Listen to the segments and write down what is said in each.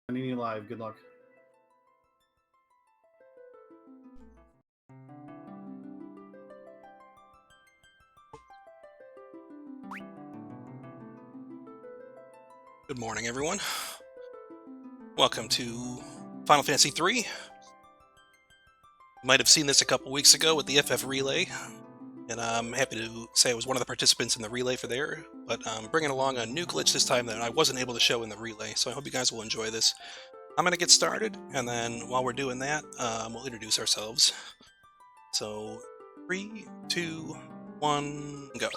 Sending you live. Good luck. Good morning, everyone. Welcome to Final Fantasy III. You might have seen this a couple weeks ago with the FF Relay, and I'm happy to say I was one of the participants in the relay for there, but I'm bringing along a new glitch this time that I wasn't able to show in the relay, so I hope you guys will enjoy this. I'm going to get started, and then while we're doing that, we'll introduce ourselves. So, 3, 2, 1, go.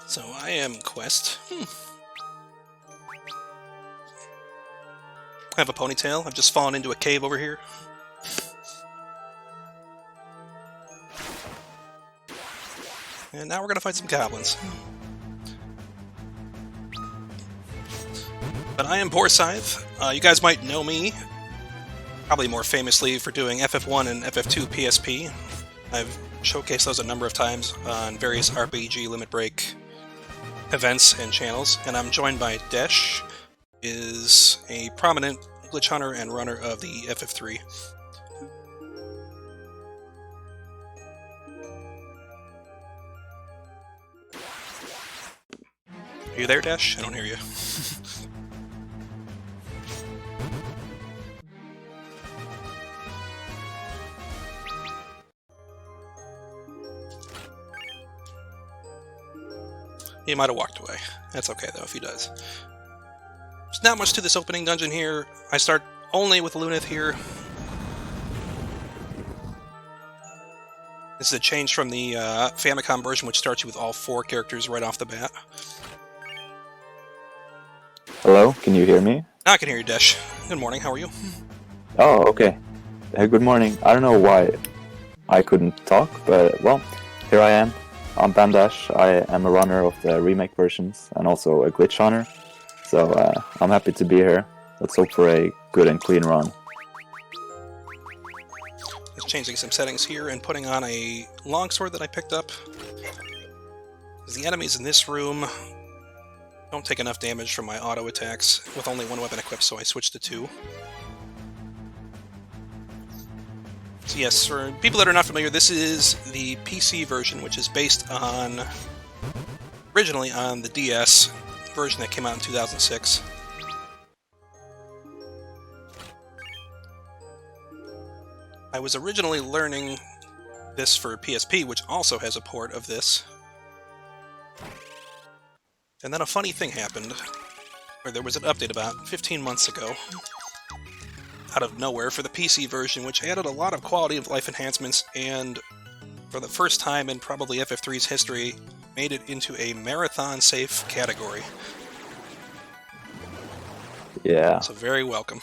So I am Quest. I have a ponytail. I've just fallen into a cave over here. And now we're gonna fight some goblins. But I am Poorscythe. You guys might know me, probably more famously for doing FF1 and FF2 PSP. I've showcased those a number of times on various RPG Limit Break events and channels, and I'm joined by Desh, is a prominent glitch hunter and runner of the FF3. Are you there, Desh? I don't hear you. He might have walked away. That's okay, though, if he does. There's not much to this opening dungeon here. I start only with Lunith here. This is a change from the Famicom version, which starts you with all 4 characters right off the bat. Hello, can you hear me? I can hear you, Desh. Good morning, how are you? Oh, okay. Good morning. I don't know why I couldn't talk, but well, here I am. I'm Bandash. I am a runner of the remake versions and also a glitch hunter. So I'm happy to be here. Let's hope for a good and clean run. Just changing some settings here and putting on a longsword that I picked up. Because the enemies in this room don't take enough damage from my auto attacks with only 1 weapon equipped, so I switched to 2. So yes, for people that are not familiar, this is the PC version, which is based on, originally on the DS version that came out in 2006. I was originally learning this for PSP, which also has a port of this. And then a funny thing happened, where there was an update about 15 months ago, out of nowhere, for the PC version, which added a lot of quality of life enhancements, and for the first time in probably FF3's history, made it into a marathon safe category. Yeah. So very welcome.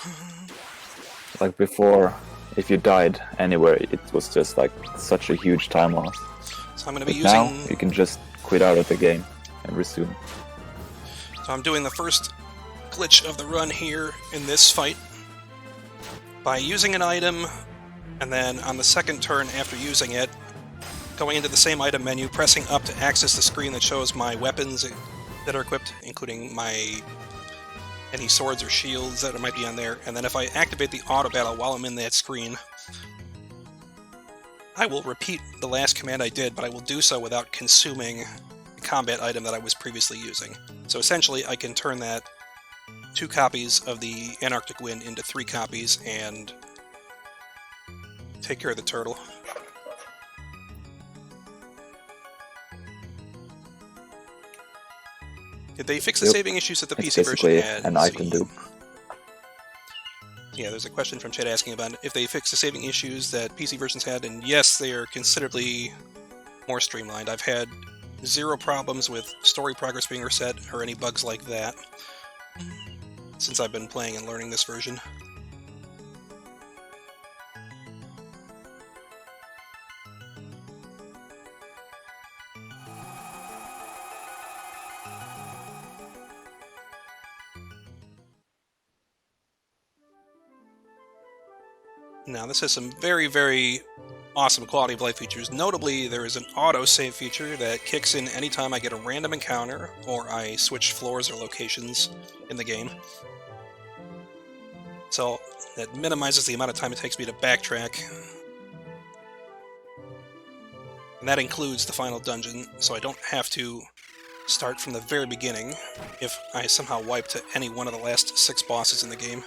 Like before, if you died anywhere, it was just like such a huge time loss. So I'm going to be But now using... you can just quit out of the game and resume. So I'm doing the first glitch of the run here in this fight by using an item, and then on the second turn after using it, going into the same item menu, pressing up to access the screen that shows my weapons that are equipped, including any swords or shields that might be on there, and then if I activate the auto battle while I'm in that screen, I will repeat the last command I did, but I will do so without consuming the combat item that I was previously using. So essentially I can turn that 2 copies of the Antarctic Wind into 3 copies and take care of the turtle. Did they fix the saving issues that the It's PC version basically had? an item dupe. Yeah, there's a question from Chat asking about if they fixed the saving issues that PC versions had, and yes, they are considerably more streamlined. I've had 0 problems with story progress being reset or any bugs like that since I've been playing and learning this version. Now, this has some very, very awesome quality of life features. Notably, there is an auto-save feature that kicks in anytime I get a random encounter or I switch floors or locations in the game. So that minimizes the amount of time it takes me to backtrack. And that includes the final dungeon, so I don't have to start from the very beginning if I somehow wipe to any one of the last 6 bosses in the game.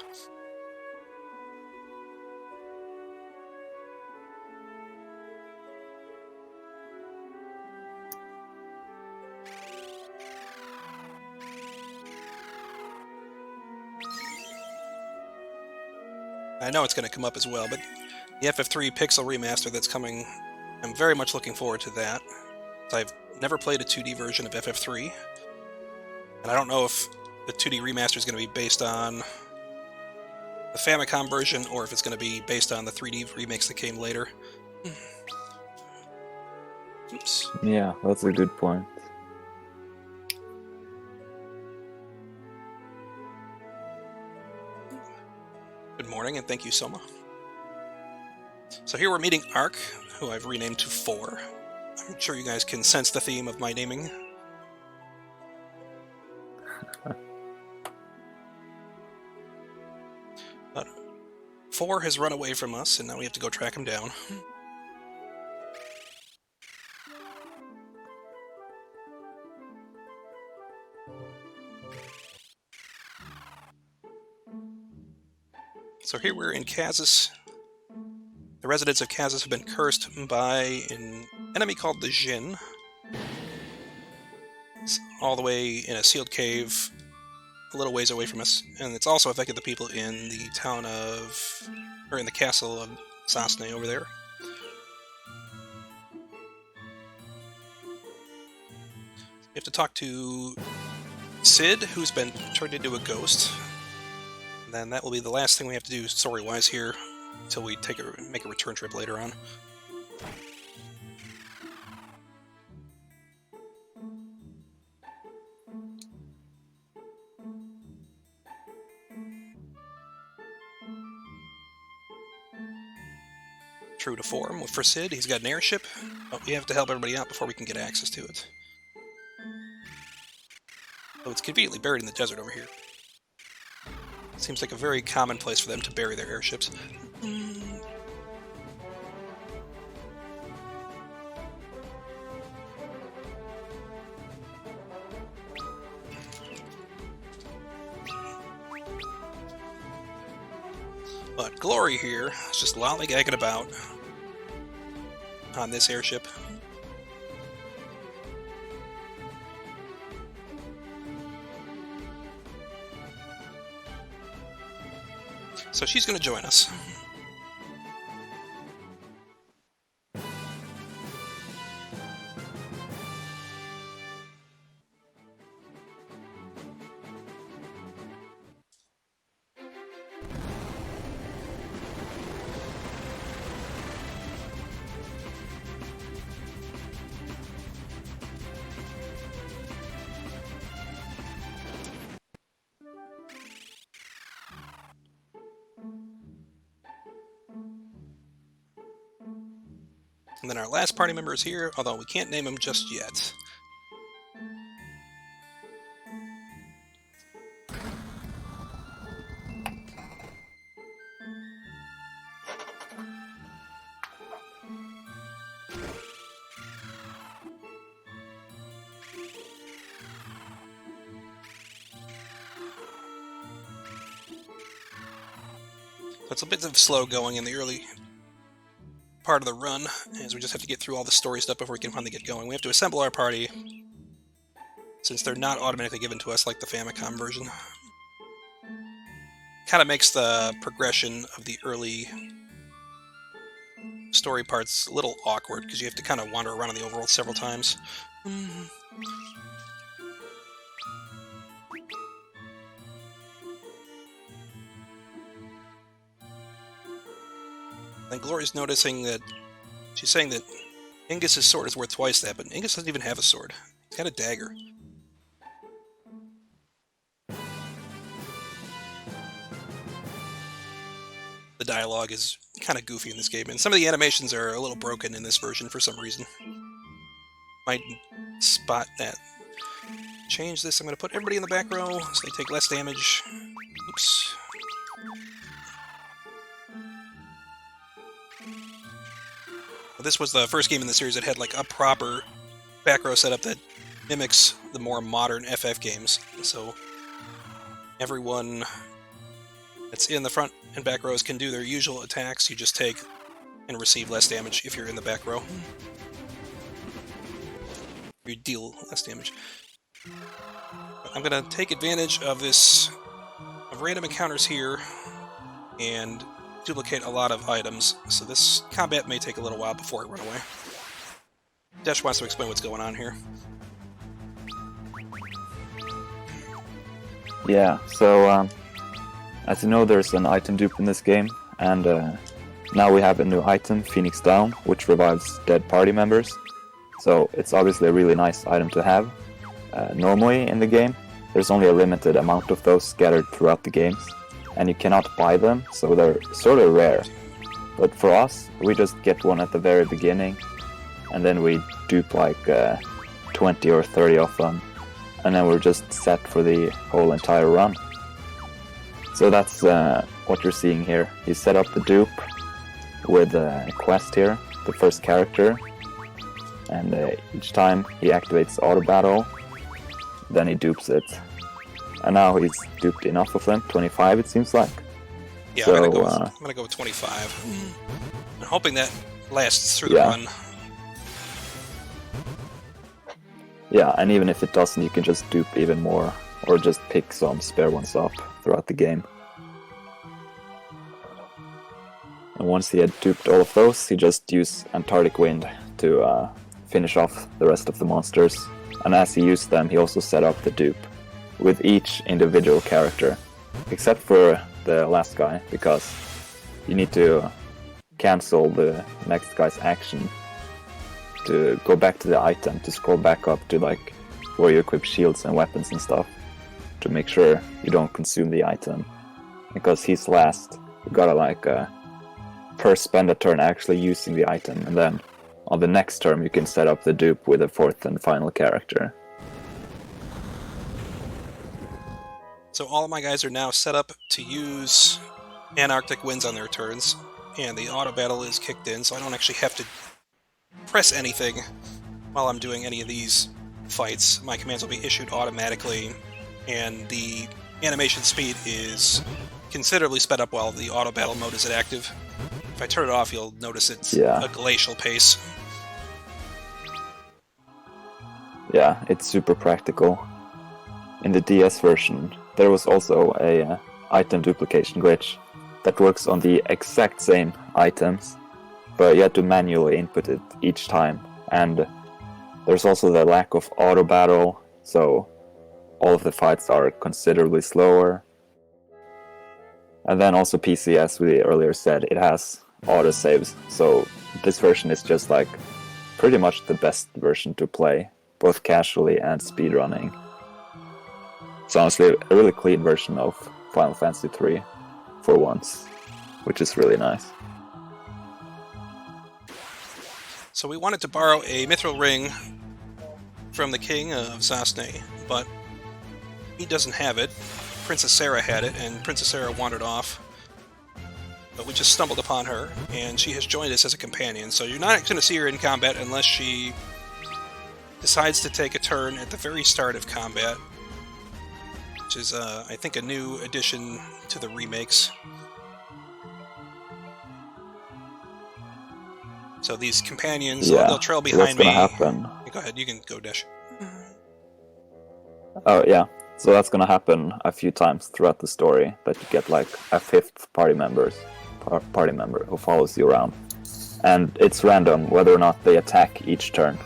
I know it's going to come up as well, but the FF3 Pixel Remaster that's coming, I'm very much looking forward to that. I've never played a 2D version of FF3, and I don't know if the 2D remaster is going to be based on the Famicom version or if it's going to be based on the 3D remakes that came later. Oops. Yeah, that's a good point. Good morning, and thank you, Soma. So here we're meeting Ark, who I've renamed to 4. I'm sure you guys can sense the theme of my naming. But 4 has run away from us, and now we have to go track him down. So here we're in Kazis. The residents of Kazis have been cursed by an enemy called the Jinn. It's all the way in a sealed cave, a little ways away from us, and it's also affected the people in the town of, or in the castle of Sasne over there. We have to talk to Sid, who's been turned into a ghost. And then that will be the last thing we have to do story-wise here, until we make a return trip later on. True to form, for Sid, he's got an airship, but we have to help everybody out before we can get access to it. So it's conveniently buried in the desert over here. Seems like a very common place for them to bury their airships. But Glory here is just lollygagging about on this airship. So she's going to join us. And then our last party member is here, although we can't name him just yet. It's a bit of slow going in the early part of the run, as we just have to get through all the story stuff before we can finally get going. We have to assemble our party, since they're not automatically given to us like the Famicom version. Kind of makes the progression of the early story parts a little awkward, because you have to kind of wander around in the overworld several times. Then Glory's noticing that she's saying that Ingus's sword is worth twice that, but Ingus doesn't even have a sword. He's got a dagger. The dialogue is kind of goofy in this game, and some of the animations are a little broken in this version for some reason. Might spot that. Change this. I'm going to put everybody in the back row so they take less damage. Oops. Well, this was the first game in the series that had like a proper back row setup that mimics the more modern FF games. So everyone that's in the front and back rows can do their usual attacks. You just take and receive less damage if you're in the back row. You deal less damage. But I'm going to take advantage of random encounters here and duplicate a lot of items, so this combat may take a little while before I run away. Desh wants to explain what's going on here. Yeah, so as you know, there's an item dupe in this game, and now we have a new item, Phoenix Down, which revives dead party members. So it's obviously a really nice item to have. Normally in the game, there's only a limited amount of those scattered throughout the games, and you cannot buy them, so they're sort of rare. But for us, we just get one at the very beginning, and then we dupe like 20 or 30 of them, and then we're just set for the whole entire run. So that's what you're seeing here. You set up the dupe with a quest here, the first character, and each time he activates auto battle, then he dupes it. And now he's duped enough of them, 25 it seems like. Yeah, so, I'm gonna go with 25. I'm hoping that lasts through the run. Yeah, and even if it doesn't, you can just dupe even more, or just pick some spare ones up throughout the game. And once he had duped all of those, he just used Antarctic Wind to finish off the rest of the monsters. And as he used them, he also set up the dupe with each individual character, except for the last guy, because you need to cancel the next guy's action to go back to the item, to scroll back up to like where you equip shields and weapons and stuff, to make sure you don't consume the item. Because he's last, you gotta like first spend a turn actually using the item, and then on the next turn you can set up the dupe with a fourth and final character. So all of my guys are now set up to use Antarctic Winds on their turns, and the auto battle is kicked in, so I don't actually have to press anything while I'm doing any of these fights. My commands will be issued automatically, and the animation speed is considerably sped up while the auto battle mode is active. If I turn it off, you'll notice it's a glacial pace. Yeah, it's super practical. In the DS version, there was also a item duplication glitch that works on the exact same items, but you had to manually input it each time. And there's also the lack of auto battle, so all of the fights are considerably slower. And then also PC, as we earlier said, it has auto saves, so this version is just like pretty much the best version to play, both casually and speedrunning. It's honestly a really clean version of Final Fantasy III for once, which is really nice. So we wanted to borrow a mithril ring from the king of Zasne, but he doesn't have it. Princess Sarah had it, and Princess Sarah wandered off. But we just stumbled upon her, and she has joined us as a companion, so you're not going to see her in combat unless she decides to take a turn at the very start of combat, which is, I think, a new addition to the remakes. So these companions, they'll trail behind me. Happen. Go ahead, you can go, Desh. Oh, yeah. So that's gonna happen a few times throughout the story, that you get like a fifth party member who follows you around. And it's random whether or not they attack each turn.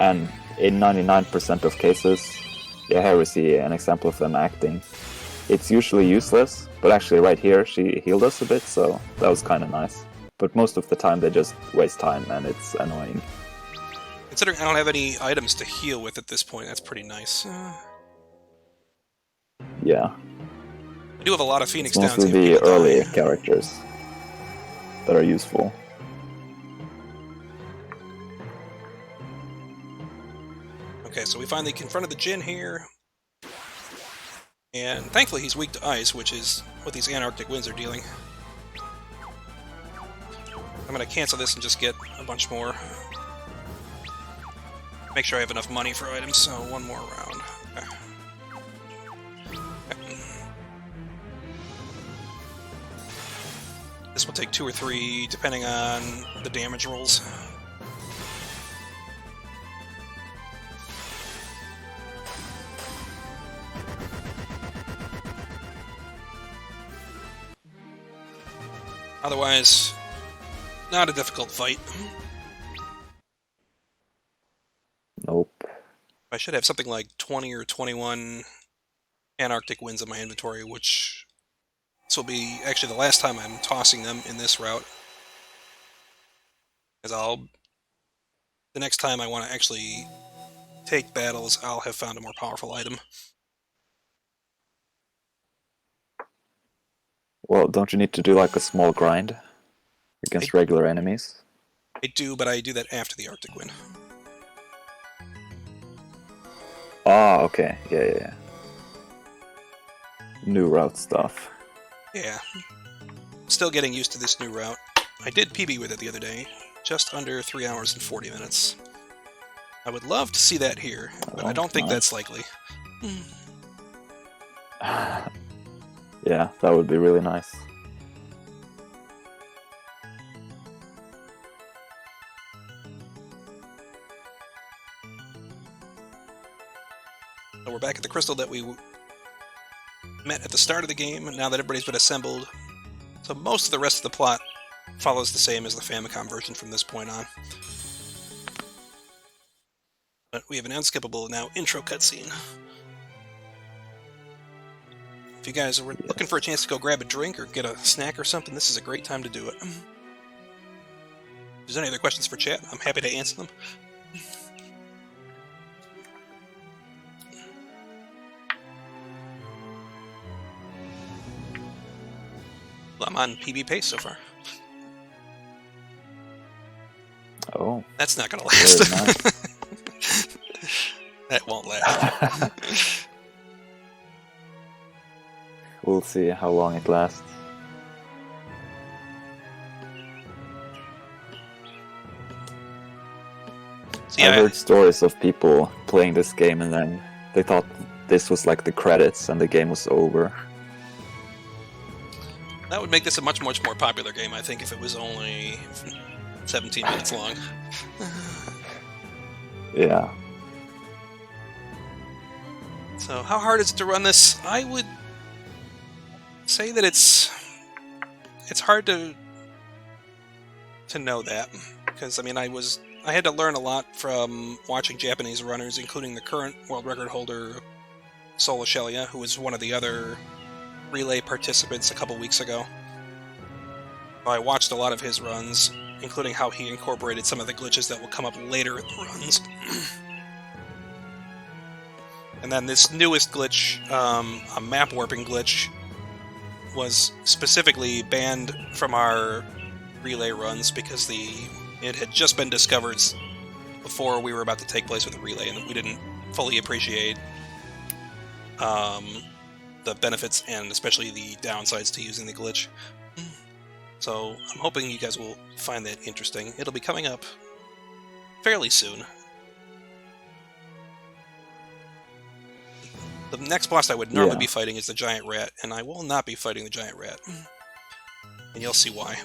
And in 99% of cases, here we see an example of them acting. It's usually useless, but actually right here she healed us a bit, so that was kind of nice. But most of the time they just waste time, and it's annoying. Considering I don't have any items to heal with at this point, that's pretty nice. Yeah. I do have a lot of Phoenix Downs. Downs. Mostly the early characters. that are useful. Okay, so we finally confronted the Djinn here. And thankfully he's weak to ice, which is what these Antarctic winds are dealing. I'm going to cancel this and just get a bunch more. Make sure I have enough money for items, so one more round. Okay. Okay. This will take 2 or 3, depending on the damage rolls. Otherwise, not a difficult fight. Nope. I should have something like 20 or 21 Antarctic winds in my inventory, which this will be actually the last time I'm tossing them in this route. Because the next time I want to actually take battles, I'll have found a more powerful item. Well, don't you need to do like a small grind against regular enemies? I do, but I do that after the Arctic Wind. Ah, okay. Yeah. New route stuff. Yeah. Still getting used to this new route. I did PB with it the other day. Just under 3 hours and 40 minutes. I would love to see that here, but I don't think that's likely. Yeah, that would be really nice. So we're back at the crystal that we met at the start of the game, now that everybody's been assembled. So most of the rest of the plot follows the same as the Famicom version from this point on. But we have an unskippable now intro cutscene. If you guys are looking for a chance to go grab a drink or get a snack or something, this is a great time to do it. If there's any other questions for chat, I'm happy to answer them. Well, I'm on PB pace so far. Oh. That's not going to last. Nice. That won't last. We'll see how long it lasts. So, yeah, I've heard stories of people playing this game and then they thought this was like the credits and the game was over. that would make this a much more popular game, I think, if it was only 17 minutes long. Yeah. So, how hard is it to run this? I would say that it's hard to know that, because I mean I had to learn a lot from watching Japanese runners, including the current world record holder Solashelia, who was one of the other relay participants a couple weeks ago. I watched a lot of his runs, including how he incorporated some of the glitches that will come up later in the runs. And then this newest glitch, a map warping glitch, was specifically banned from our relay runs because it had just been discovered before we were about to take place with the relay, and we didn't fully appreciate the benefits and especially the downsides to using the glitch. So I'm hoping you guys will find that interesting. It'll be coming up fairly soon. The next boss I would normally be fighting is the giant rat, and I will not be fighting the giant rat. And you'll see why.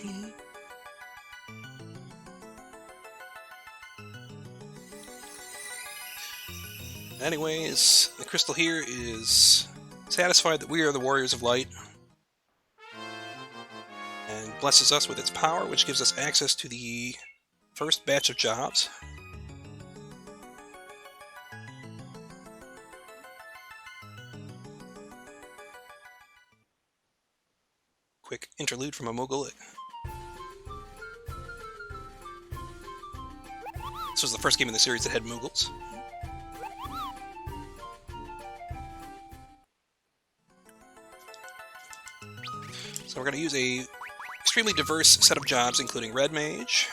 Anyways, the crystal here is satisfied that we are the Warriors of Light, and blesses us with its power, which gives us access to the first batch of jobs. Quick interlude from a Moogle. This was the first game in the series that had Moogles. So we're going to use a extremely diverse set of jobs, including Red Mage,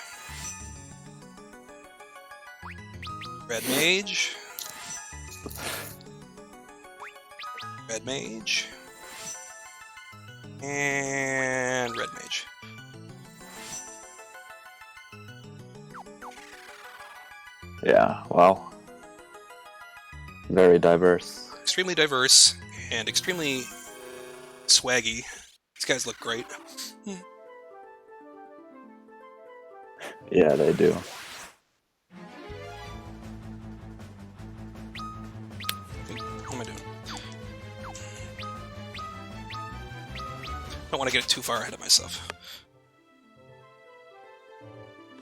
Red Mage, Red Mage, and Red Mage. Yeah, wow. Very diverse. Extremely diverse and extremely swaggy. These guys look great. Yeah, they do. What am I doing? Don't want to get too far ahead of myself.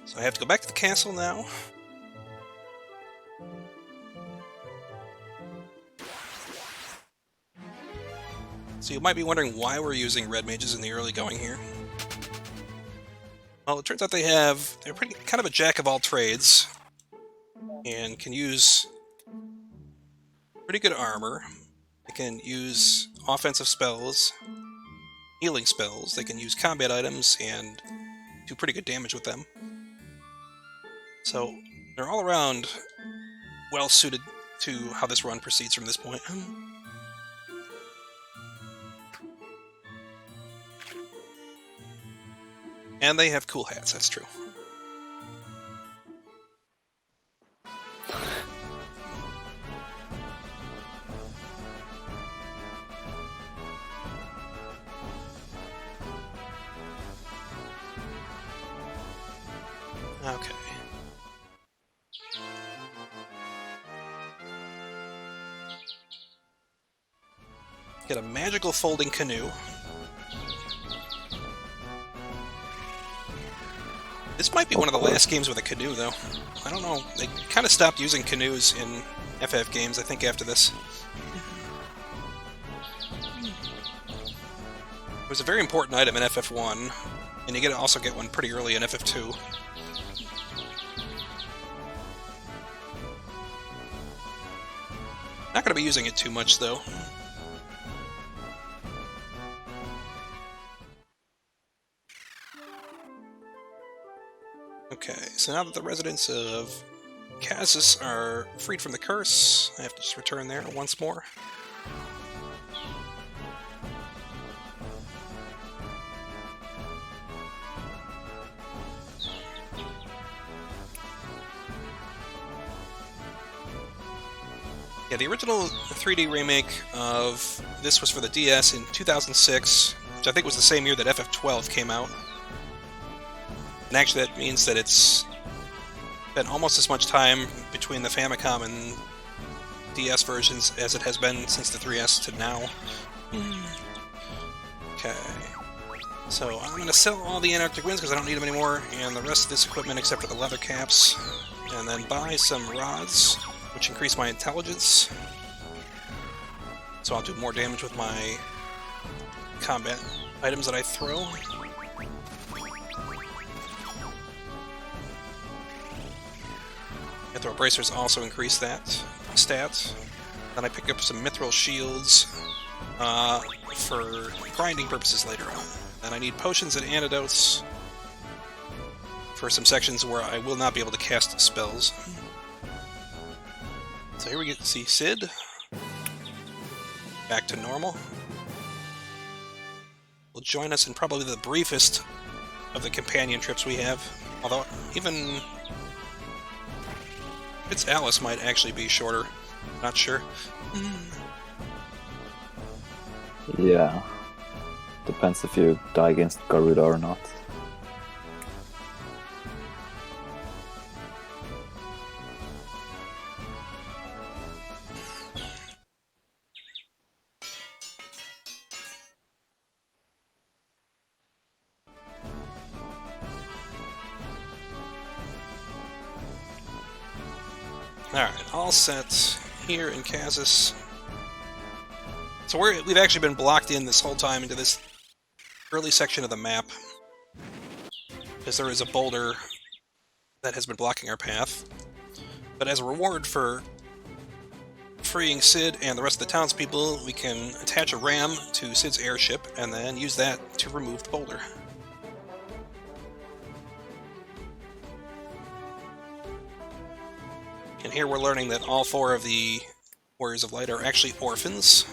So I have to go back to the castle now. So you might be wondering why we're using red mages in the early going here. Well, it turns out they're pretty kind of a jack of all trades and can use pretty good armor. They can use offensive spells, healing spells. They can use combat items and do pretty good damage with them. So they're all around well suited to how this run proceeds from this point. And they have cool hats, that's true. Okay. Get a magical folding canoe. This might be one of the last games with a canoe, though. I don't know. They kind of stopped using canoes in FF games, I think, after this. It was a very important item in FF1, and you also get one pretty early in FF2. Not going to be using it too much, though. Okay, so now that the residents of Casus are freed from the curse, I have to just return there once more. Yeah, the original 3D remake of this was for the DS in 2006, which I think was the same year that FF12 came out. And actually that means that it's been almost as much time between the Famicom and DS versions as it has been since the 3DS to now. Okay. So I'm going to sell all the Antarctic Winds because I don't need them anymore, and the rest of this equipment except for the leather caps, and then buy some rods, which increase my intelligence. So I'll do more damage with my combat items that I throw. Mithril bracers also increase that stat. Then I pick up some mithril shields for grinding purposes later on. Then I need potions and antidotes for some sections where I will not be able to cast spells. So here we get to see Cid. Back to normal. Will join us in probably the briefest of the companion trips we have. Although, even Fitz Alice might actually be shorter. Not sure. Yeah. Depends if you die against Garuda or not. Alright, all set here in Casus. So we've actually been blocked in this whole time into this early section of the map, because there is a boulder that has been blocking our path. But as a reward for freeing Cid and the rest of the townspeople, we can attach a ram to Cid's airship and then use that to remove the boulder. And here we're learning that all 4 of the Warriors of Light are actually orphans.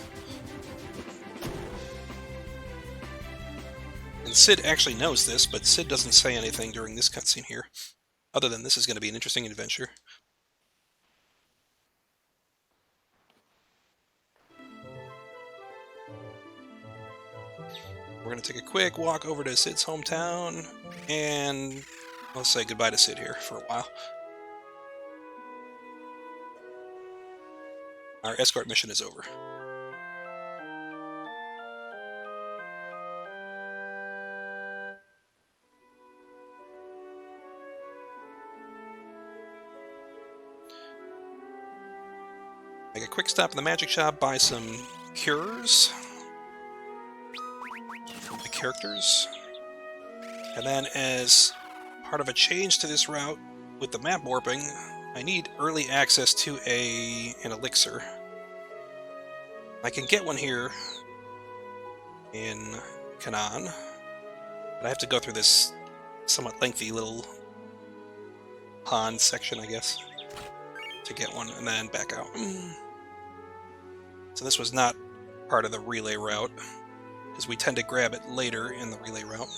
And Sid actually knows this, but Sid doesn't say anything during this cutscene here, other than this is going to be an interesting adventure. We're going to take a quick walk over to Sid's hometown, and I'll say goodbye to Sid here for a while. Our escort mission is over. Make a quick stop in the magic shop, buy some cures for the characters. And then as part of a change to this route with the map warping, I need early access to an elixir. I can get one here in Canaan, but I have to go through this somewhat lengthy little pond section, I guess, to get one, and then back out. So this was not part of the relay route, because we tend to grab it later in the relay route.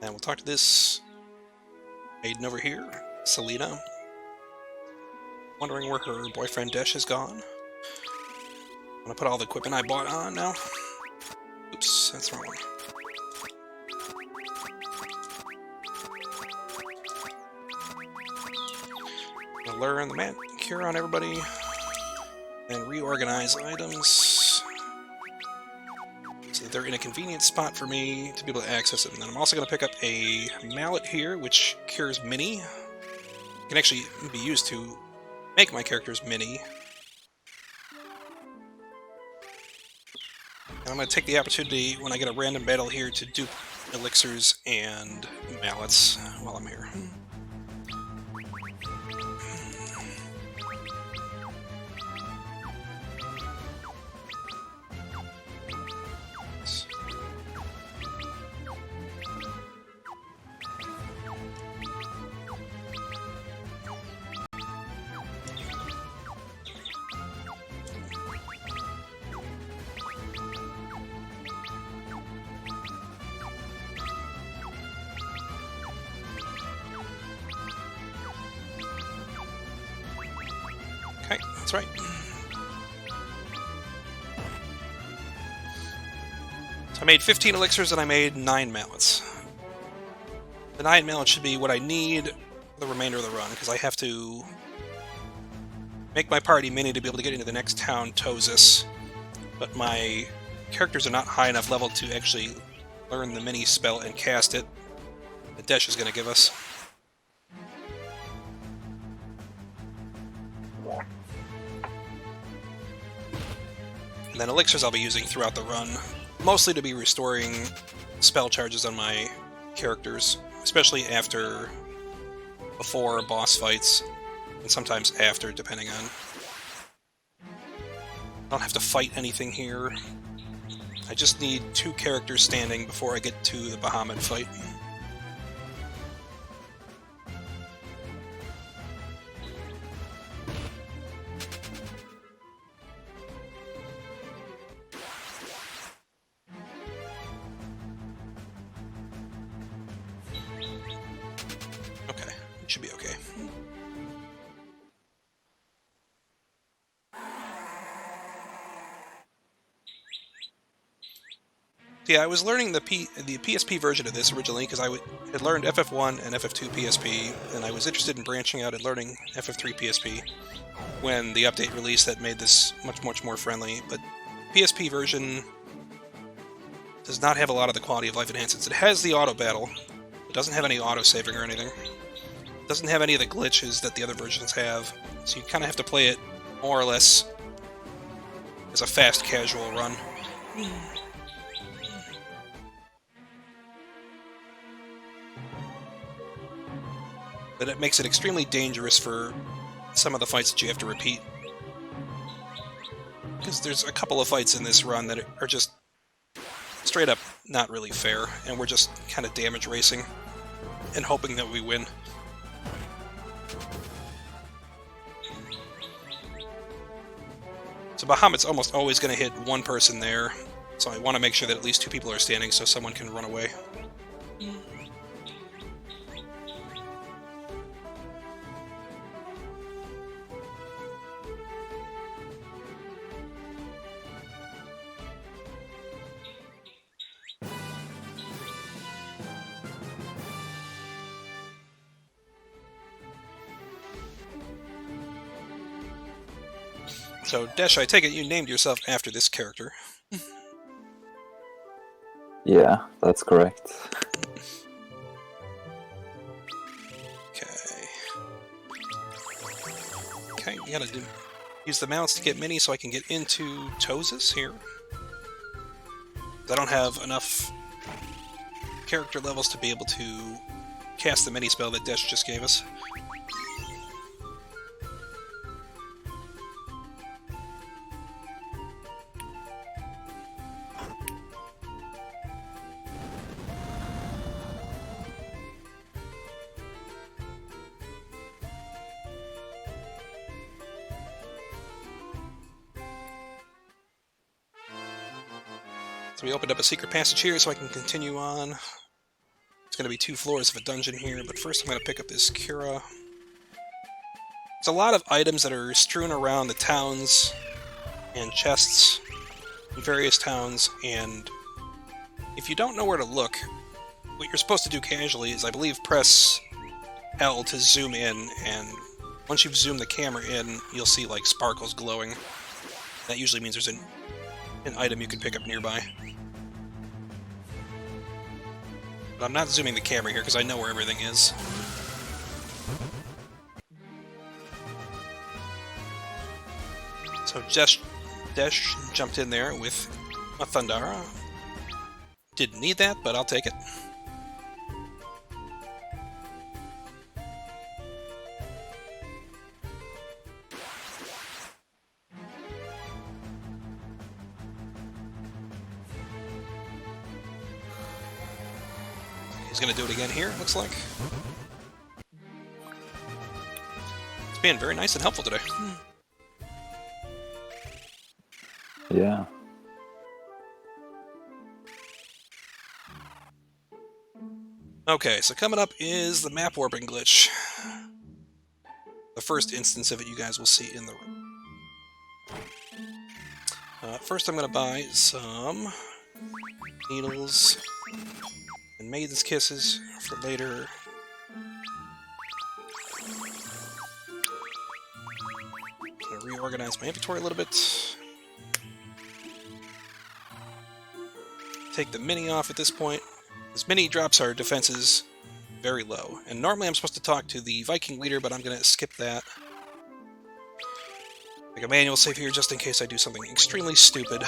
And we'll talk to this maiden over here, Selena. Wondering where her boyfriend Desh has gone. I'm gonna put all the equipment I bought on now. Oops, that's the wrong one. Gonna learn the man cure on everybody, and reorganize items so that they're in a convenient spot for me to be able to access it. And then I'm also gonna pick up a mallet here, which cures mini. It can actually be used to make my characters mini. And I'm going to take the opportunity when I get a random battle here to dupe elixirs and mallets while I'm here. Okay, that's right. So I made 15 elixirs and I made 9 mallets. The 9 mallets should be what I need for the remainder of the run, because I have to make my party mini to be able to get into the next town, Tosis. But my characters are not high enough level to actually learn the mini spell and cast it. The Desh is going to give us. And then elixirs I'll be using throughout the run, mostly to be restoring spell charges on my characters, especially before boss fights, and sometimes after, depending on. I don't have to fight anything here. I just need 2 characters standing before I get to the Bahamut fight. Okay, it should be okay. Yeah, I was learning the PSP version of this originally because I had learned FF1 and FF2 PSP, and I was interested in branching out and learning FF3 PSP when the update released that made this much more friendly. But PSP version does not have a lot of the quality of life enhancements. It has the auto battle. It doesn't have any auto saving or anything. It doesn't have any of the glitches that the other versions have. So you kind of have to play it more or less as a fast casual run. but it makes it extremely dangerous for some of the fights that you have to repeat. Because there's a couple of fights in this run that are just straight up not really fair, and we're just kind of damage racing and hoping that we win. So Bahamut's almost always going to hit one person there, so I want to make sure that at least two people are standing so someone can run away. So, Desh, I take it you named yourself after this character. Yeah, that's correct. Okay. Okay, we gotta use the mounts to get mini so I can get into Tosis here. I don't have enough character levels to be able to cast the mini spell that Desh just gave us. So we opened up a secret passage here so I can continue on. It's going to be 2 floors of a dungeon here, but first I'm going to pick up this Cura. There's a lot of items that are strewn around the towns and chests in various towns, and if you don't know where to look, what you're supposed to do casually is, I believe, press L to zoom in, and once you've zoomed the camera in, you'll see like sparkles glowing. That usually means there's an item you can pick up nearby. But I'm not zooming the camera here because I know where everything is. So Desh jumped in there with a Thundara. Didn't need that, but I'll take it. He's going to do it again here, it looks like. It's being very nice and helpful today. Yeah. Okay, so coming up is the map warping glitch. The first instance of it you guys will see in the room. First I'm going to buy some needles and Maiden's Kisses for later. I'm going to reorganize my inventory a little bit. Take the mini off at this point. This mini drops our defenses very low. And normally I'm supposed to talk to the Viking leader, but I'm going to skip that. Make a manual save here just in case I do something extremely stupid.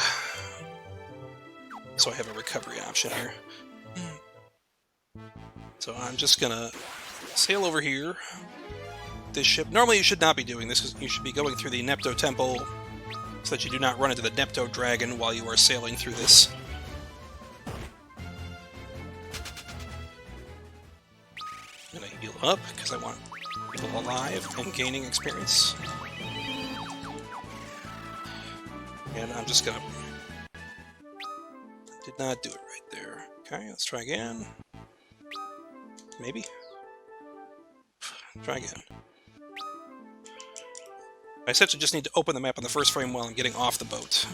So I have a recovery option here. So I'm just gonna sail over here. This ship. Normally you should not be doing this, because you should be going through the Nepto Temple so that you do not run into the Nepto Dragon while you are sailing through this. I'm gonna heal up because I want people alive and gaining experience. And I'm just gonna... Did not do it right there. Okay, let's try again. Maybe? Try again. I essentially just need to open the map on the first frame while I'm getting off the boat.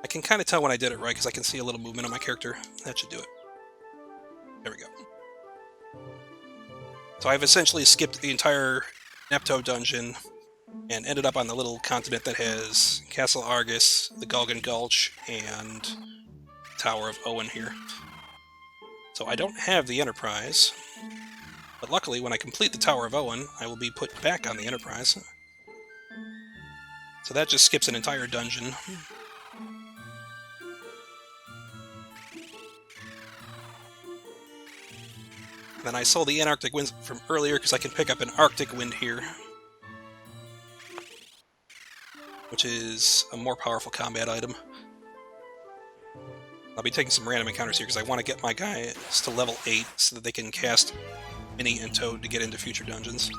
I can kind of tell when I did it right because I can see a little movement on my character. That should do it. There we go. So I've essentially skipped the entire Nepto dungeon and ended up on the little continent that has Castle Argus, the Gulgan Gulch, and Tower of Owen here. So I don't have the Enterprise, but luckily when I complete the Tower of Owen, I will be put back on the Enterprise. So that just skips an entire dungeon. Then I sold the Antarctic Winds from earlier because I can pick up an Arctic Wind here, which is a more powerful combat item. I'll be taking some random encounters here because I want to get my guys to level 8 so that they can cast Minnie and Toad to get into future dungeons.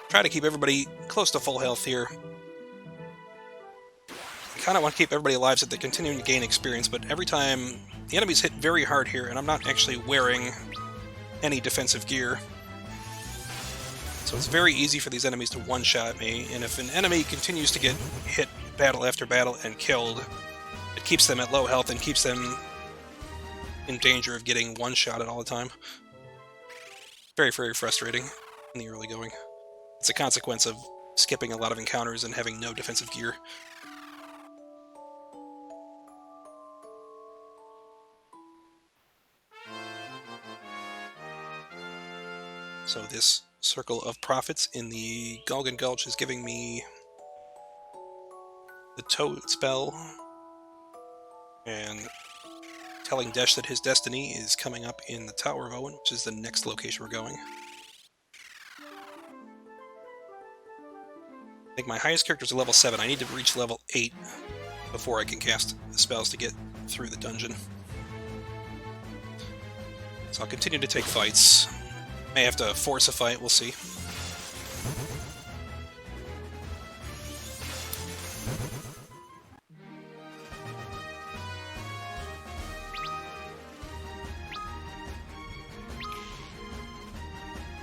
Try to keep everybody close to full health here. I kind of want to keep everybody alive so that they're continuing to gain experience, but every time the enemies hit very hard here, and I'm not actually wearing any defensive gear. So it's very easy for these enemies to one-shot me, and if an enemy continues to get hit battle after battle and killed, it keeps them at low health and keeps them in danger of getting one-shotted all the time. Very, very frustrating in the early going. It's a consequence of skipping a lot of encounters and having no defensive gear. So this Circle of Prophets in the Galgan Gulch is giving me the Toad spell, and telling Desh that his destiny is coming up in the Tower of Owen, which is the next location we're going. I think my highest character is level 7. I need to reach level 8 before I can cast the spells to get through the dungeon. So I'll continue to take fights. May have to force a fight, we'll see.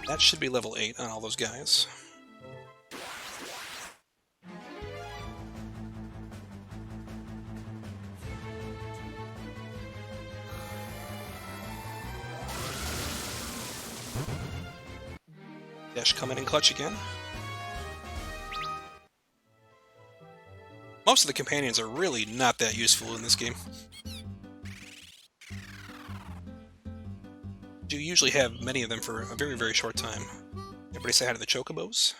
That should be level 8 on all those guys. Dash coming in clutch again. Most of the companions are really not that useful in this game. You usually have many of them for a very, very short time. Everybody say hi to the Chocobos,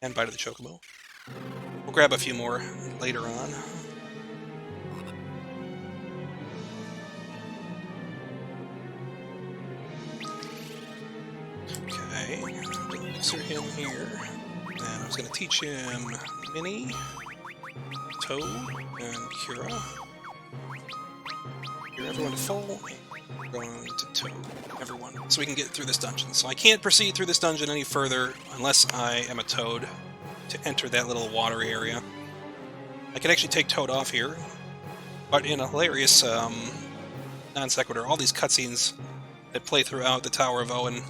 and bye to the Chocobo. We'll grab a few more later on. Okay, insert him here. And I was going to teach him Minnie, Toad, and Kira. Cure everyone to full. Going to Toad, everyone, so we can get through this dungeon. So I can't proceed through this dungeon any further unless I am a Toad to enter that little water area. I can actually take Toad off here, but in a hilarious non sequitur, all these cutscenes that play throughout the Tower of Owen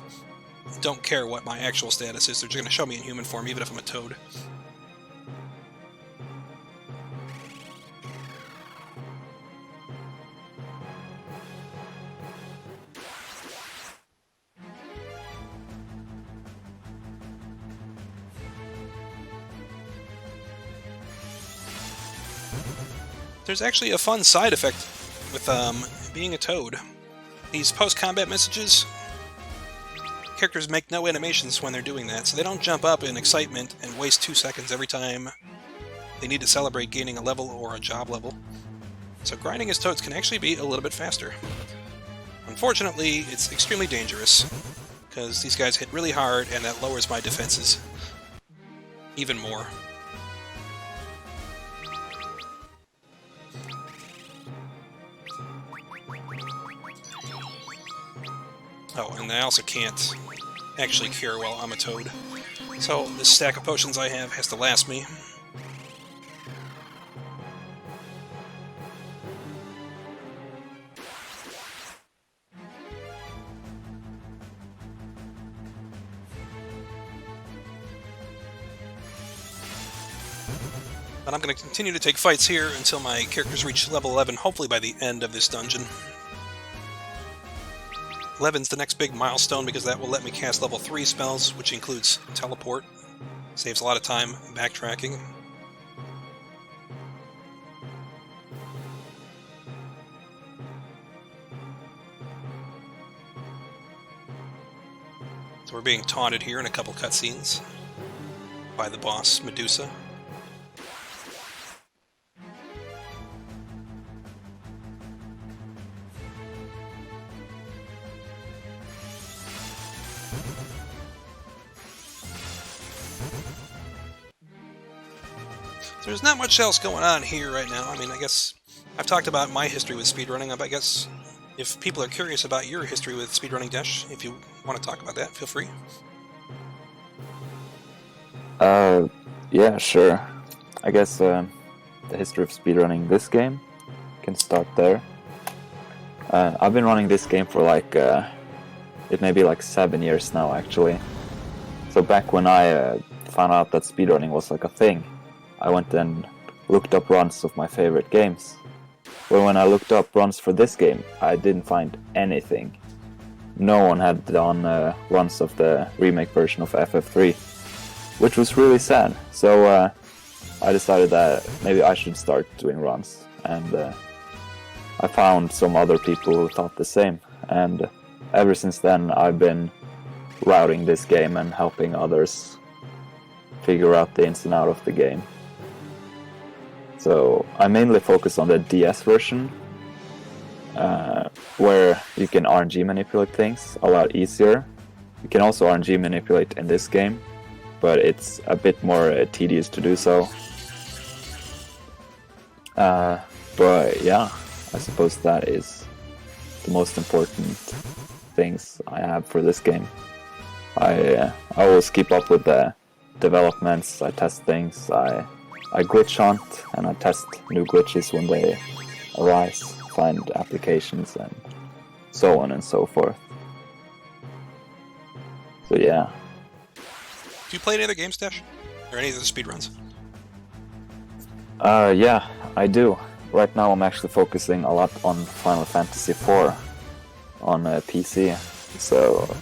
don't care what my actual status is. They're just going to show me in human form, even if I'm a Toad. There's actually a fun side effect with being a Toad. These post-combat messages, characters make no animations when they're doing that, so they don't jump up in excitement and waste 2 seconds every time they need to celebrate gaining a level or a job level. So grinding as Toads can actually be a little bit faster. Unfortunately, it's extremely dangerous, because these guys hit really hard and that lowers my defenses even more. Oh, and I also can't actually cure while I'm a Toad. So this stack of potions I have has to last me. But I'm going to continue to take fights here until my characters reach level 11, hopefully by the end of this dungeon. 11's the next big milestone because that will let me cast level 3 spells, which includes teleport. Saves a lot of time backtracking. So we're being taunted here in a couple cutscenes by the boss, Medusa. So there's not much else going on here right now. I mean, I guess I've talked about my history with speedrunning. I guess if people are curious about your history with speedrunning, Dash, if you want to talk about that, feel free. Yeah, sure. I guess the history of speedrunning this game can start there. I've been running this game for like, it may be like 7 years now, actually. So back when I found out that speedrunning was like a thing, I went and looked up runs of my favorite games. But when I looked up runs for this game, I didn't find anything. No one had done runs of the remake version of FF3, which was really sad. So I decided that maybe I should start doing runs, and I found some other people who thought the same. And ever since then, I've been routing this game and helping others figure out the ins and outs of the game. So I mainly focus on the DS version, where you can RNG manipulate things a lot easier. You can also RNG manipulate in this game, but it's a bit more tedious to do so. But yeah, I suppose that is the most important things I have for this game. I always keep up with the developments, I test things, I glitch hunt, and I test new glitches when they arise, find applications, and so on and so forth. So yeah. Do you play any other games, Dash? Or any of the speedruns? Yeah, I do. Right now I'm actually focusing a lot on Final Fantasy IV on PC. So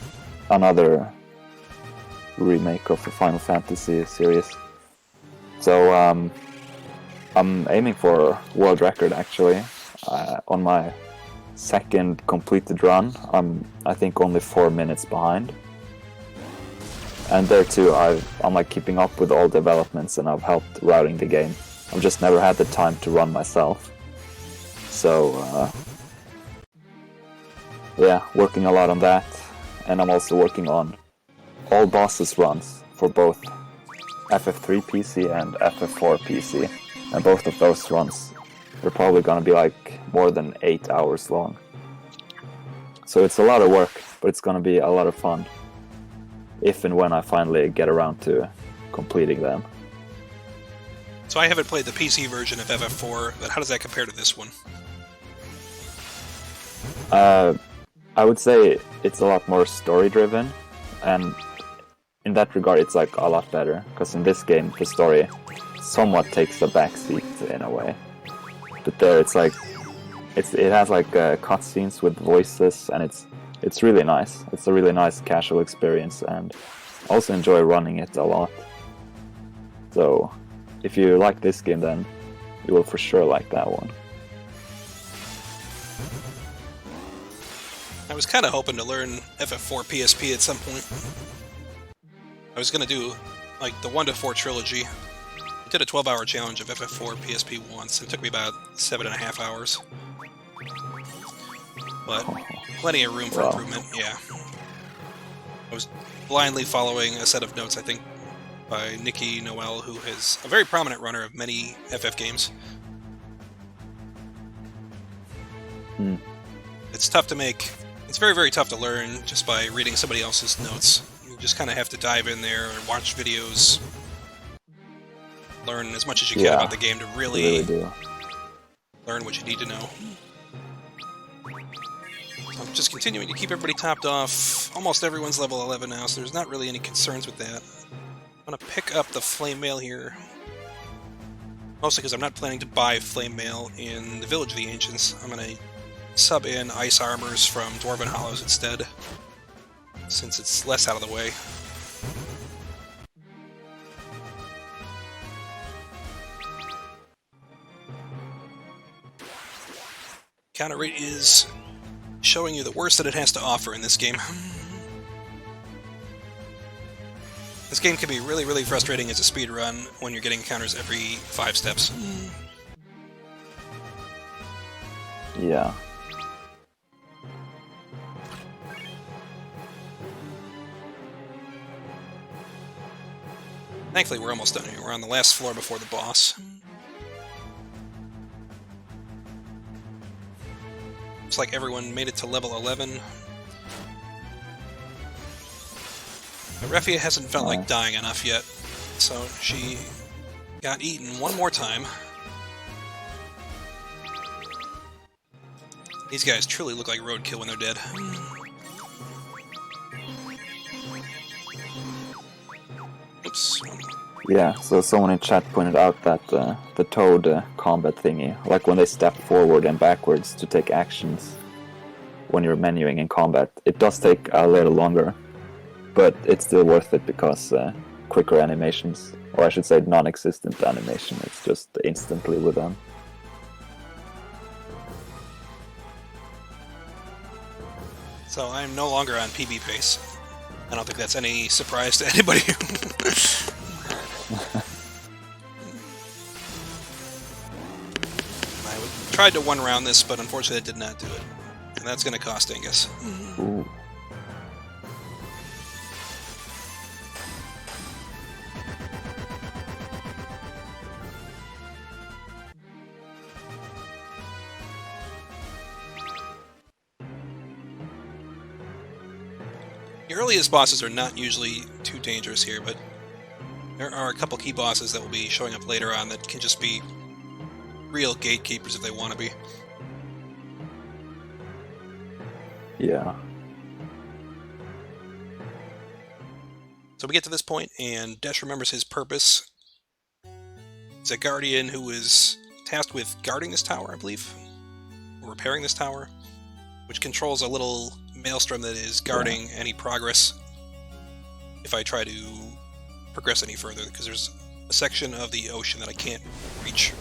another remake of the Final Fantasy series. So I'm aiming for world record actually. On my second completed run, I'm I think only 4 minutes behind. And there too, I'm like keeping up with all developments, and I've helped routing the game. I've just never had the time to run myself. So yeah, working a lot on that, and I'm also working on all bosses runs for both FF3 PC and FF4 PC, and both of those runs are probably gonna be like more than 8 hours long. So it's a lot of work, but it's gonna be a lot of fun if and when I finally get around to completing them. So I haven't played the PC version of FF4, but how does that compare to this one? I would say it's a lot more story-driven, and in that regard it's like a lot better, because in this game the story somewhat takes a backseat in a way. But there it's like, it has like cutscenes with voices, and it's really nice. It's a really nice casual experience, and I also enjoy running it a lot. So if you like this game, then you will for sure like that one. I was kind of hoping to learn FF4 PSP at some point. I was going to do like the 1 to 4 trilogy. I did a 12-hour challenge of FF4 PSP once. It took me about 7.5 hours. But plenty of room for improvement, yeah. I was blindly following a set of notes, I think, by Nikki Noel, who is a very prominent runner of many FF games. It's tough to make. It's very, very tough to learn just by reading somebody else's notes. You just kind of have to dive in there and watch videos, learn as much as you can about the game to really learn what you need to know. So I'm just continuing to keep everybody topped off. Almost everyone's level 11 now, so there's not really any concerns with that. I'm going to pick up the flame mail here. Mostly because I'm not planning to buy Flame Mail in the Village of the Ancients. I'm going to sub in Ice Armors from Dwarven Hollows instead, since it's less out of the way. Counter rate is showing you the worst that it has to offer in this game. This game can be really, really frustrating as a speedrun when you're getting counters every 5 steps. Yeah. Thankfully, we're almost done here. We're on the last floor before the boss. Looks like everyone made it to level 11. But Refia hasn't felt like dying enough yet, so she got eaten one more time. These guys truly look like roadkill when they're dead. Oops. Yeah, so someone in chat pointed out that the Toad combat thingy, like when they step forward and backwards to take actions when you're menuing in combat, it does take a little longer, but it's still worth it because quicker animations, or I should say non-existent animation, it's just instantly with them. So I'm no longer on PB pace. I don't think that's any surprise to anybody. I tried to one-round this, but unfortunately it did not do it. And that's going to cost Angus. Ooh. The earliest bosses are not usually too dangerous here, but there are a couple key bosses that will be showing up later on that can just be real gatekeepers if they want to be. Yeah. So we get to this point, and Desh remembers his purpose. He's a guardian who is tasked with guarding this tower, I believe, or repairing this tower, which controls a little maelstrom that is guarding any progress if I try to progress any further, because there's a section of the ocean that I can't reach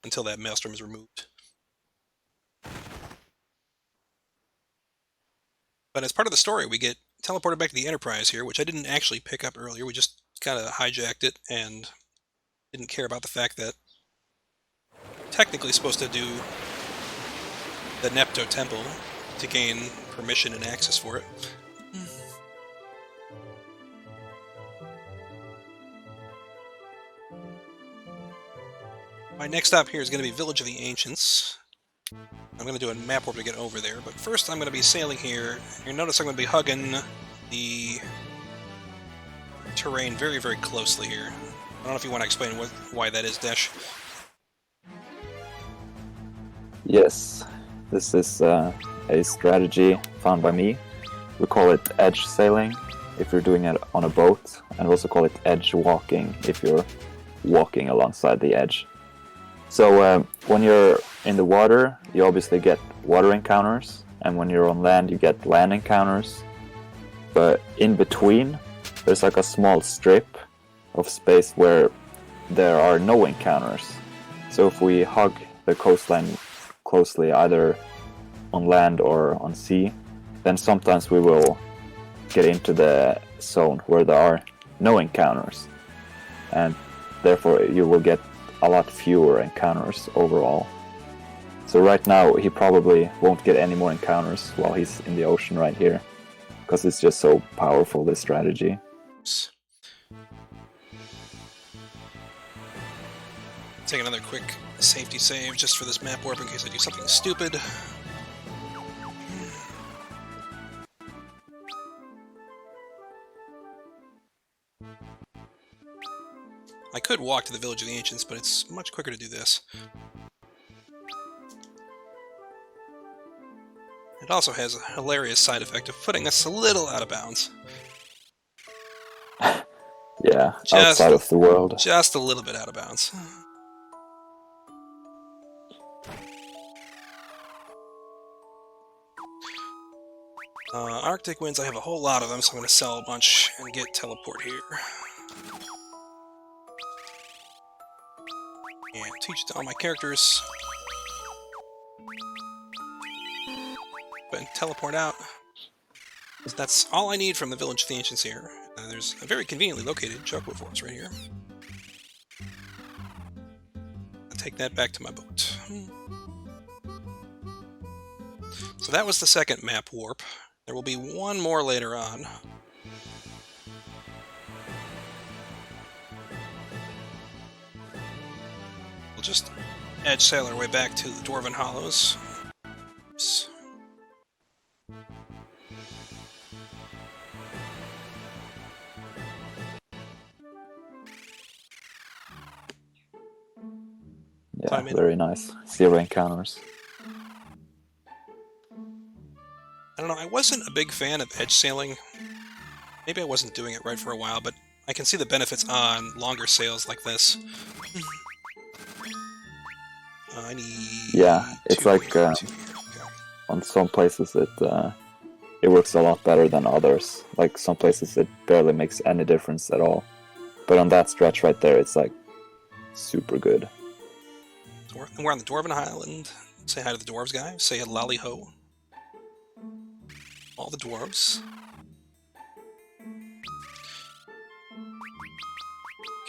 until that maelstrom is removed. But as part of the story, we get teleported back to the Enterprise here, which I didn't actually pick up earlier. We just kind of hijacked it and didn't care about the fact that we're technically supposed to do the Nepto Temple to gain permission and access for it. My next stop here is going to be Village of the Ancients. I'm going to do a map warp to get over there, but first I'm going to be sailing here. You'll notice I'm going to be hugging the terrain very, very closely here. I don't know if you want to explain why that is, Desh. Yes, this is a strategy found by me. We call it edge sailing if you're doing it on a boat, and we also call it edge walking if you're walking alongside the edge. So when you're in the water, you obviously get water encounters, and when you're on land, you get land encounters. But in between, there's like a small strip of space where there are no encounters. So if we hug the coastline closely, either on land or on sea, then sometimes we will get into the zone where there are no encounters. And therefore you will get a lot fewer encounters overall. So right now he probably won't get any more encounters while he's in the ocean right here, because it's just so powerful, this strategy. Take another quick safety save just for this map warp in case I do something stupid. I could walk to the Village of the Ancients, but it's much quicker to do this. It also has a hilarious side effect of putting us a little out of bounds. Yeah, Yeah, outside of the world. Just a little bit out of bounds. Arctic winds, I have a whole lot of them, so I'm going to sell a bunch and get teleport here. And teach to all my characters. And teleport out. That's all I need from the Village of the Ancients here. There's a very conveniently located Chocobo Forest right here. I'll take that back to my boat. So that was the second map warp. There will be one more later on. We'll just edge sail our way back to the Dwarven Hollows. Oops. Yeah, very nice. Zero encounters. I don't know, I wasn't a big fan of edge sailing. Maybe I wasn't doing it right for a while, but I can see the benefits on longer sails like this. I need... Yeah, it's like on some places it works a lot better than others. Like some places it barely makes any difference at all. But on that stretch right there, it's like super good. We're on the Dwarven Island. Say hi to the dwarves, guys. Say a lolly ho. All the dwarves.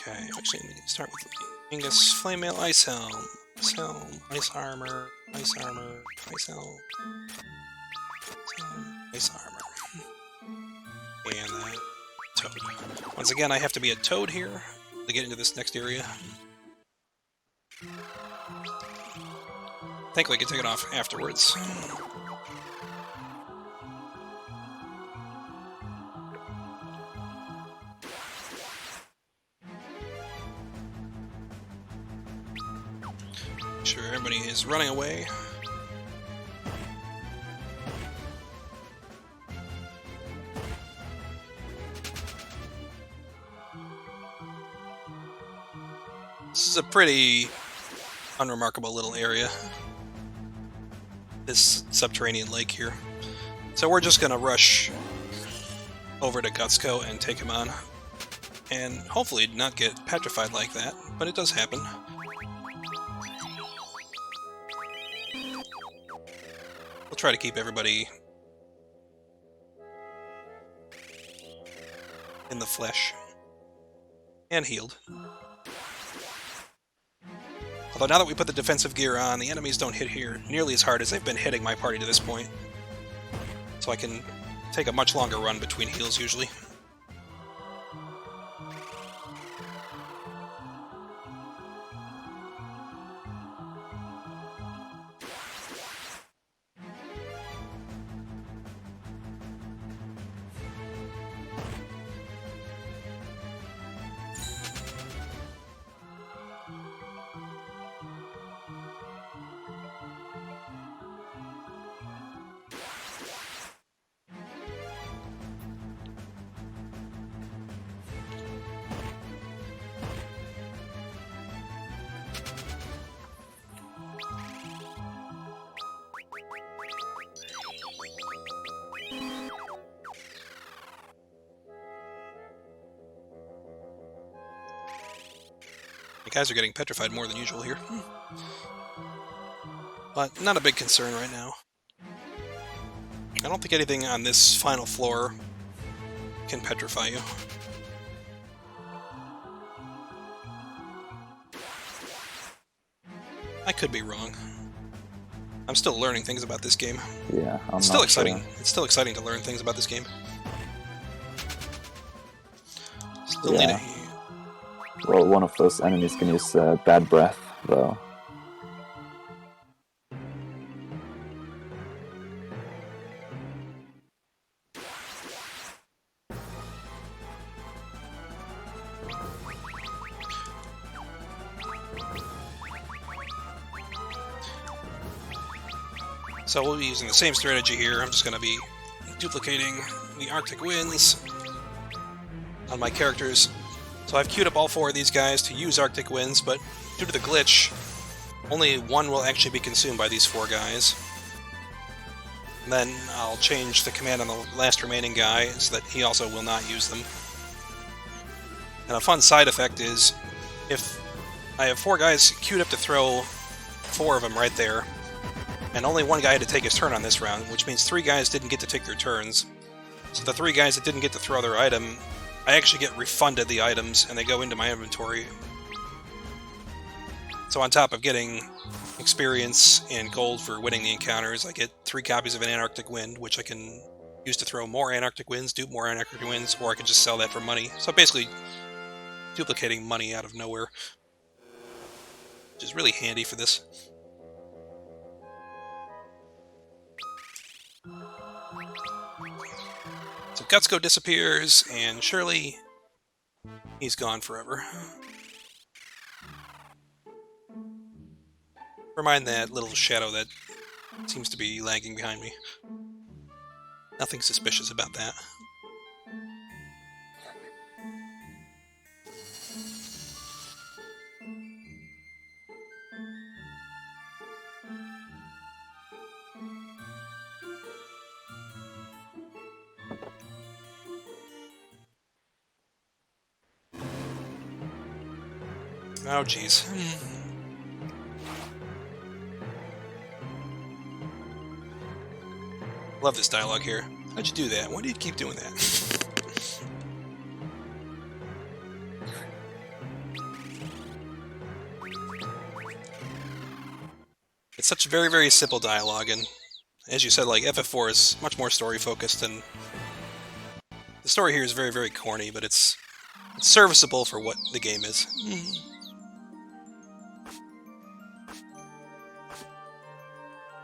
Okay, actually, I need to start with Angus, Flame Mail, Ice Helm, Ice Armor, Ice Armor, Ice Helm, Ice Armor. And that Toad. Once again, I have to be a Toad here to get into this next area. Thankfully, I can take it off afterwards. Sure, everybody is running away. This is a pretty unremarkable little area. This subterranean lake here. So we're just gonna rush over to Gutsco and take him on. And hopefully not get petrified like that, but it does happen. We'll try to keep everybody in the flesh and healed. Although now that we put the defensive gear on, the enemies don't hit here nearly as hard as they've been hitting my party to this point. So I can take a much longer run between heals usually. The guys are getting petrified more than usual here. But not a big concern right now. I don't think anything on this final floor can petrify you. I could be wrong. I'm still learning things about this game. Yeah, it's still exciting. Sure. It's still exciting to learn things about this game. Still need a... Well, one of those enemies can use bad breath, though. So we'll be using the same strategy here. I'm just going to be duplicating the Arctic winds on my characters So I've queued up all 4 of these guys to use Arctic Winds, but due to the glitch, only one will actually be consumed by these 4 guys. And then I'll change the command on the last remaining guy so that he also will not use them. And a fun side effect is, if I have 4 guys queued up to throw 4 of them right there, and only one guy had to take his turn on this round, which means 3 guys didn't get to take their turns. So the 3 guys that didn't get to throw their item, I actually get refunded the items, and they go into my inventory. So on top of getting experience and gold for winning the encounters, I get 3 copies of an Antarctic Wind, which I can use to throw more Antarctic Winds, do more Antarctic Winds, or I can just sell that for money. So basically, duplicating money out of nowhere, which is really handy for this. So Gutsko disappears, and surely he's gone forever. Remind that little shadow that seems to be lagging behind me. Nothing suspicious about that. Oh, jeez. Love this dialogue here. How'd you do that? Why do you keep doing that? It's such very, very simple dialogue, and as you said, like, FF4 is much more story-focused, and the story here is very, very corny, but it's serviceable for what the game is.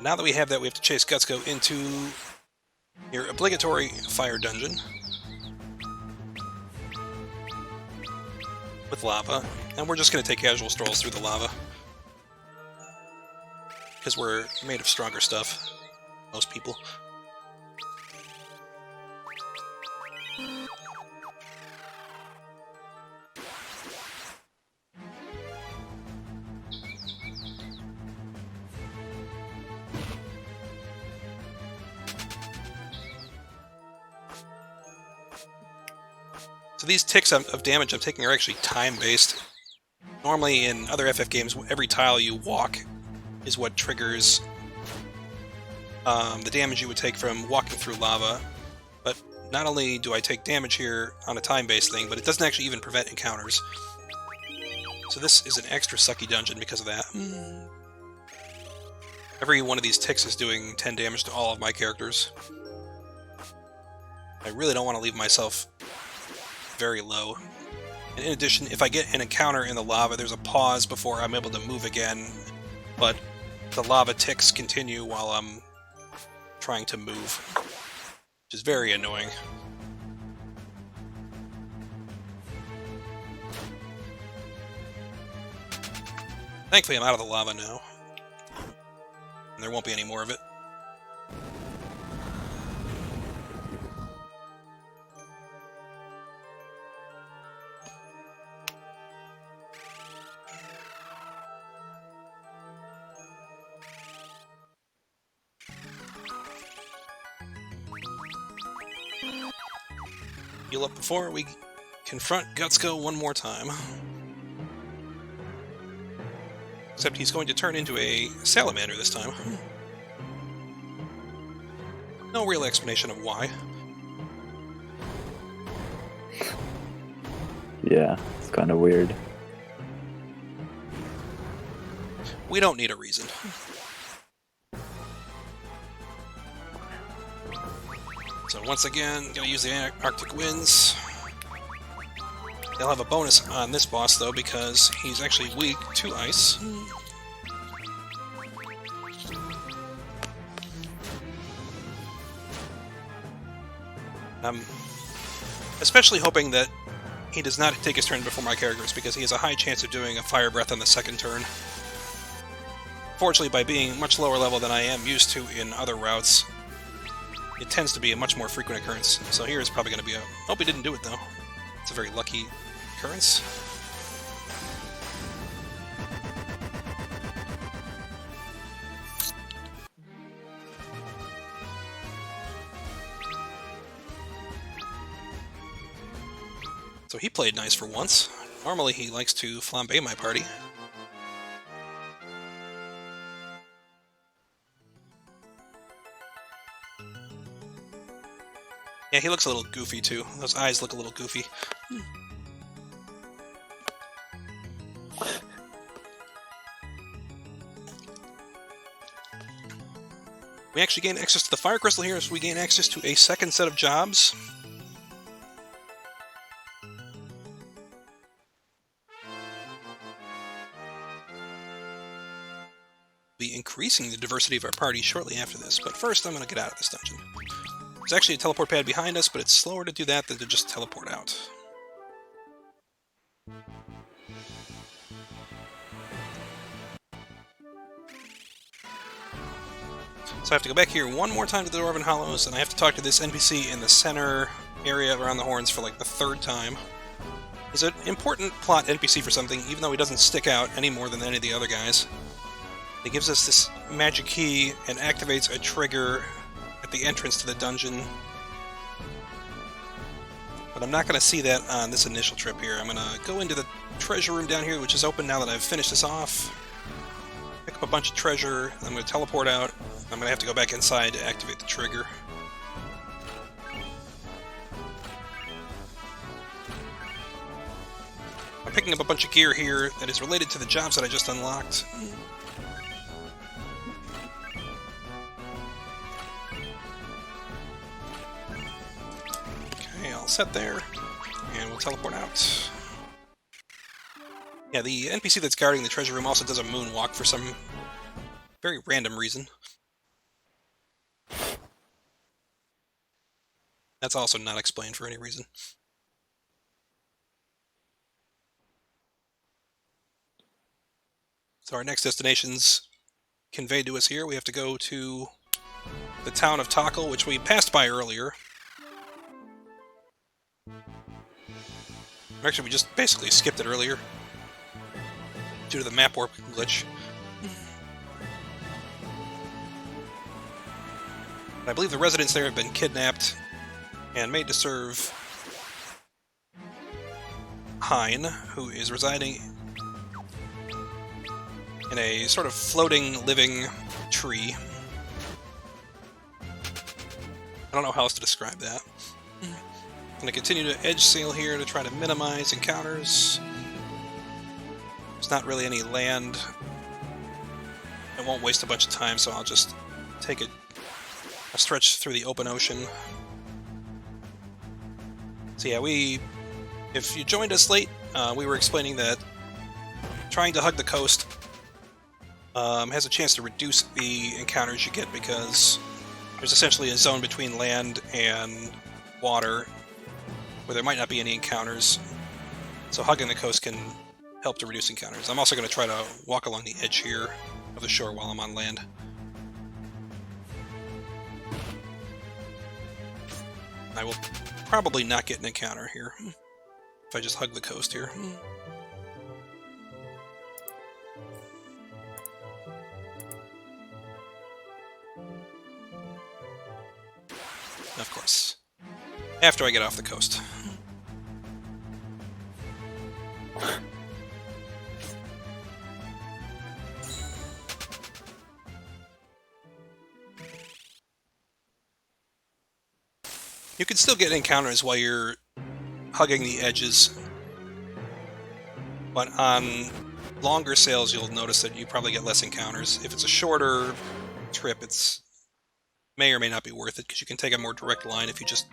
Now that we have that, we have to chase Gutsko into your obligatory fire dungeon with lava, and we're just going to take casual strolls through the lava because we're made of stronger stuff, most people. So these ticks of damage I'm taking are actually time-based. Normally in other FF games, every tile you walk is what triggers the damage you would take from walking through lava. But not only do I take damage here on a time-based thing, but it doesn't actually even prevent encounters. So this is an extra sucky dungeon because of that. Every one of these ticks is doing 10 damage to all of my characters. I really don't want to leave myself very low. And in addition, if I get an encounter in the lava, there's a pause before I'm able to move again, but the lava ticks continue while I'm trying to move, which is very annoying. Thankfully, I'm out of the lava now, and there won't be any more of it. Heal up before we confront Gutsko one more time. Except he's going to turn into a salamander this time. No real explanation of why. Yeah, it's kind of weird. We don't need a reason. So once again, gonna use the Arctic Winds. They'll have a bonus on this boss though, because he's actually weak to ice. I'm especially hoping that he does not take his turn before my characters, because he has a high chance of doing a Fire Breath on the second turn. Fortunately, by being much lower level than I am used to in other routes, it tends to be a much more frequent occurrence. So here is probably going to be a... Hope he didn't do it, though. It's a very lucky occurrence. So he played nice for once. Normally he likes to flambe my party. Yeah, he looks a little goofy too. Those eyes look a little goofy. We actually gain access to the fire crystal here, so we gain access to a second set of jobs. Be increasing the diversity of our party shortly after this, but first I'm going to get out of this dungeon. There's actually a teleport pad behind us, but it's slower to do that than to just teleport out. So I have to go back here one more time to the Dwarven Hollows, and I have to talk to this NPC in the center area around the horns for like the third time. He's an important plot NPC for something, even though he doesn't stick out any more than any of the other guys. He gives us this magic key and activates a trigger at the entrance to the dungeon. But I'm not going to see that on this initial trip here. I'm going to go into the treasure room down here, which is open now that I've finished this off. Pick up a bunch of treasure, I'm going to teleport out. I'm going to have to go back inside to activate the trigger. I'm picking up a bunch of gear here that is related to the jobs that I just unlocked. Okay, all set there. And we'll teleport out. Yeah, the NPC that's guarding the treasure room also does a moonwalk for some very random reason. That's also not explained for any reason. So our next destination's conveyed to us here. We have to go to the town of Tackle, which we passed by earlier. Actually, we just basically skipped it earlier due to the map warp glitch. I believe the residents there have been kidnapped and made to serve Hein, who is residing in a sort of floating, living tree. I don't know how else to describe that. I'm going to continue to edge sail here to try to minimize encounters. There's not really any land. I won't waste a bunch of time, so I'll just take a stretch through the open ocean. So yeah, if you joined us late, we were explaining that trying to hug the coast has a chance to reduce the encounters you get, because there's essentially a zone between land and water where there might not be any encounters. So hugging the coast can help to reduce encounters. I'm also going to try to walk along the edge here of the shore while I'm on land. I will probably not get an encounter here if I just hug the coast here. Of course. After I get off the coast. You can still get encounters while you're hugging the edges, but on longer sails you'll notice that you probably get less encounters. If it's a shorter trip, it's may or may not be worth it, because you can take a more direct line if you just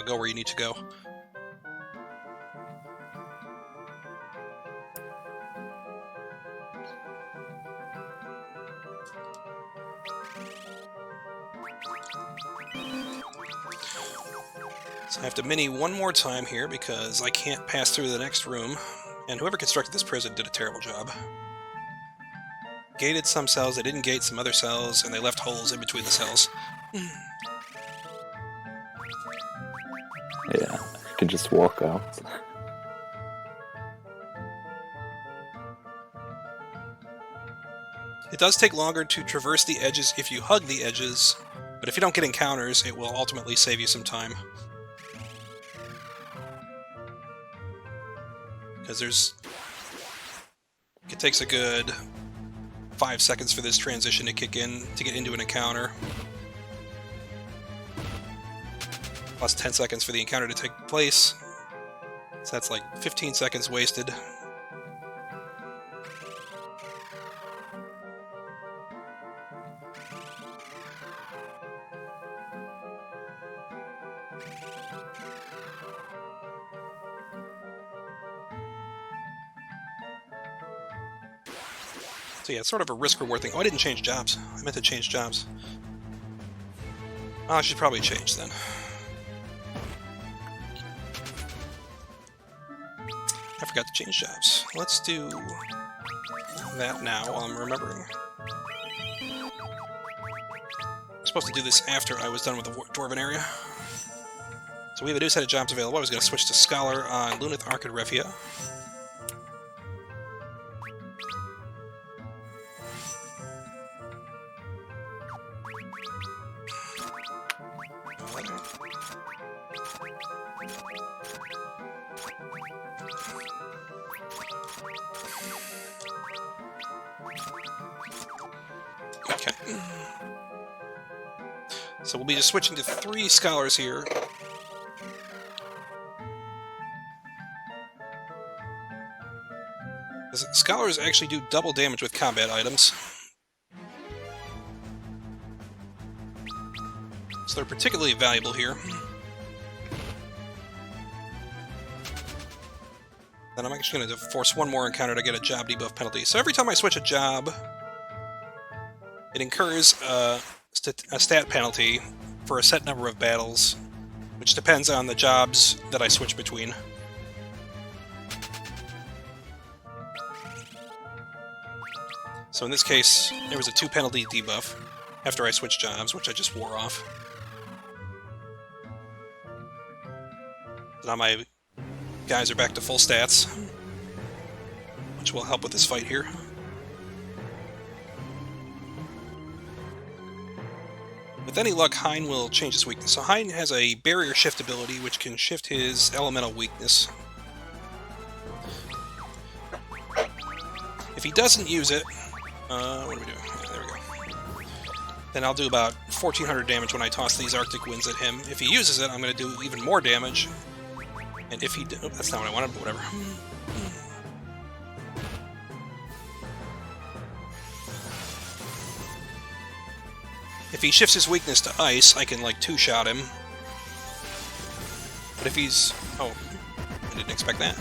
go where you need to go. So I have to mini one more time here because I can't pass through the next room, and whoever constructed this prison did a terrible job. Gated some cells, they didn't gate some other cells, and they left holes in between the cells. Yeah, I could just walk out. It does take longer to traverse the edges if you hug the edges, but if you don't get encounters, it will ultimately save you some time. Because it takes a good 5 seconds for this transition to kick in to get into an encounter. Plus 10 seconds for the encounter to take place. So that's like 15 seconds wasted. So yeah, it's sort of a risk-reward thing. Oh, I didn't change jobs. I meant to change jobs. Oh, I should probably change then. I forgot to change jobs. Let's do that now while I'm remembering. I'm supposed to do this after I was done with the Dwarven area. So we have a new set of jobs available. I was going to switch to Scholar on Lunith Arcad Refia. Okay. So we'll be just switching to 3 Scholars here. Scholars actually do double damage with combat items. So they're particularly valuable here. Then I'm actually going to force one more encounter to get a job debuff penalty. So every time I switch a job, it incurs a stat penalty for a set number of battles, which depends on the jobs that I switch between. So in this case, there was a 2 penalty debuff after I switched jobs, which I just wore off. Now my guys are back to full stats, which will help with this fight here. With any luck, Hein will change his weakness. So Hein has a barrier shift ability, which can shift his elemental weakness. If he doesn't use it, what are we doing? Yeah, there we go. Then I'll do about 1,400 damage when I toss these Arctic Winds at him. If he uses it, I'm going to do even more damage. And if he... Oh, that's not what I wanted, but whatever. If he shifts his weakness to ice, I can, like, 2-shot him. But if he's... Oh, I didn't expect that.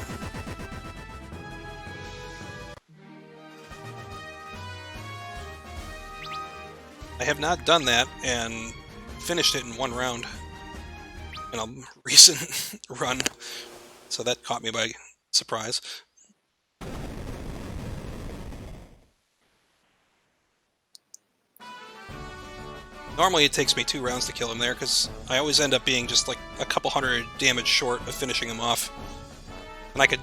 I have not done that and finished it in 1 round in a recent run, so that caught me by surprise. Normally it takes me 2 rounds to kill him there, because I always end up being just like a couple hundred damage short of finishing him off. And I could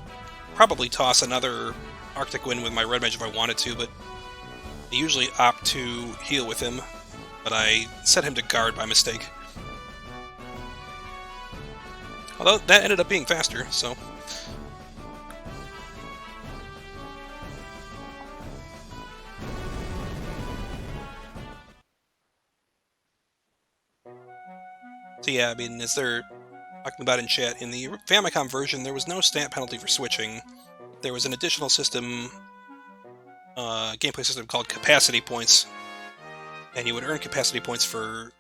probably toss another Arctic Wind with my Red Mage if I wanted to, but I usually opt to heal with him, but I set him to guard by mistake. Although that ended up being faster, so... So yeah, I mean, as they're talking about in chat, in the Famicom version, there was no stat penalty for switching. There was an additional system, gameplay system called capacity points, and you would earn capacity points for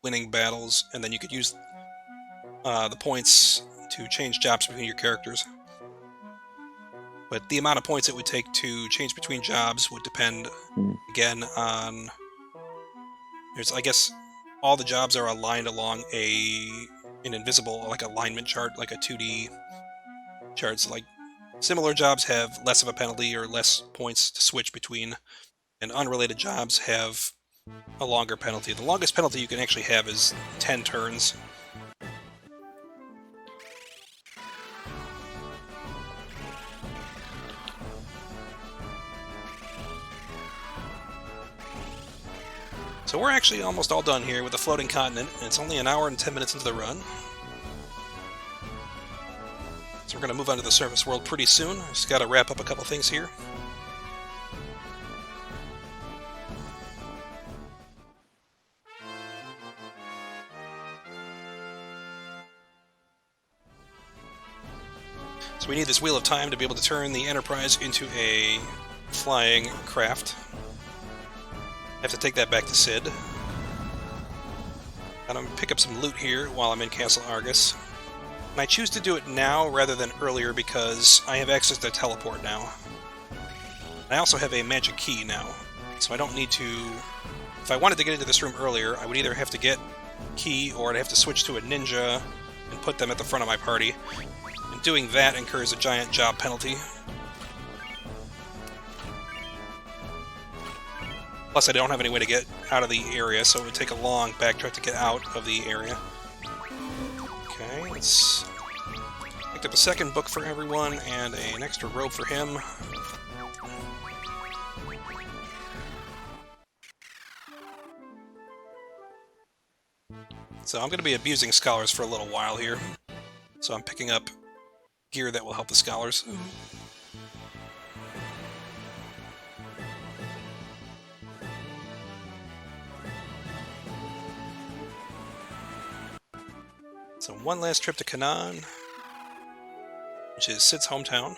winning battles, and then you could use the points to change jobs between your characters. But the amount of points it would take to change between jobs would depend, again, on... I guess all the jobs are aligned along an invisible, like, alignment chart, like a 2D chart. So, like, similar jobs have less of a penalty or less points to switch between, and unrelated jobs have a longer penalty. The longest penalty you can actually have is 10 turns. So we're actually almost all done here with the floating continent, and it's only an hour and 10 minutes into the run. So we're going to move on to the surface world pretty soon. I just got to wrap up a couple things here. So we need this Wheel of Time to be able to turn the Enterprise into a flying craft. I have to take that back to Sid. And I'm going to pick up some loot here while I'm in Castle Argus. And I choose to do it now rather than earlier because I have access to teleport now. I also have a magic key now, so I don't need to... If I wanted to get into this room earlier, I would either have to get key or I'd have to switch to a ninja and put them at the front of my party. And doing that incurs a giant job penalty. Plus, I don't have any way to get out of the area, so it would take a long backtrack to get out of the area. Okay, let's... Picked up a second book for everyone, and an extra robe for him. So I'm going to be abusing scholars for a little while here. So I'm picking up gear that will help the scholars. So one last trip to Canaan, which is Sid's hometown.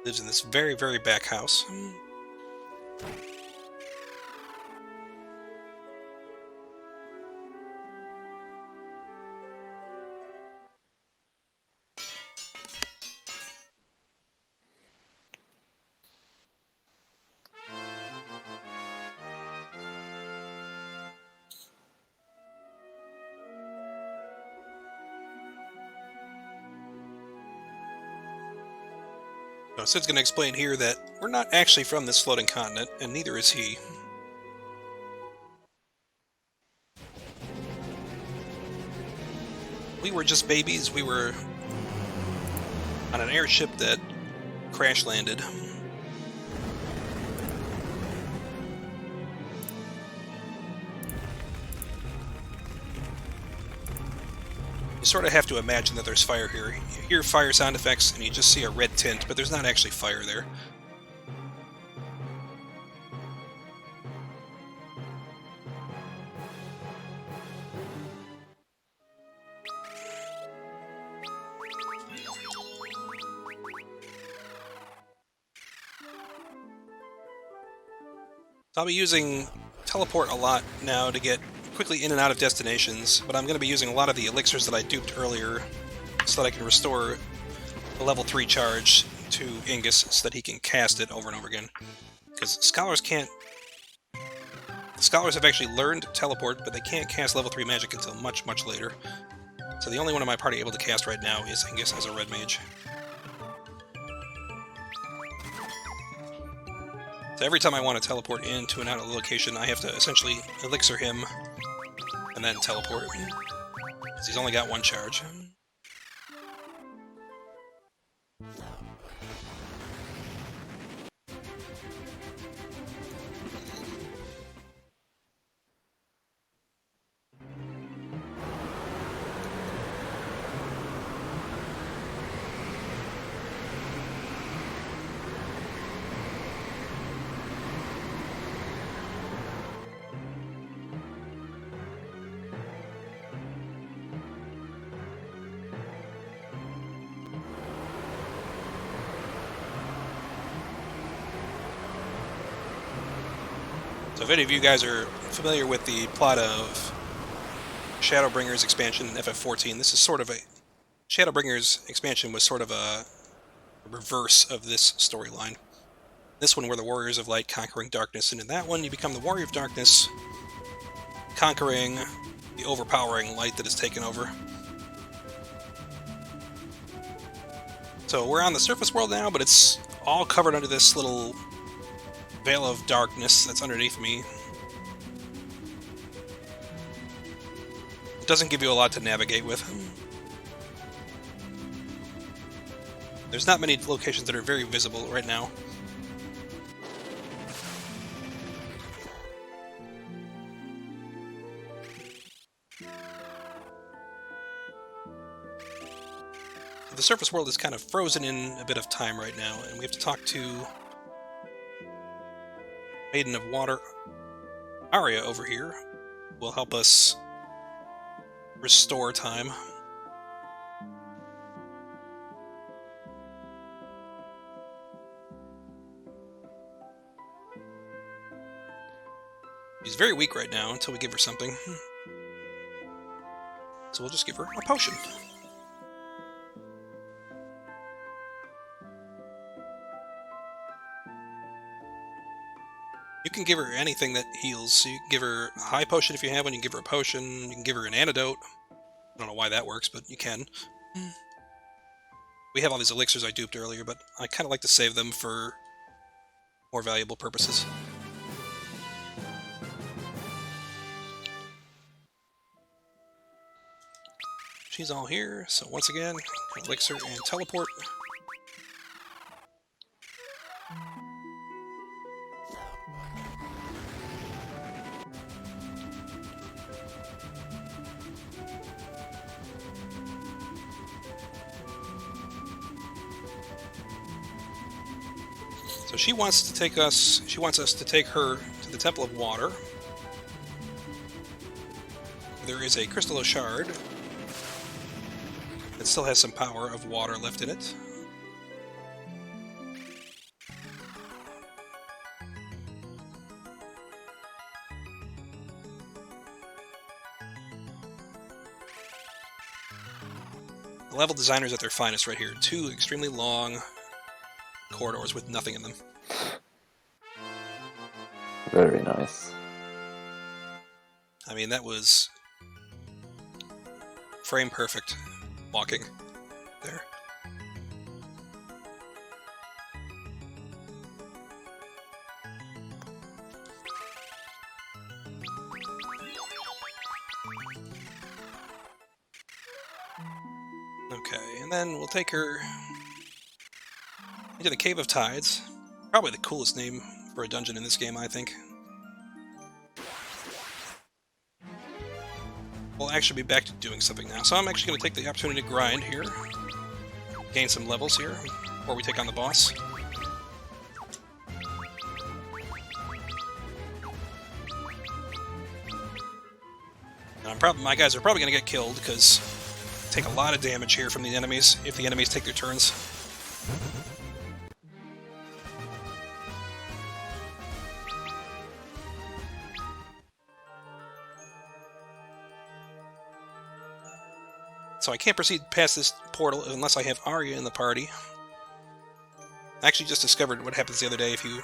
Lives in this very, very back house. So Sid's going to explain here that we're not actually from this floating continent, and neither is he. We were just babies. We were on an airship that crash-landed. You sort of have to imagine that there's fire here. You hear fire sound effects and you just see a red tint, but there's not actually fire there. So I'll be using teleport a lot now to get quickly in and out of destinations, but I'm going to be using a lot of the elixirs that I duped earlier so that I can restore a level 3 charge to Ingus so that he can cast it over and over again. Because scholars can't... Scholars have actually learned teleport, but they can't cast level 3 magic until much, much later. So the only one in my party able to cast right now is Ingus as a red mage. So every time I want to teleport into and out of the location, I have to essentially elixir him and then teleport. Because he's only got one charge. So if any of you guys are familiar with the plot of Shadowbringers expansion in FF14, this is sort of a... Shadowbringers expansion was sort of a reverse of this storyline. This one were the Warriors of Light conquering darkness, and in that one you become the Warrior of Darkness, conquering the overpowering light that has taken over. So we're on the surface world now, but it's all covered under this little veil of darkness that's underneath me. It doesn't give you a lot to navigate with. There's not many locations that are very visible right now. The surface world is kind of frozen in a bit of time right now, and we have to talk to Maiden of Water Arya over here, who will help us restore time. She's very weak right now until we give her something. So we'll just give her a potion. You can give her anything that heals. So you can give her a high potion if you have one, you can give her a potion, you can give her an antidote. I don't know why that works, but you can. We have all these elixirs I duped earlier, but I kind of like to save them for more valuable purposes. She's all here, so once again, elixir and teleport. So she wants to take us, she wants us to take her to the Temple of Water. There is a crystal shard that still has some power of water left in it. The level designers at their finest right here. Two extremely long corridors with nothing in them. Very nice. I mean, that was frame perfect walking there. Okay, and then we'll take her into the Cave of Tides. Probably the coolest name for a dungeon in this game, I think. We'll actually be back to doing something now. So I'm actually going to take the opportunity to grind here. Gain some levels here before we take on the boss. And my guys are probably going to get killed because take a lot of damage here from the enemies if the enemies take their turns. So I can't proceed past this portal unless I have Arya in the party. I actually just discovered what happens the other day if you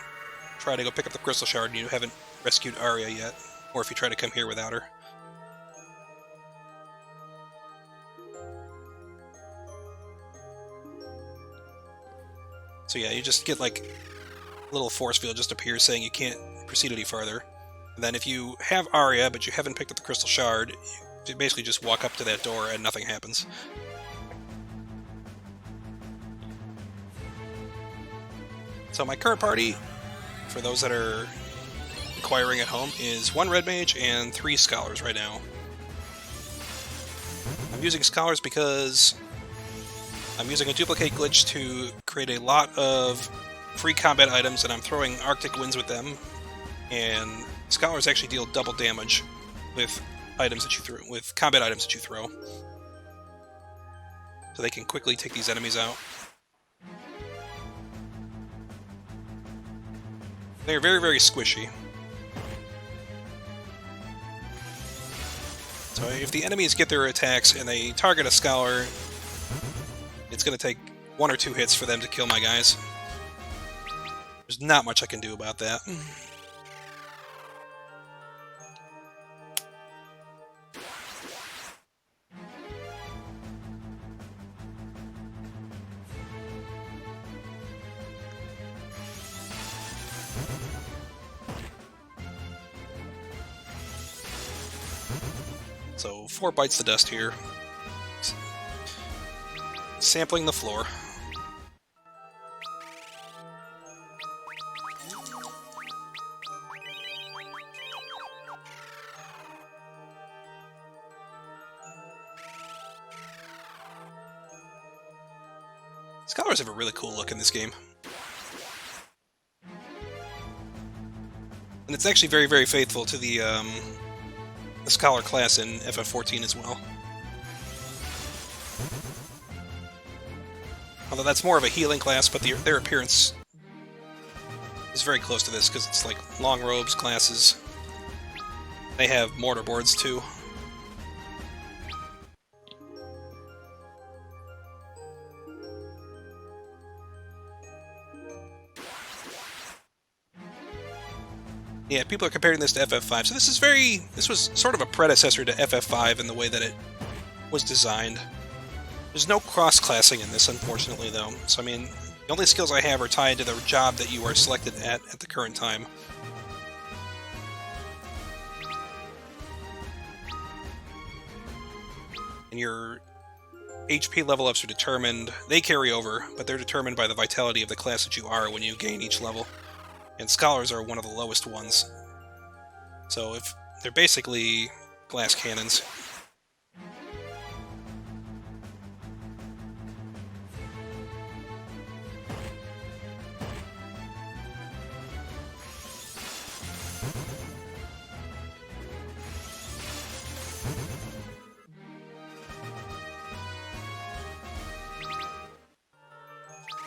try to go pick up the crystal shard and you haven't rescued Arya yet, or if you try to come here without her. So yeah, you just get like a little force field just appears saying you can't proceed any farther. And then if you have Arya but you haven't picked up the crystal shard, you basically just walk up to that door and nothing happens. So my current party, for those that are acquiring at home, is 1 red mage and 3 scholars right now. I'm using scholars because I'm using a duplicate glitch to create a lot of free combat items, and I'm throwing Arctic Winds with them. And scholars actually deal double damage with items that you throw, with combat items that you throw, so they can quickly take these enemies out. They're very, very squishy. So if the enemies get their attacks and they target a scholar, it's going to take 1 or 2 hits for them to kill my guys. There's not much I can do about that. So 4 bites the dust here. Sampling the floor. Scholars have a really cool look in this game. And it's actually very, very faithful to the Scholar class in FF14 as well. Although that's more of a healing class, but their appearance is very close to this, because it's like long robes, glasses. They have mortarboards too. Yeah, people are comparing this to FF5, so this was sort of a predecessor to FF5 in the way that it was designed. There's no cross-classing in this, unfortunately, though. So, I mean, the only skills I have are tied to the job that you are selected at the current time. And your HP level ups are determined, they carry over, but they're determined by the vitality of the class that you are when you gain each level. And Scholars are one of the lowest ones. So if they're basically glass cannons.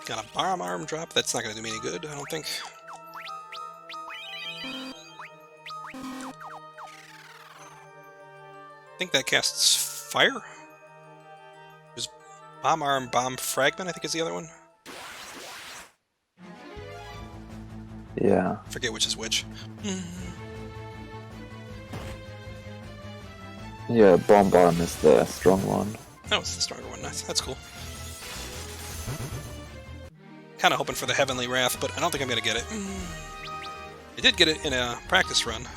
Got a bomb arm drop, that's not going to do me any good, I don't think. I think that casts fire? There's bomb arm, bomb fragment, I think is the other one. Yeah. Forget which is which. Yeah, bomb arm is the strong one. Oh, it's the stronger one. Nice. That's cool. Kind of hoping for the Heavenly Wrath, but I don't think I'm going to get it. I did get it in a practice run,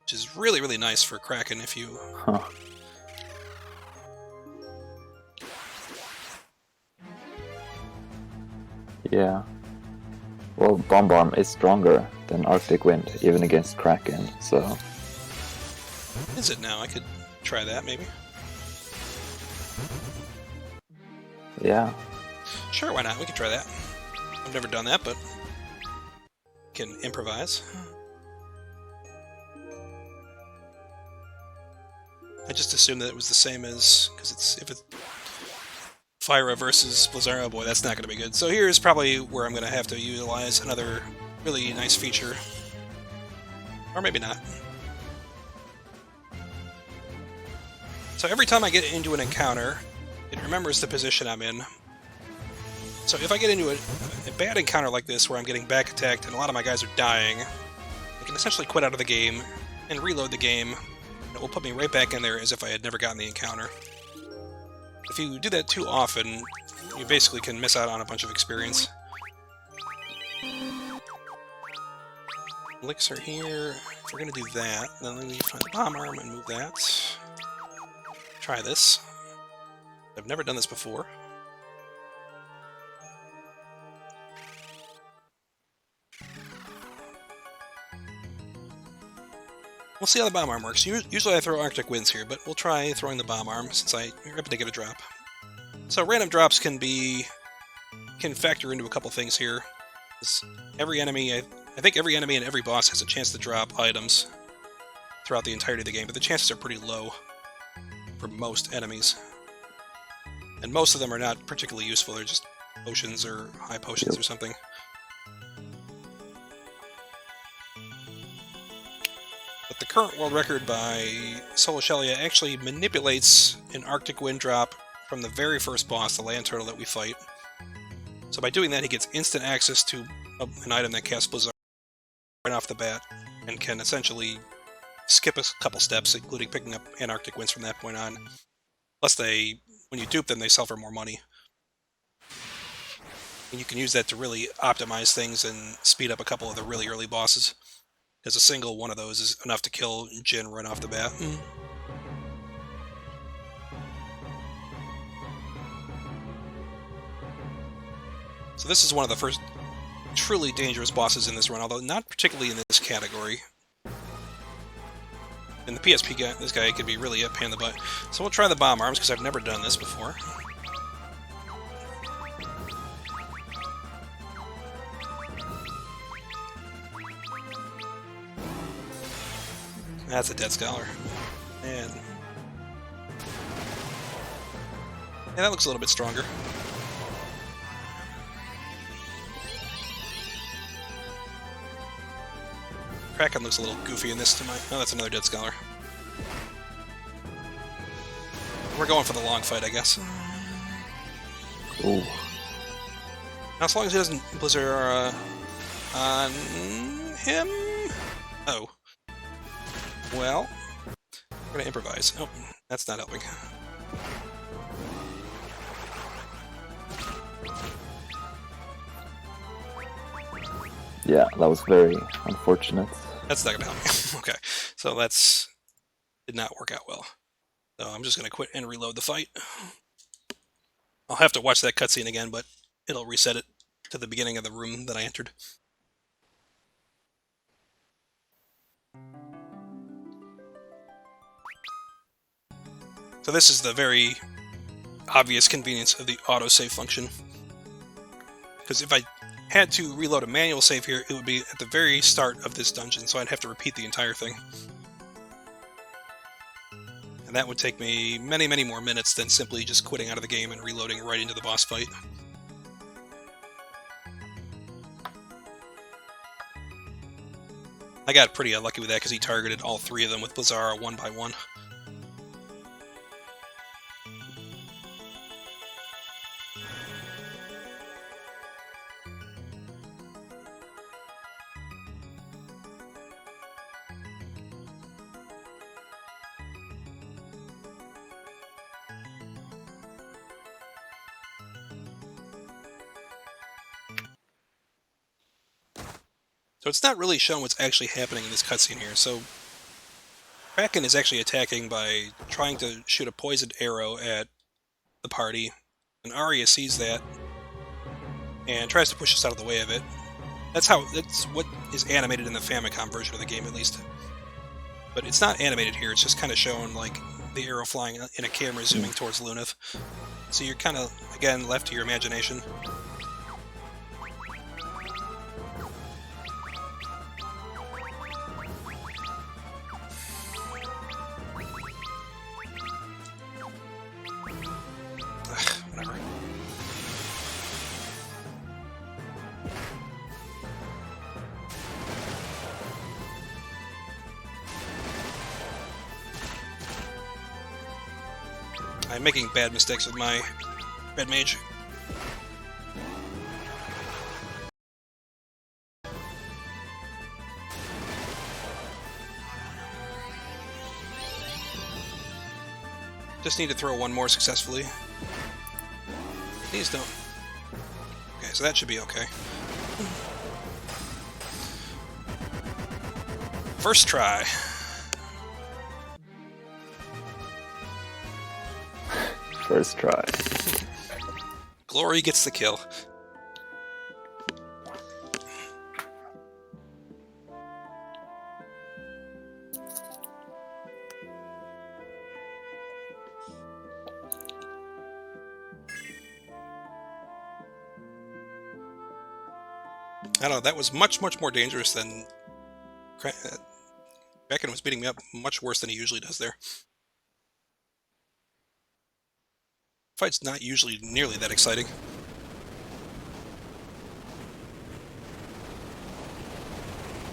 which is really, really nice for Kraken if you... Huh. Yeah. Well, Bomb Arm is stronger than Arctic Wind, even against Kraken, so... Is it now? I could try that, maybe. Yeah. Sure, why not? We can try that. I've never done that, but... can improvise. I just assumed that it was the same as... because if it's... Fyra versus Blizzard, oh boy, that's not going to be good. So here's probably where I'm going to have to utilize another really nice feature. Or maybe not. So every time I get into an encounter, it remembers the position I'm in. So if I get into a bad encounter like this, where I'm getting back attacked and a lot of my guys are dying, I can essentially quit out of the game and reload the game, and it will put me right back in there as if I had never gotten the encounter. If you do that too often, you basically can miss out on a bunch of experience. Elixir here. If we're going to do that, then we need to find the bomb arm and move that. Try this. I've never done this before. We'll see how the bomb arm works. Usually I throw Arctic Winds here, but we'll try throwing the bomb arm since I happen to get a drop. So random drops can factor into a couple things here. Every enemy, I think every enemy and every boss has a chance to drop items throughout the entirety of the game, but the chances are pretty low for most enemies. And most of them are not particularly useful, they're just potions or high potions or something. But the current world record by Solashelia actually manipulates an Arctic Wind drop from the very first boss, the land turtle that we fight. So by doing that, he gets instant access to an item that casts Blizzard right off the bat, and can essentially skip a couple steps, including picking up Antarctic Winds from that point on. Plus, when you dupe them, they sell for more money. And you can use that to really optimize things and speed up a couple of the really early bosses. Because a single one of those is enough to kill Jin right off the bat. So this is one of the first truly dangerous bosses in this run, although not particularly in this category. And the PSP guy, this guy could be really a pain in the butt. So we'll try the bomb arms, because I've never done this before. That's a Dead Scholar. And yeah, that looks a little bit stronger. Kraken looks a little goofy in this to my... Oh, that's another Dead Scholar. We're going for the long fight, I guess. Ooh. Now, as long as he doesn't Blizzard on him... Oh. Well, we're gonna improvise. Oh, that's not helping. Yeah, that was very unfortunate. That's not gonna help me. Okay, so that's... did not work out well. So I'm just gonna quit and reload the fight. I'll have to watch that cutscene again, but it'll reset it to the beginning of the room that I entered. So this is the very obvious convenience of the autosave function. Because if I had to reload a manual save here, it would be at the very start of this dungeon, so I'd have to repeat the entire thing. And that would take me many, many more minutes than simply just quitting out of the game and reloading right into the boss fight. I got pretty unlucky with that because he targeted all three of them with Blizzara one by one. So it's not really shown what's actually happening in this cutscene here. So Kraken is actually attacking by trying to shoot a poisoned arrow at the party, and Arya sees that and tries to push us out of the way of it. That's what is animated in the Famicom version of the game, at least. But it's not animated here. It's just kind of shown like the arrow flying in a camera zooming towards Lunith. So you're kind of again left to your imagination. I'm making bad mistakes with my Red Mage. Just need to throw one more successfully. Please don't. Okay, so that should be okay. First try. First try. Glory gets the kill. I don't know, that was much more dangerous than... Kraken was beating me up much worse than he usually does there. Fight's not usually nearly that exciting.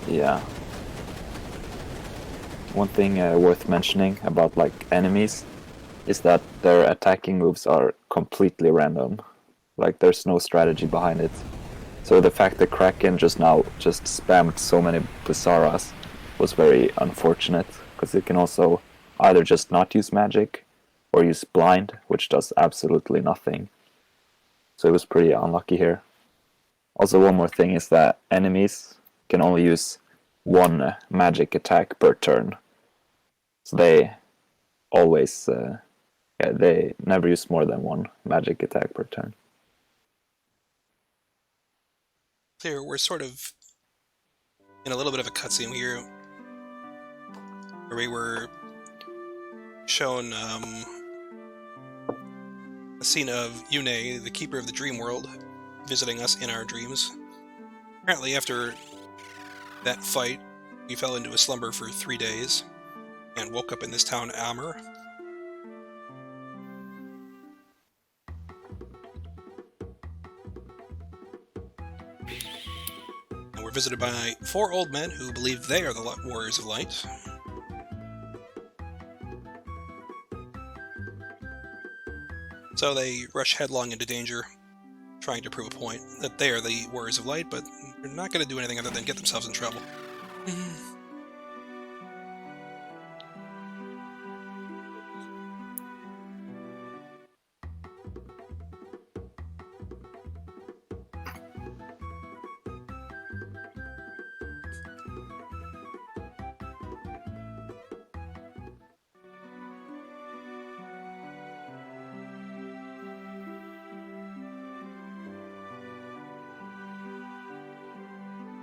Yeah. One thing worth mentioning about like enemies is that their attacking moves are completely random. Like there's no strategy behind it. So the fact that Kraken just spammed so many Blizzaras was very unfortunate, because it can also either just not use magic or use blind, which does absolutely nothing. So it was pretty unlucky here. Also, one more thing is that enemies can only use one magic attack per turn. So they always, they never use more than one magic attack per turn. Here, we're sort of in a little bit of a cutscene here, where we were shown a scene of Yune, the keeper of the dream world, visiting us in our dreams. Apparently, after that fight, we fell into a slumber for 3 days. and woke up in this town, Amr. And we're visited by 4 old men who believe they are the Warriors of Light. So they rush headlong into danger, trying to prove a point that they are the Warriors of Light, but they're not going to do anything other than get themselves in trouble.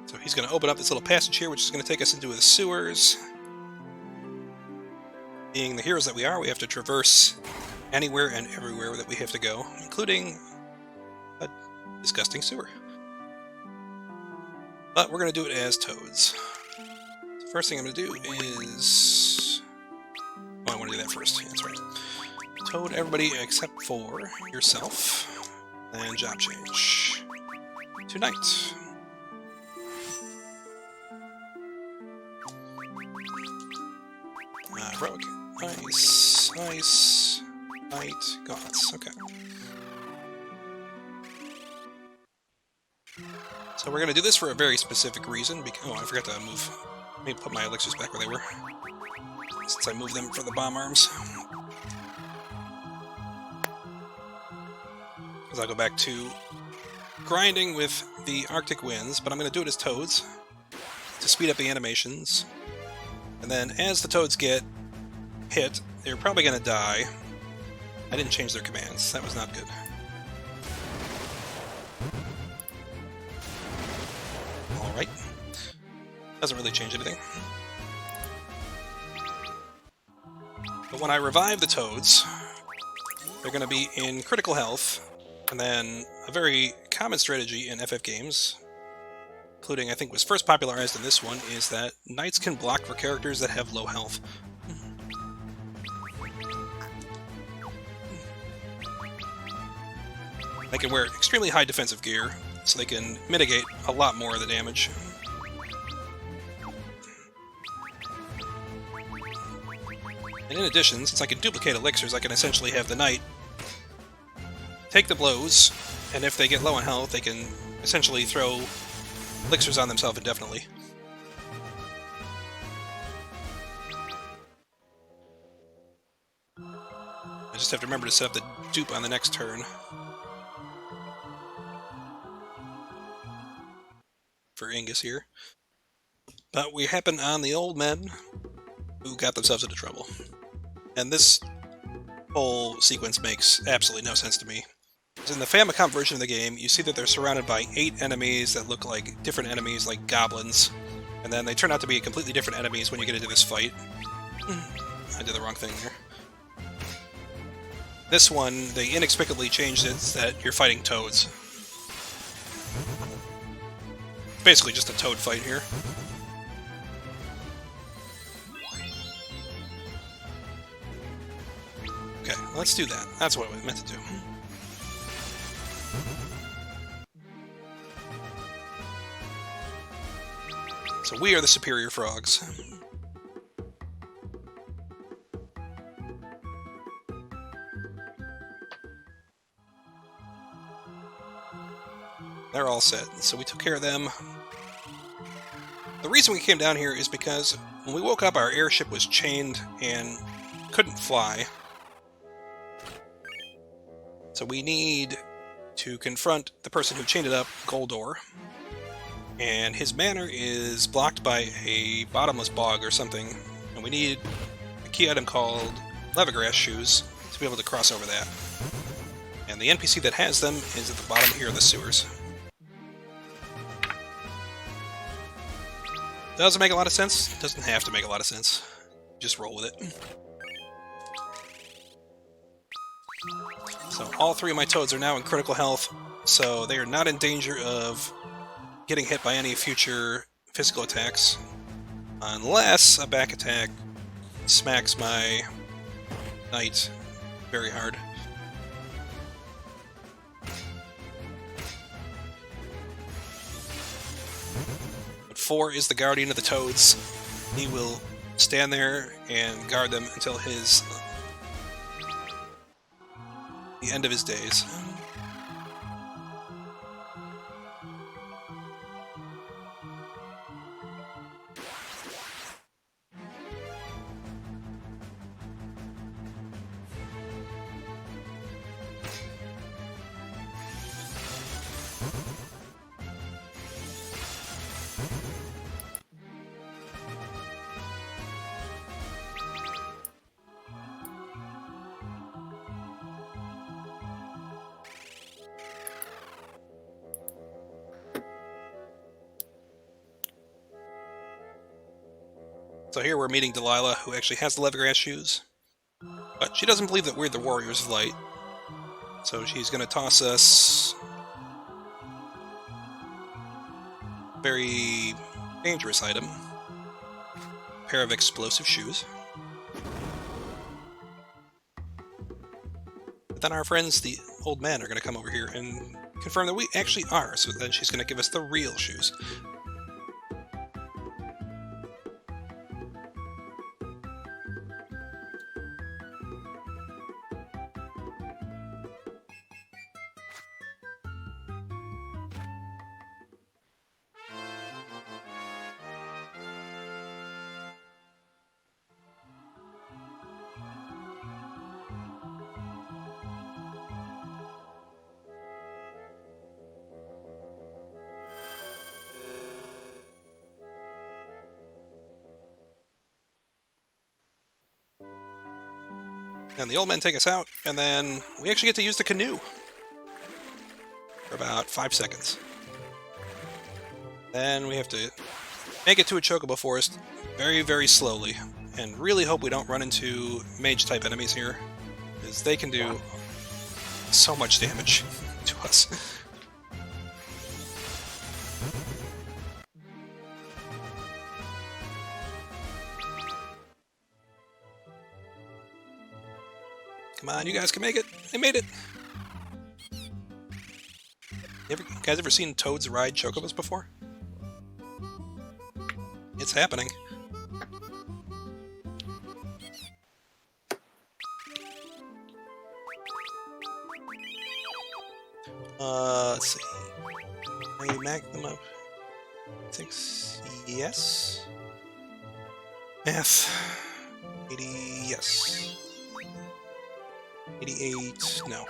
So he's going to open up this little passage here, which is going to take us into the sewers. Being the heroes that we are, we have to traverse anywhere and everywhere that we have to go, including a disgusting sewer. But we're going to do it as toads. The first thing I'm going to do is... Oh, I want to do that first. That's right. Toad everybody except for yourself. And job change. Tonight. Rogue. Nice. Nice. Night. Gods. Okay. So we're going to do this for a very specific reason. Oh, I forgot to move. Let me put my elixirs back where they were. Since I moved them for the bomb arms. Because I'll go back to grinding with the Arctic winds, but I'm going to do it as toads to speed up the animations. And then as the toads get hit, they're probably going to die. I didn't change their commands. That was not good. Alright. Doesn't really change anything. But when I revive the toads, they're going to be in critical health, and then a very common strategy in FF games, including I think was first popularized in this one, is that knights can block for characters that have low health. They can wear extremely high defensive gear, so they can mitigate a lot more of the damage. And in addition, since I can duplicate elixirs, I can essentially have the knight take the blows, and if they get low on health, they can essentially throw elixirs on themselves indefinitely. I just have to remember to set up the dupe on the next turn. For Ingus here. But we happen on the old men who got themselves into trouble. And this whole sequence makes absolutely no sense to me. In the Famicom version of the game, you see that they're surrounded by 8 enemies that look like different enemies, like goblins. And then they turn out to be completely different enemies when you get into this fight. I did the wrong thing there. This one, they inexplicably changed it so that you're fighting toads. Basically just a toad fight here. Okay, let's do that. That's what we meant to do. So we are the superior frogs. They're all set, so we took care of them. The reason we came down here is because when we woke up, our airship was chained and couldn't fly. So we need to confront the person who chained it up, Goldor. And his manor is blocked by a bottomless bog or something, and we need a key item called Leathergrass Shoes to be able to cross over that. And the NPC that has them is at the bottom here of the sewers. Does it make a lot of sense? It doesn't have to make a lot of sense. Just roll with it. So all 3 of my toads are now in critical health, so they are not in danger of getting hit by any future physical attacks, unless a back attack smacks my knight very hard. But 4 is the guardian of the toads. He will stand there and guard them until the end of his days. So here we're meeting Delilah, who actually has the leathergrass shoes, but she doesn't believe that we're the Warriors of Light. So she's going to toss us a very dangerous item, a pair of explosive shoes. But then our friends, the old men, are going to come over here and confirm that we actually are, so then she's going to give us the real shoes. And the old men take us out, and then we actually get to use the canoe for about 5 seconds. Then we have to make it to a Chocobo forest very, very slowly, and really hope we don't run into mage-type enemies here, because they can do so much damage to us. Come on, you guys can make it! They made it! You guys ever seen toads ride chocobos before? It's happening. Let's see. Can you mag them up? 6, yes. Math. 80, yes. 88, no.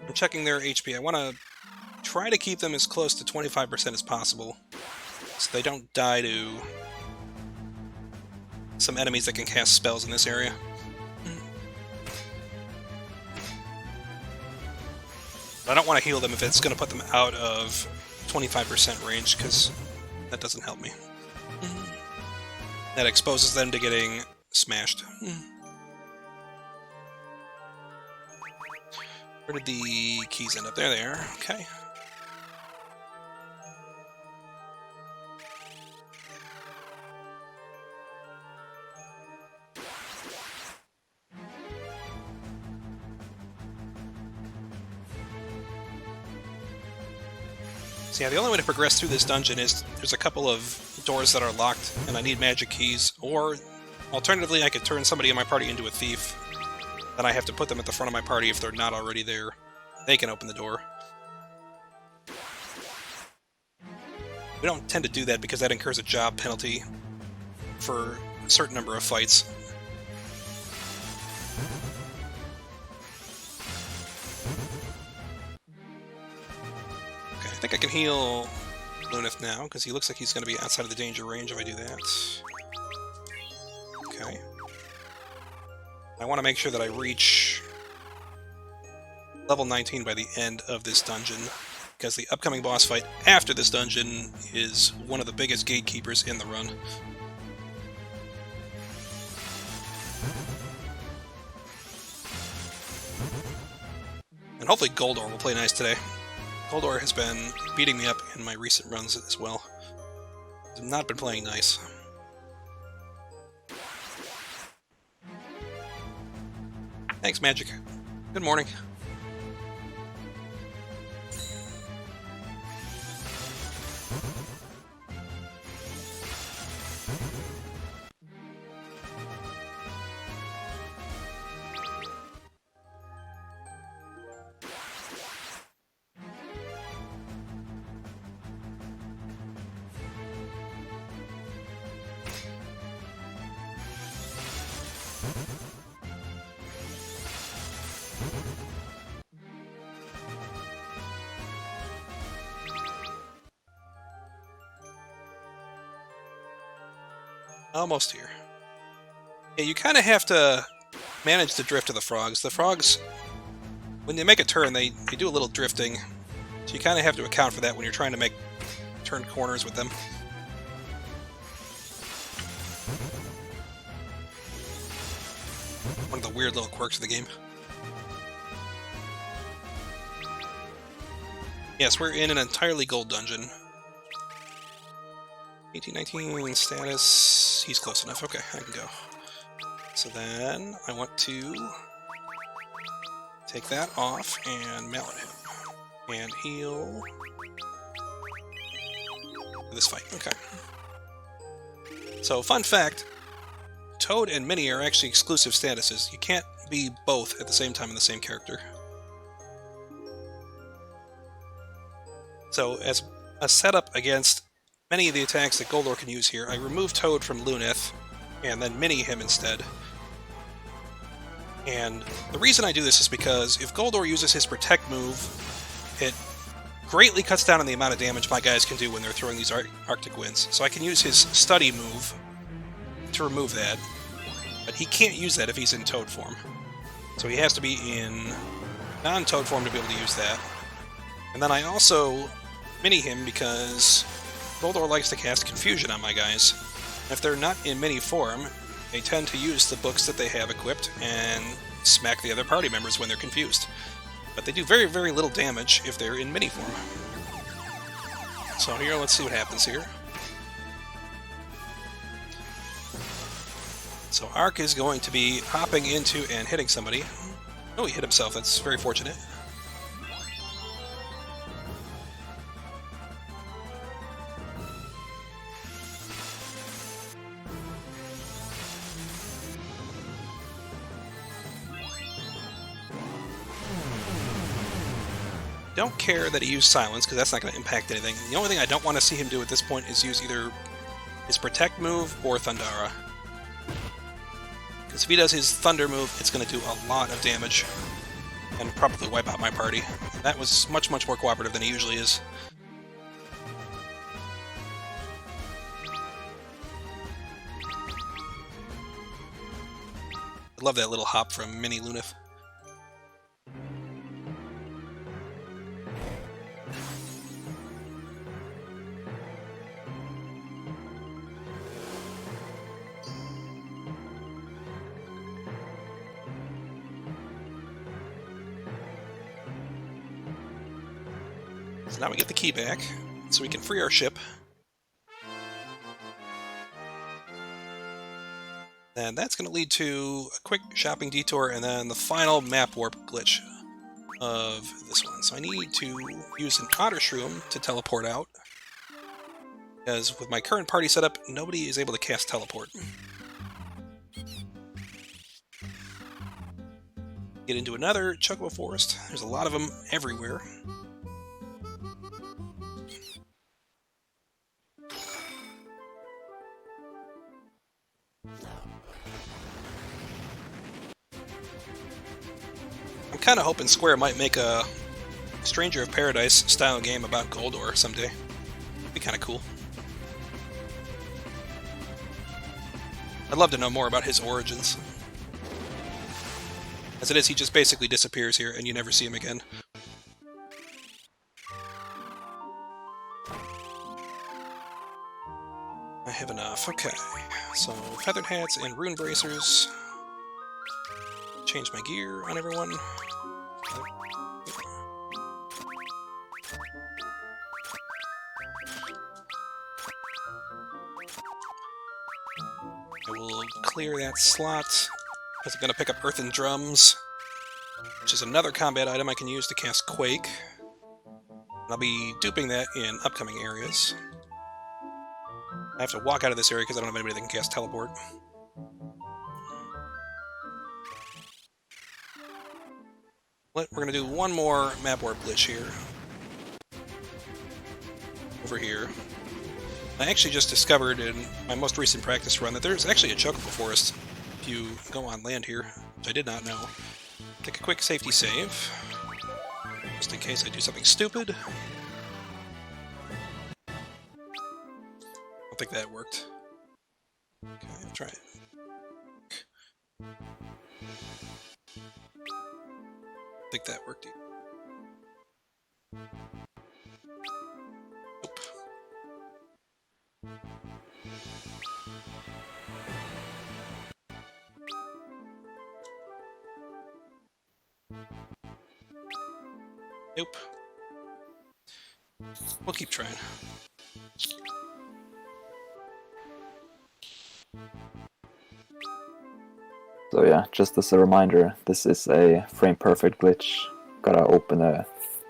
I'm checking their HP. I want to try to keep them as close to 25% as possible, so they don't die to some enemies that can cast spells in this area. But I don't want to heal them if it's going to put them out of 25% range, because that doesn't help me. That exposes them to getting smashed. Where did the keys end up? There they are. Okay. So yeah, the only way to progress through this dungeon is there's a couple of doors that are locked, and I need magic keys, or alternatively I could turn somebody in my party into a thief. Then I have to put them at the front of my party if they're not already there. They can open the door. We don't tend to do that because that incurs a job penalty for a certain number of fights. Okay, I think I can heal Lunith now, because he looks like he's going to be outside of the danger range if I do that. Okay. I want to make sure that I reach level 19 by the end of this dungeon, because the upcoming boss fight after this dungeon is one of the biggest gatekeepers in the run. And hopefully Goldor will play nice today. Goldor has been beating me up in my recent runs as well. I've not been playing nice. Thanks, Magic. Good morning. Almost here. Yeah, you kind of have to manage the drift of the frogs. The frogs, when they make a turn, they do a little drifting. So you kind of have to account for that when you're trying to make turn corners with them. One of the weird little quirks of the game. Yes, we're in an entirely gold dungeon. 1819 status. He's close enough. Okay, I can go. So then I want to take that off and mallet him. And heal this fight. Okay. So, fun fact, Toad and Minnie are actually exclusive statuses. You can't be both at the same time in the same character. So, as a setup against many of the attacks that Goldor can use here, I remove Toad from Lunith, and then Minnie him instead. And the reason I do this is because if Goldor uses his Protect move, it greatly cuts down on the amount of damage my guys can do when they're throwing these Arctic Winds. So I can use his Study move to remove that, but he can't use that if he's in Toad form. So he has to be in non-Toad form to be able to use that. And then I also mini him because Goldor likes to cast Confusion on my guys. If they're not in mini form, they tend to use the books that they have equipped and smack the other party members when they're confused. But they do very, very little damage if they're in mini form. So here, let's see what happens here. So Ark is going to be hopping into and hitting somebody. Oh, he hit himself. That's very fortunate. Don't care that he used Silence, because that's not going to impact anything. The only thing I don't want to see him do at this point is use either his Protect move or Thundara. Because if he does his Thunder move, it's going to do a lot of damage, and probably wipe out my party. That was much, much more cooperative than he usually is. I love that little hop from Mini Lunith. So now we get the key back, so we can free our ship. And that's going to lead to a quick shopping detour and then the final map warp glitch of this one. So I need to use an Otter Shroom to teleport out, because with my current party setup, nobody is able to cast teleport. Get into another Chocobo forest. There's a lot of them everywhere. I'm kind of hoping Square might make a Stranger of Paradise style game about Goldor someday. It'd be kind of cool. I'd love to know more about his origins. As it is, he just basically disappears here and you never see him again. I have enough. Okay. So, feathered hats and rune bracers. Change my gear on everyone. I will clear that slot, because I'm going to pick up earthen drums which is another combat item I can use to cast Quake. I'll be duping that in upcoming areas. I have to walk out of this area because I don't have anybody that can cast Teleport. We're going to do one more map warp glitch here. Over here. I actually just discovered in my most recent practice run that there's actually a Chocobo forest if you go on land here, which I did not know. Take a quick safety save, just in case I do something stupid. I don't think that worked. Okay, I'll try it. I think that worked. Nope. Nope. We'll keep trying. So yeah, just as a reminder, this is a frame-perfect glitch. Gotta open a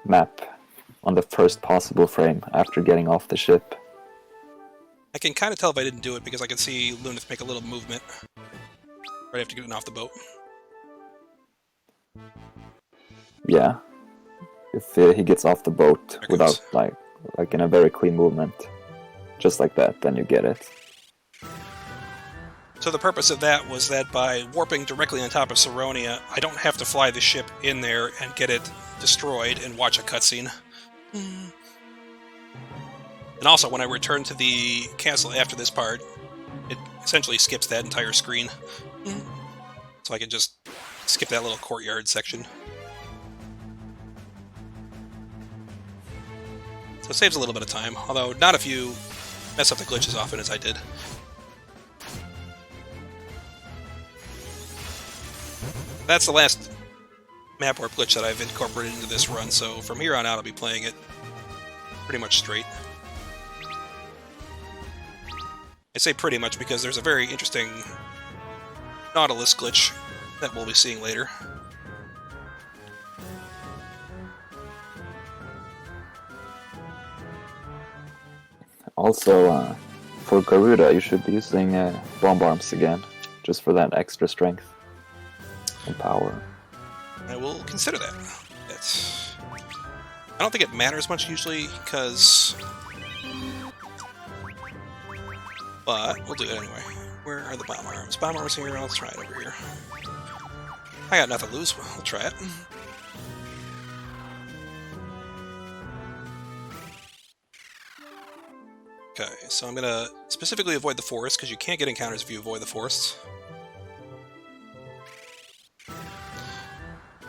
map on the first possible frame after getting off the ship. I can kind of tell if I didn't do it because I can see Lunith make a little movement right after getting off the boat. Yeah, if he gets off the boat without like in a very clean movement, just like that, then you get it. So the purpose of that was that by warping directly on top of Saronia, I don't have to fly the ship in there and get it destroyed and watch a cutscene. And also, when I return to the castle after this part, it essentially skips that entire screen. So I can just skip that little courtyard section. So it saves a little bit of time, although not if you mess up the glitch as often as I did. That's the last map warp glitch that I've incorporated into this run, so from here on out I'll be playing it pretty much straight. I say pretty much because there's a very interesting Nautilus glitch that we'll be seeing later. Also, for Garuda, you should be using bomb arms again, just for that extra strength and power. I will consider that. I don't think it matters much usually, because... But we'll do it anyway. Where are the bomb arms? Bomb arms here, I'll try it over here. I got nothing to lose, we'll try it. Okay, so I'm gonna specifically avoid the forest, because you can't get encounters if you avoid the forests.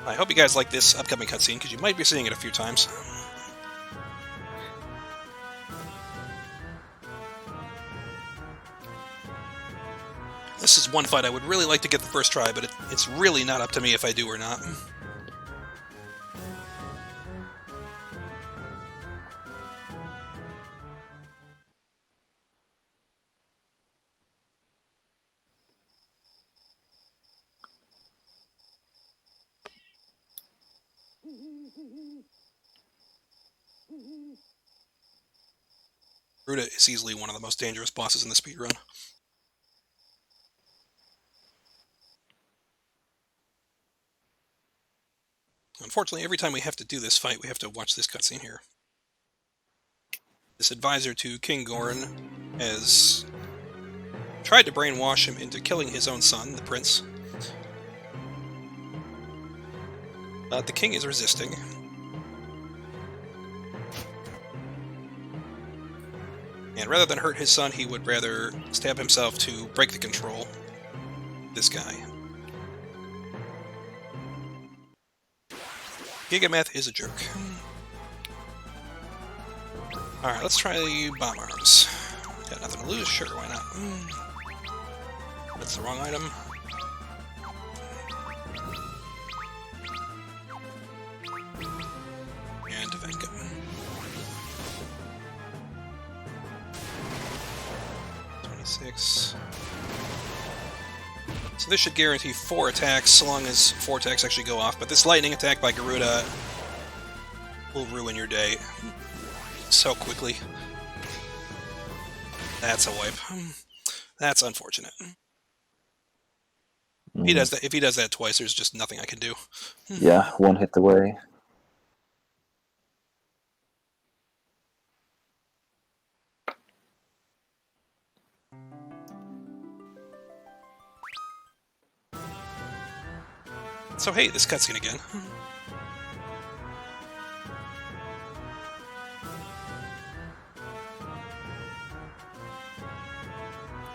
I hope you guys like this upcoming cutscene, because you might be seeing it a few times. This is one fight I would really like to get the first try, but it's really not up to me if I do or not. Ruda is easily one of the most dangerous bosses in the speedrun. Unfortunately, every time we have to do this fight, we have to watch this cutscene here. This advisor to King Goran has tried to brainwash him into killing his own son, the prince. But the king is resisting. And rather than hurt his son, he would rather stab himself to break the control. This guy. Gigamath is a jerk. Alright, let's try the bomb arms. Got nothing to lose? Sure, why not? That's the wrong item. And Venka. $26. So this should guarantee 4 attacks, so long as 4 attacks actually go off. But this lightning attack by Garuda will ruin your day so quickly. That's a wipe. That's unfortunate. If he does that twice, there's just nothing I can do. Yeah, one hit away. So hey, this cutscene again.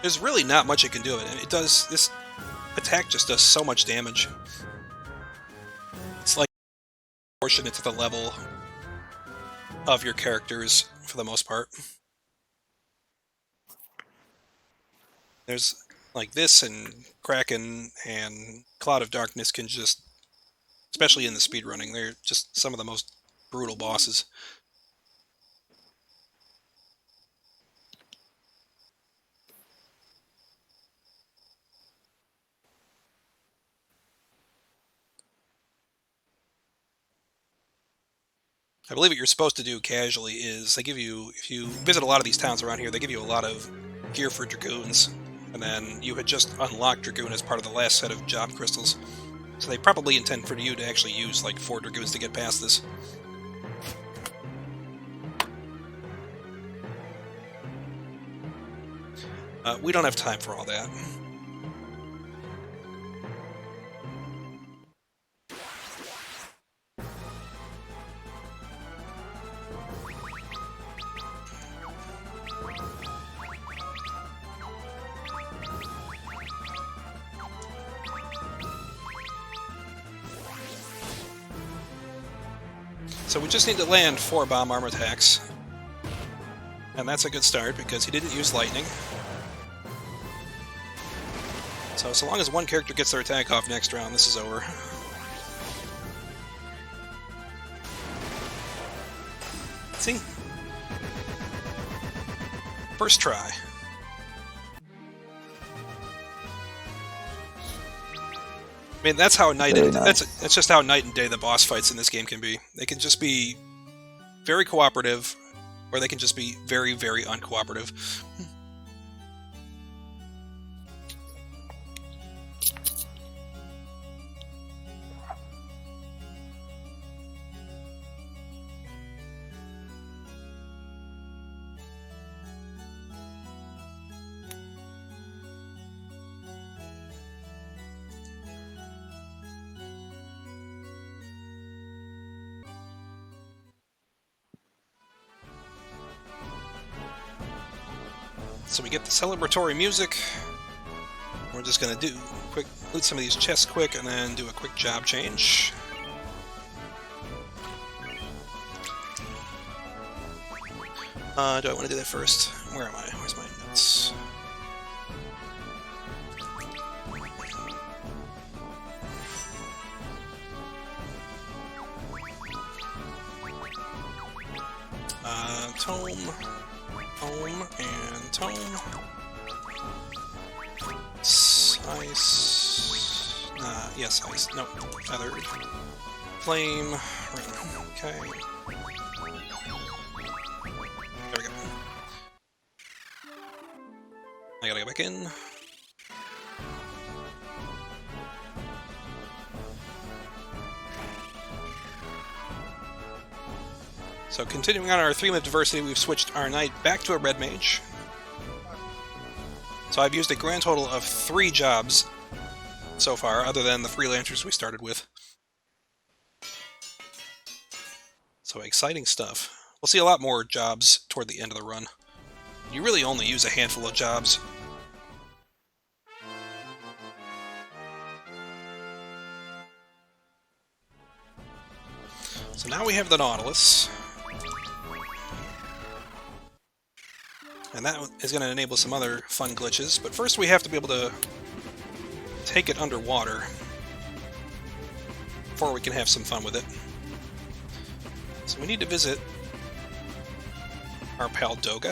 There's really not much it can do, and it does. This attack just does so much damage. It's like proportionate to the level of your characters for the most part. There's like this and Kraken and Cloud of Darkness can just, especially in the speedrunning, they're just some of the most brutal bosses. I believe what you're supposed to do casually is they give you, if you visit a lot of these towns around here, they give you a lot of gear for Dragoons, and then you had just unlocked Dragoon as part of the last set of job crystals. So they probably intend for you to actually use like 4 Dragoons to get past this. We don't have time for all that. So we just need to land 4 bomb arm attacks. And that's a good start because he didn't use lightning. So long as one character gets their attack off next round, this is over. See? First try. I mean, that's how that's just how night and day the boss fights in this game can be. They can just be very cooperative, or they can just be very, very uncooperative. So we get the celebratory music. We're just gonna loot some of these chests quick, and then do a quick job change. Do I want to do that first? Where am I? Where's my notes? Tome, and tome. Ice. Yes, ice. No, feathered. Flame. Okay. There we go. I gotta go back in. So continuing on our theme of diversity, we've switched our knight back to a red mage. So I've used a grand total of 3 jobs so far, other than the freelancers we started with. So exciting stuff. We'll see a lot more jobs toward the end of the run. You really only use a handful of jobs. So now we have the Nautilus. And that is going to enable some other fun glitches, but first we have to be able to take it underwater before we can have some fun with it. So we need to visit our pal Doga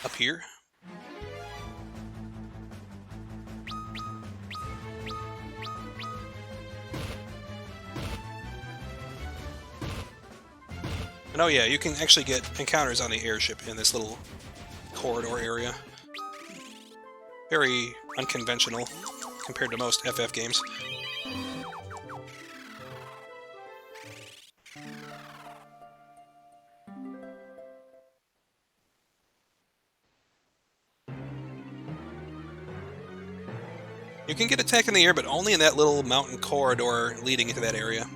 up here. And oh yeah, you can actually get encounters on the airship in this little corridor area. Very unconventional compared to most FF games. You can get attack in the air, but only in that little mountain corridor leading into that area.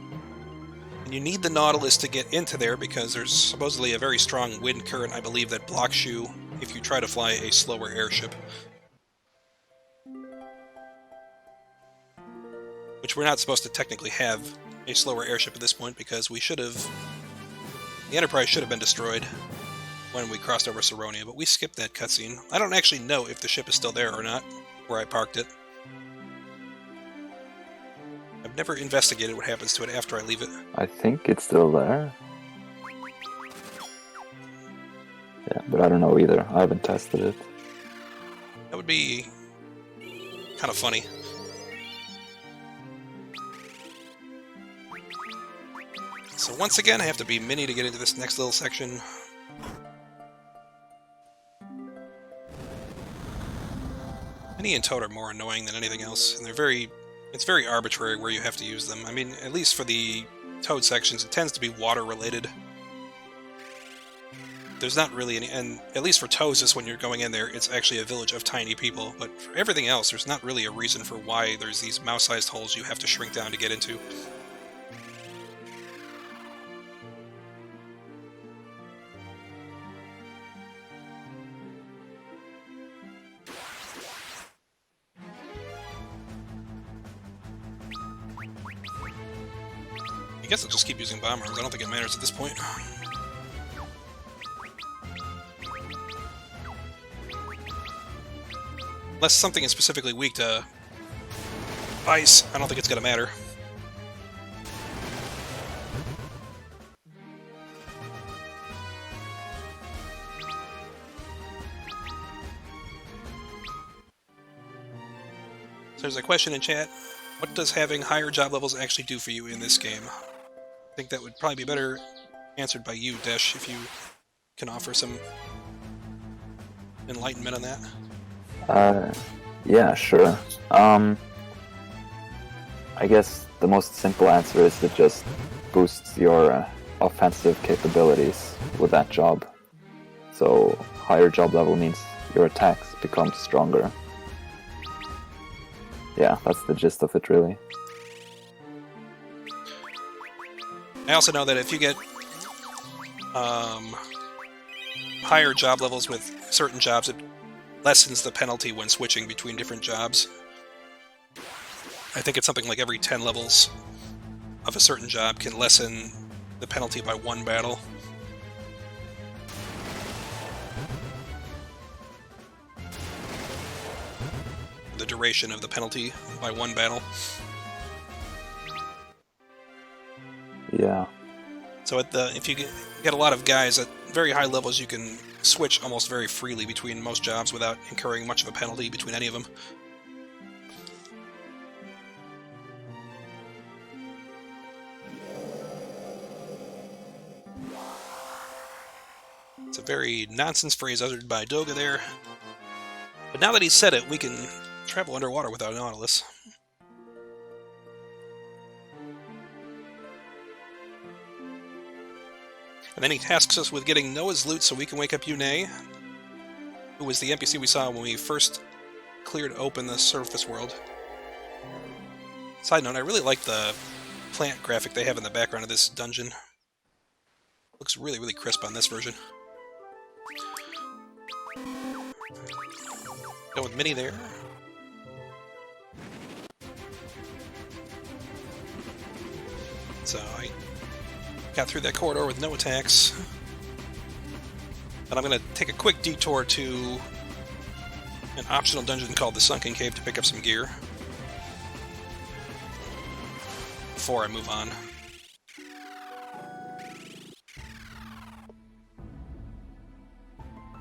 And you need the Nautilus to get into there because there's supposedly a very strong wind current, I believe, that blocks you if you try to fly a slower airship. Which we're not supposed to technically have a slower airship at this point because we should have... The Enterprise should have been destroyed when we crossed over Saronia, but we skipped that cutscene. I don't actually know if the ship is still there or not, where I parked it. I've never investigated what happens to it after I leave it. I think it's still there. Yeah, but I don't know either. I haven't tested it. That would be kind of funny. So once again, I have to be Mini to get into this next little section. Mini and Toad are more annoying than anything else, and it's very arbitrary where you have to use them. I mean, at least for the Toad sections, it tends to be water-related. There's not really any... And at least for Toads, when you're going in there, it's actually a village of tiny people. But for everything else, there's not really a reason for why there's these mouse-sized holes you have to shrink down to get into. I guess I'll just keep using bomb arms. I don't think it matters at this point. Unless something is specifically weak to ice, I don't think it's going to matter. So there's a question in chat. What does having higher job levels actually do for you in this game? I think that would probably be better answered by you, Desh, if you can offer some enlightenment on that. Yeah, sure. I guess the most simple answer is it just boosts your offensive capabilities with that job. So higher job level means your attacks become stronger. Yeah, that's the gist of it, really. I also know that if you get higher job levels with certain jobs, it lessens the penalty when switching between different jobs. I think it's something like every 10 levels of a certain job can lessen the penalty by 1 battle. The duration of the penalty by 1 battle. Yeah. So if you get a lot of guys at very high levels, you can switch almost very freely between most jobs without incurring much of a penalty between any of them. It's a very nonsense phrase uttered by Doga there. But now that he's said it, we can travel underwater without a Nautilus. And then he tasks us with getting Noah's loot so we can wake up Yune, who was the NPC we saw when we first cleared open the surface world. Side note, I really like the plant graphic they have in the background of this dungeon. Looks really, really crisp on this version. Go with Minnie there. So I got through that corridor with no attacks. And I'm going to take a quick detour to an optional dungeon called the Sunken Cave to pick up some gear before I move on.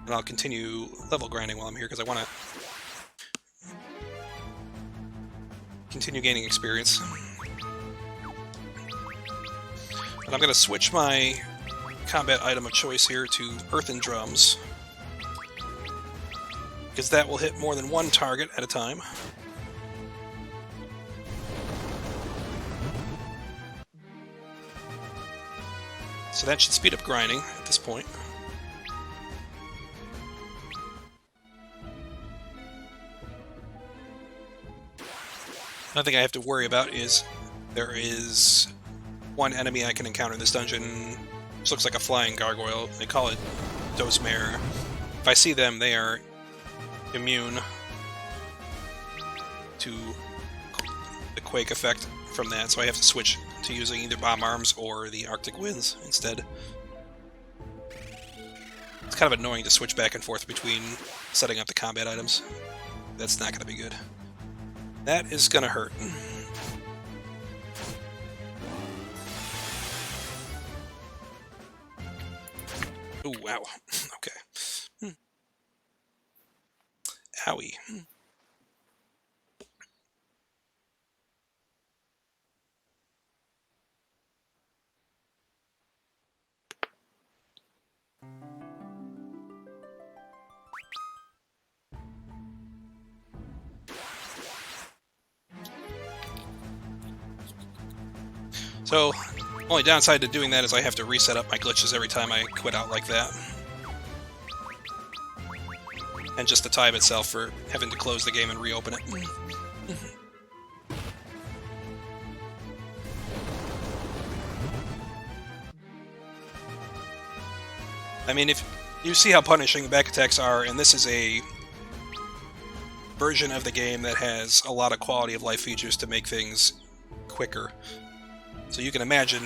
And I'll continue level grinding while I'm here because I want to continue gaining experience. And I'm going to switch my combat item of choice here to earthen drums, because that will hit more than one target at a time. So that should speed up grinding at this point. Another thing I have to worry about is there is one enemy I can encounter in this dungeon, which looks like a flying gargoyle. They call it Dozmare. If I see them, they are immune to the quake effect from that, so I have to switch to using either bomb arms or the Arctic Winds instead. It's kind of annoying to switch back and forth between setting up the combat items. That's not going to be good. That is going to hurt. Ooh, wow. Okay. Owie. So, only downside to doing that is I have to reset up my glitches every time I quit out like that. And just the time itself for having to close the game and reopen it. I mean, if you see how punishing the back attacks are, and this is a version of the game that has a lot of quality of life features to make things quicker. So you can imagine,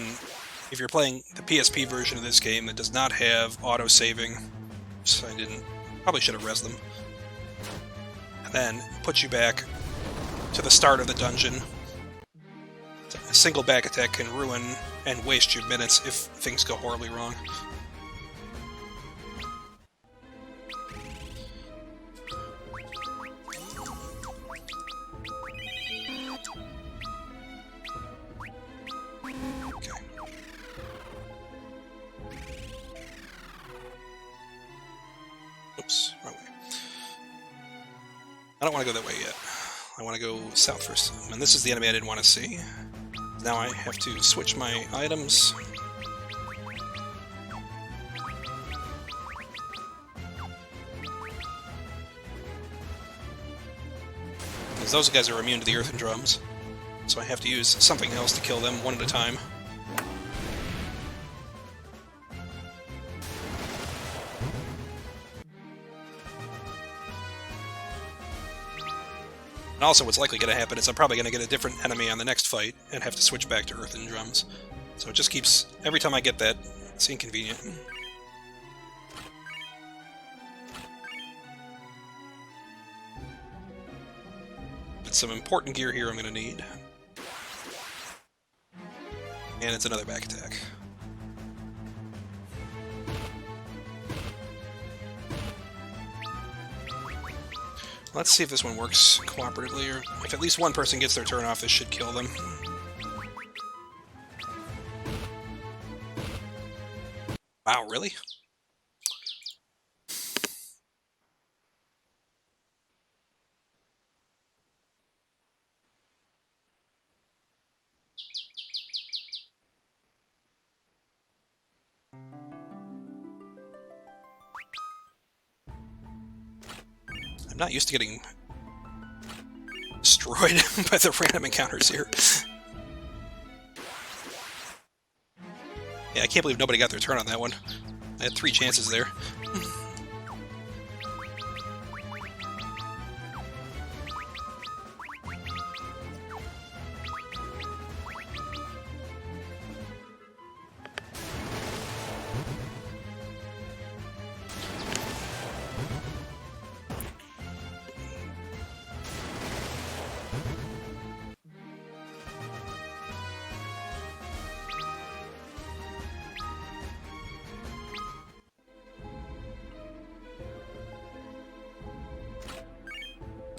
if you're playing the PSP version of this game that does not have auto-saving, which I didn't, probably should have rezzed them, and then put you back to the start of the dungeon. A single back attack can ruin and waste your minutes if things go horribly wrong. Oops, wrong way. I don't want to go that way yet. I want to go south first. And this is the enemy I didn't want to see. Now I have to switch my items. Because those guys are immune to the earthen drums. So I have to use something else to kill them one at a time. And also what's likely going to happen is I'm probably going to get a different enemy on the next fight and have to switch back to earthen drums. So it just keeps... every time I get that, it's inconvenient. But some important gear here I'm going to need. And it's another back attack. Let's see if this one works cooperatively, or if at least one person gets their turn off, this should kill them. Wow, really? I'm not used to getting destroyed by the random encounters here. Yeah, I can't believe nobody got their turn on that one. I had 3 chances there.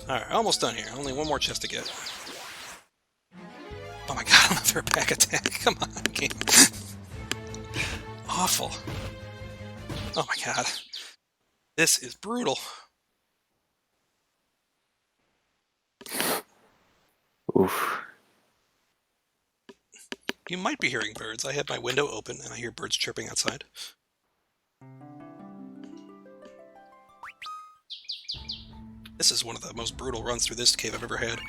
Alright, almost done here. Only one more chest to get. Oh my god, another back attack. Come on, game. awful. Oh my god. This is brutal. Oof. You might be hearing birds. I have my window open and I hear birds chirping outside. This is one of the most brutal runs through this cave I've ever had.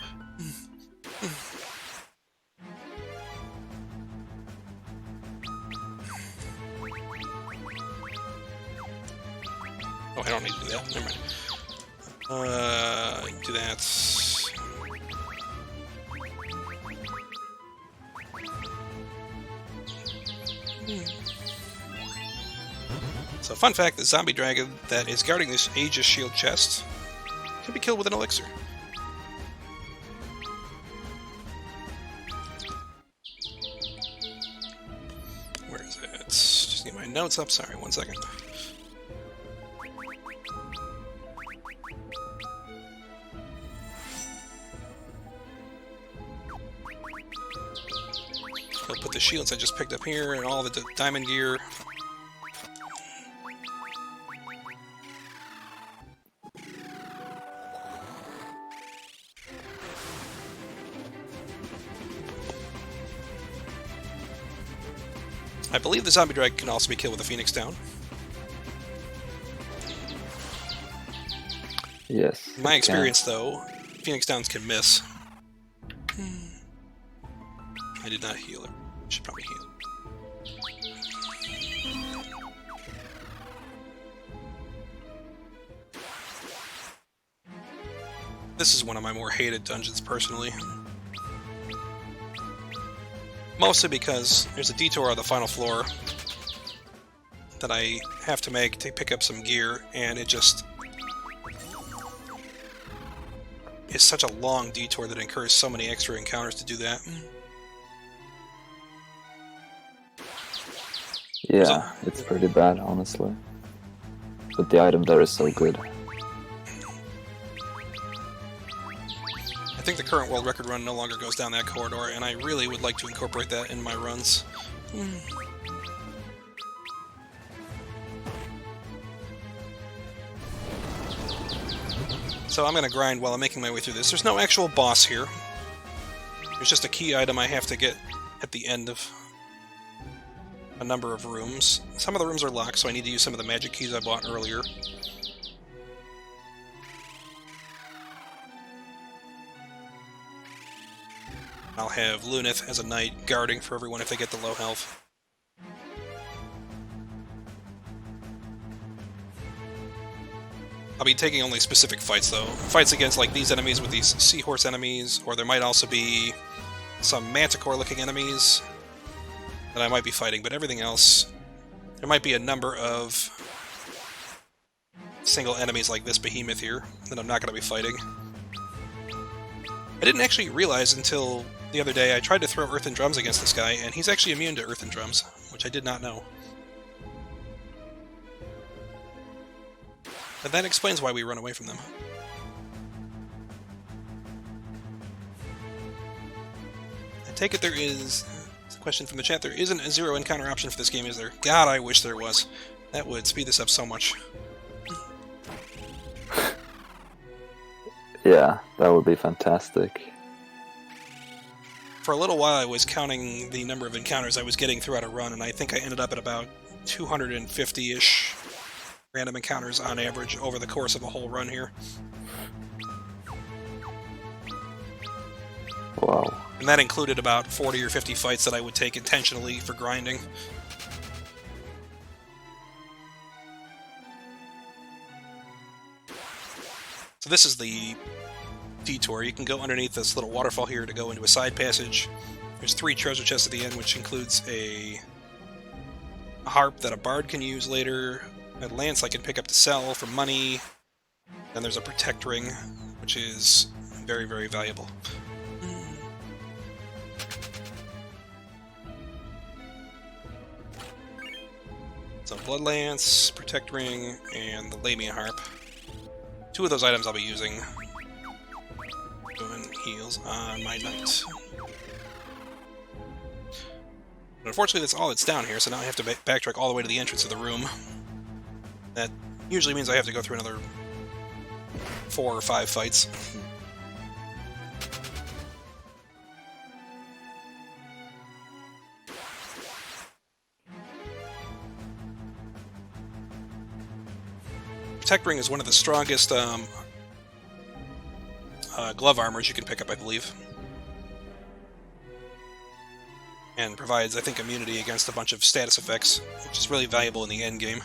Oh, I don't need to do that. Never mind. Do that. So, fun fact, the zombie dragon that is guarding this Aegis shield chest can be killed with an elixir. Where is it? Just get my notes up. Sorry, 1 second. I'll put the shields I just picked up here and all the diamond gear. I believe the zombie dragon can also be killed with a phoenix down. Yes. In my experience, though, phoenix downs can miss. I did not heal it. Should probably heal. This is one of my more hated dungeons, personally. Mostly because there's a detour on the final floor that I have to make to pick up some gear, and it just is such a long detour that incurs so many extra encounters to do that. Yeah, it's pretty bad, honestly. But the item there is so good. I think the current world record run no longer goes down that corridor, and I really would like to incorporate that in my runs. So I'm going to grind while I'm making my way through this. There's no actual boss here. There's just a key item I have to get at the end of a number of rooms. Some of the rooms are locked, so I need to use some of the magic keys I bought earlier. I'll have Lunith as a knight guarding for everyone if they get the low health. I'll be taking only specific fights, though. Fights against, like, these enemies with these seahorse enemies, or there might also be some manticore-looking enemies that I might be fighting, but everything else... There might be a number of single enemies like this behemoth here that I'm not going to be fighting. I didn't actually realize until the other day I tried to throw earthen drums against this guy, and he's actually immune to earthen drums, which I did not know. And that explains why we run away from them. I take it there is... It's a question from the chat. There isn't a zero encounter option for this game, is there? God, I wish there was. That would speed this up so much. Yeah, that would be fantastic. For a little while I was counting the number of encounters I was getting throughout a run, and I think I ended up at about 250-ish random encounters on average over the course of a whole run here. Wow. And that included about 40 or 50 fights that I would take intentionally for grinding. So this is the detour. You can go underneath this little waterfall here to go into a side passage. There's 3 treasure chests at the end, which includes a harp that a bard can use later, a lance I can pick up to sell for money, then there's a protect ring, which is very, very valuable. So blood lance, protect ring, and the Lamia harp. 2 of those items I'll be using. Doing heals on my knight. But unfortunately, that's all that's down here, so now I have to backtrack all the way to the entrance of the room. That usually means I have to go through another 4 or 5 fights. Protect Ring is one of the strongest glove armors you can pick up, I believe. And provides, I think, immunity against a bunch of status effects, which is really valuable in the end game.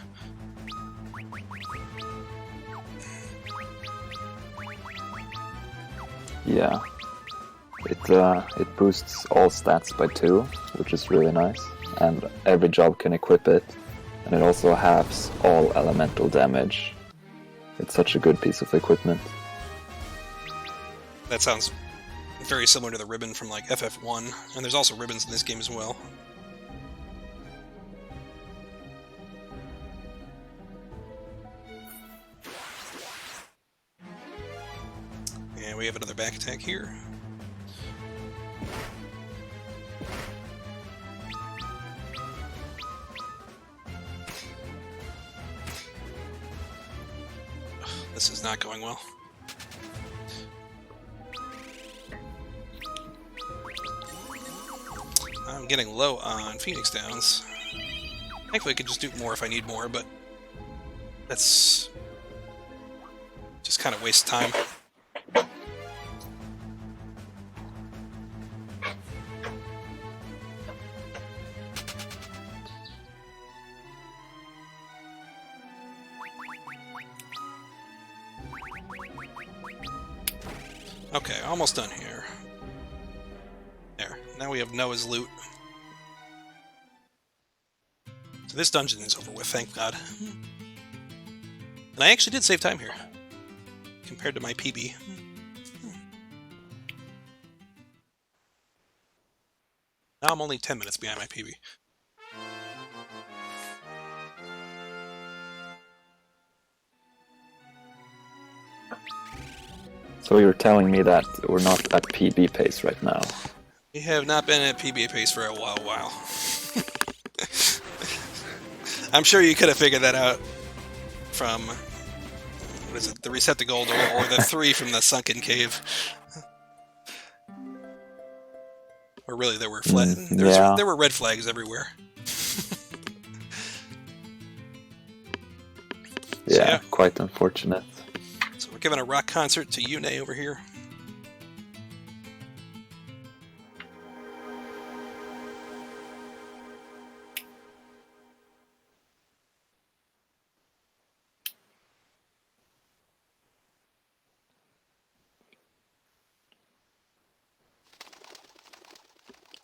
Yeah. It boosts all stats by 2, which is really nice. And every job can equip it. And it also halves all elemental damage. It's such a good piece of equipment. That sounds very similar to the ribbon from like FF1, and there's also ribbons in this game as well. And we have another back attack here. This is not going well. I'm getting low on Phoenix Downs. Thankfully I could just do more if I need more, but that's just kind of waste time. Okay, almost done here. There. Now we have Noah's loot. So this dungeon is over with, thank God. And I actually did save time here, compared to my PB. Now I'm only 10 minutes behind my PB. So you're telling me that we're not at PB pace right now? We have not been at PB pace for a while. I'm sure you could have figured that out from, what is it, the receptacle or the 3 from the Sunken Cave. Or really, there were there were red flags everywhere. Yeah, quite unfortunate. So we're giving a rock concert to Yune over here.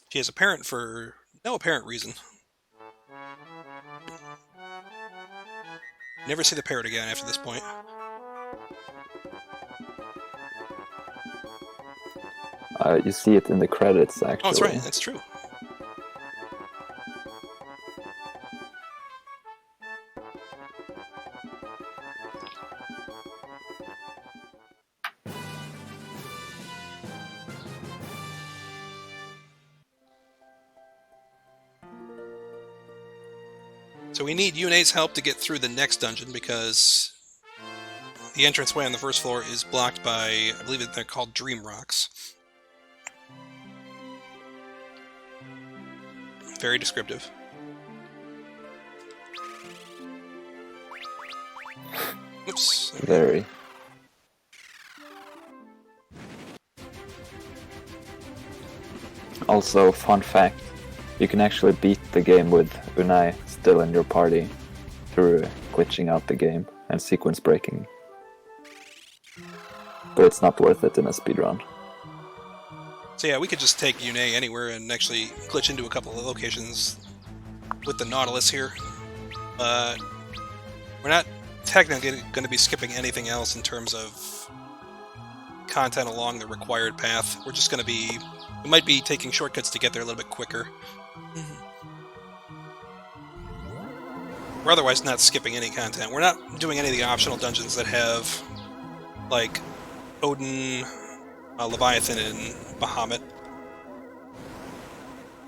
She is a parent for no apparent reason. Never see the parrot again after this point. You see it in the credits, actually. Oh, that's right. That's true. So we need Yune's help to get through the next dungeon because the entranceway on the first floor is blocked by, I believe they're called Dream Rocks. Very descriptive. Oops. Very. Also, fun fact, you can actually beat the game with Unai still in your party through glitching out the game and sequence breaking. But it's not worth it in a speedrun. So yeah, we could just take Yune anywhere and actually glitch into a couple of locations with the Nautilus here. But we're not technically going to be skipping anything else in terms of content along the required path. We're just going to be... We might be taking shortcuts to get there a little bit quicker. We're otherwise not skipping any content. We're not doing any of the optional dungeons that have, like, Odin, Leviathan, and Bahamut.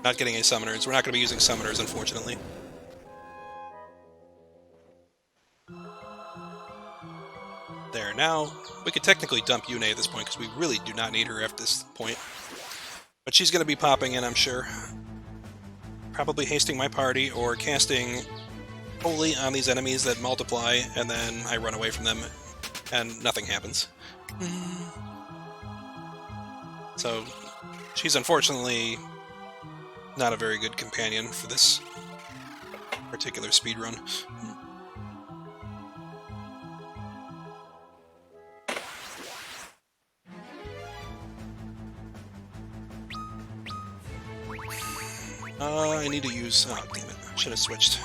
Not getting any summoners. We're not going to be using summoners, unfortunately. There, now we could technically dump Yune at this point, because we really do not need her at this point. But she's going to be popping in, I'm sure. Probably hasting my party, or casting Holy on these enemies that multiply, and then I run away from them, and nothing happens. So, she's unfortunately not a very good companion for this particular speedrun. I need to use... oh, damn it. Should have switched.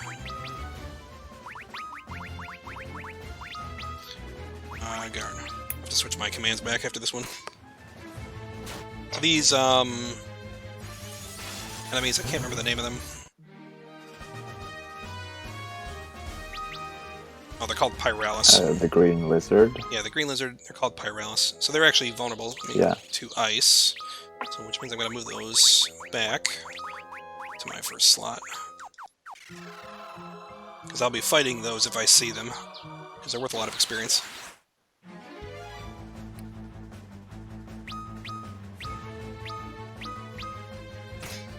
Garn. I have to switch my commands back after this one. These, enemies, I can't remember the name of them. Oh, they're called Pyralis. The green lizard. Yeah, the green lizard, they're called Pyralis. So they're actually vulnerable to ice. So, which means I'm going to move those back to my first slot. Because I'll be fighting those if I see them. Because they're worth a lot of experience.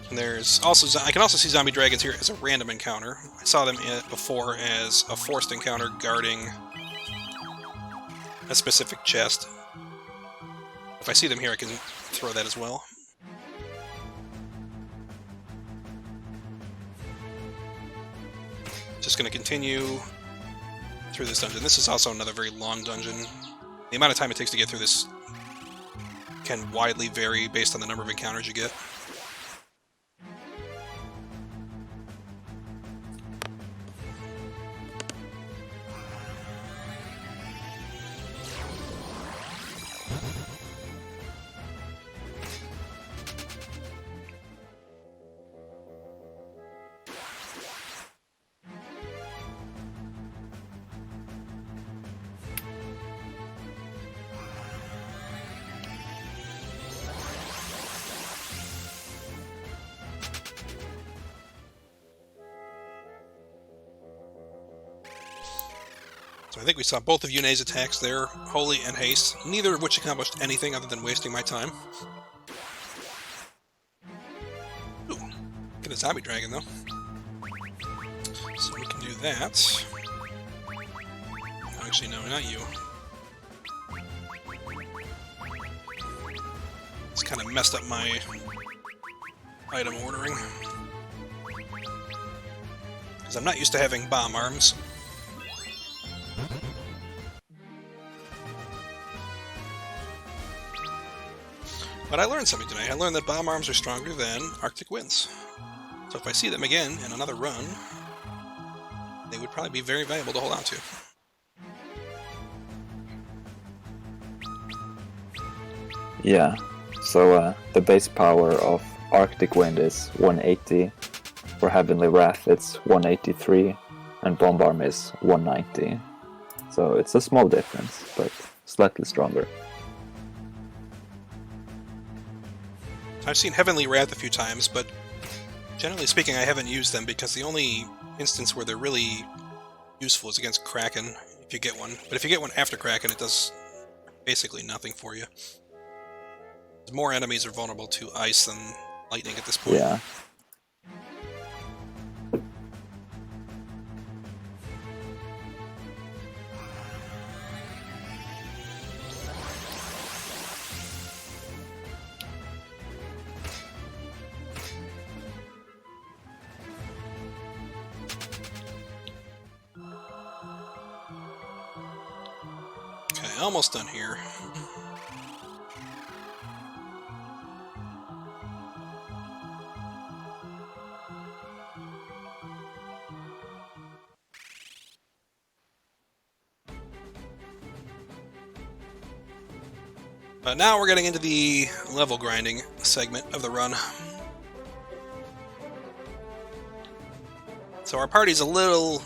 And there's also... I can also see zombie dragons here as a random encounter. I saw them before as a forced encounter guarding a specific chest. If I see them here, I can throw that as well. Just going to continue through this dungeon. This is also another very long dungeon. The amount of time it takes to get through this can widely vary based on the number of encounters you get. So I think we saw both of Yune's attacks there, Holy and Haste, neither of which accomplished anything other than wasting my time. Ooh, get a zombie dragon though. So we can do that. Actually, no, not you. It's kind of messed up my item ordering. Because I'm not used to having bomb arms. But I learned something tonight. I learned that bomb arms are stronger than Arctic winds. So if I see them again in another run, they would probably be very valuable to hold on to. Yeah, so the base power of Arctic Wind is 180, for Heavenly Wrath it's 183, and Bomb Arm is 190. So it's a small difference, but slightly stronger. I've seen Heavenly Wrath a few times, but generally speaking I haven't used them because the only instance where they're really useful is against Kraken, if you get one. But if you get one after Kraken, it does basically nothing for you. More enemies are vulnerable to ice than lightning at this point. Yeah. Okay, almost done here. But now we're getting into the level grinding segment of the run. So our party's a little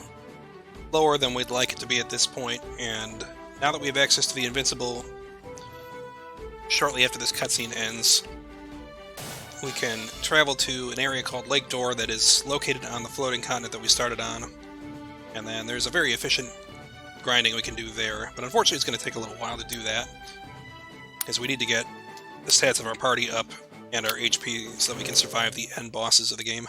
lower than we'd like it to be at this point, and now that we have access to the Invincible shortly after this cutscene ends, we can travel to an area called Lake Dor that is located on the floating continent that we started on. And then there's a very efficient grinding we can do there. But unfortunately it's going to take a little while to do that, because we need to get the stats of our party up and our HP so that we can survive the end bosses of the game.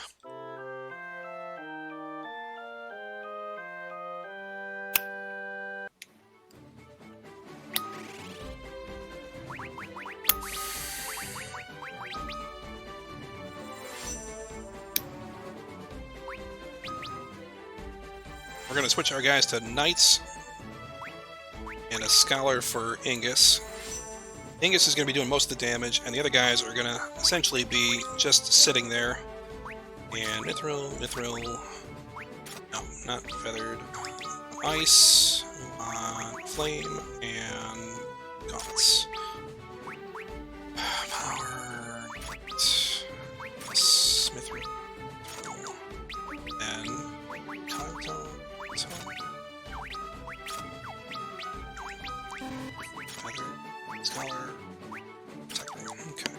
We're going to switch our guys to Knights and a Scholar for Ingus. Ingus is going to be doing most of the damage, and the other guys are going to essentially be just sitting there. And Mithril, no, not Feathered, Ice, Flame, and Gauntlets. Power, Mithril, and Scholar. Okay.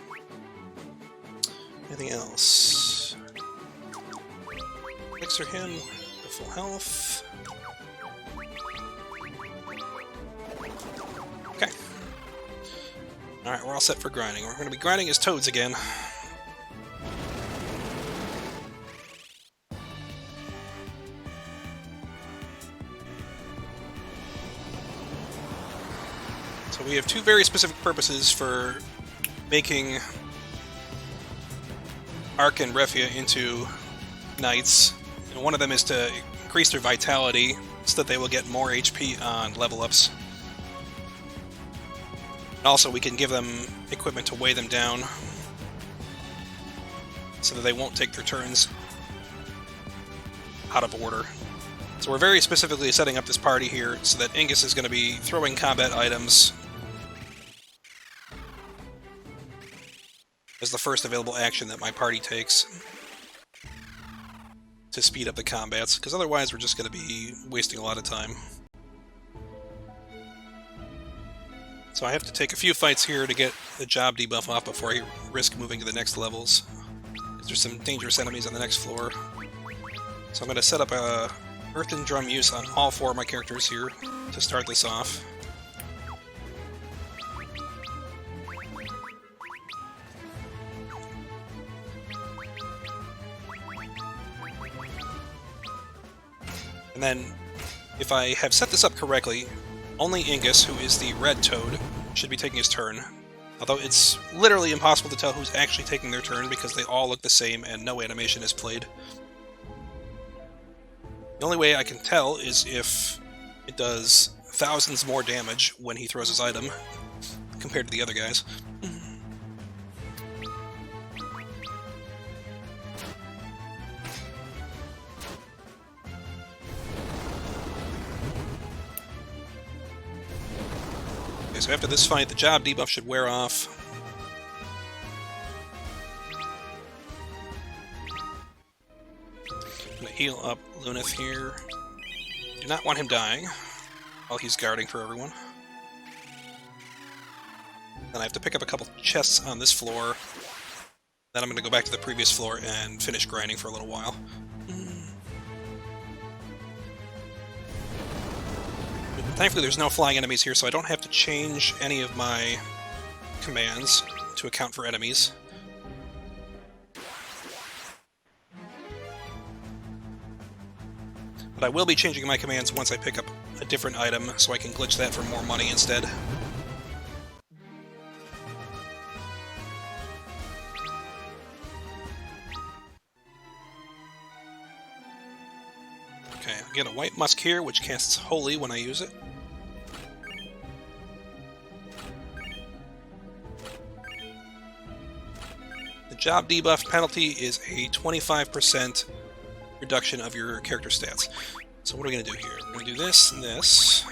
Anything else? Elixir him to full health. Okay. Alright, we're all set for grinding. We're going to be grinding as toads again. So we have two very specific purposes for making Ark and Refia into Knights. And one of them is to increase their vitality so that they will get more HP on level ups. And also we can give them equipment to weigh them down so that they won't take their turns out of order. So we're very specifically setting up this party here so that Ingus is going to be throwing combat items as the first available action that my party takes to speed up the combats, because otherwise we're just going to be wasting a lot of time. So I have to take a few fights here to get the job debuff off before I risk moving to the next levels, because there's some dangerous enemies on the next floor. So I'm going to set up a Earthen Drum use on all four of my characters here to start this off. And then, if I have set this up correctly, only Ingus, who is the red toad, should be taking his turn. Although it's literally impossible to tell who's actually taking their turn because they all look the same and no animation is played. The only way I can tell is if it does thousands more damage when he throws his item compared to the other guys. Okay, so after this fight, the job debuff should wear off. I'm gonna heal up Lunith here. Do not want him dying while he's guarding for everyone. Then I have to pick up a couple chests on this floor. Then I'm going to go back to the previous floor and finish grinding for a little while. Thankfully there's no flying enemies here, so I don't have to change any of my commands to account for enemies. But I will be changing my commands once I pick up a different item, so I can glitch that for more money instead. Okay, I get a white musk here, which casts Holy when I use it. The job debuff penalty is a 25% reduction of your character stats. So what are we going to do here? We're going to do this and this.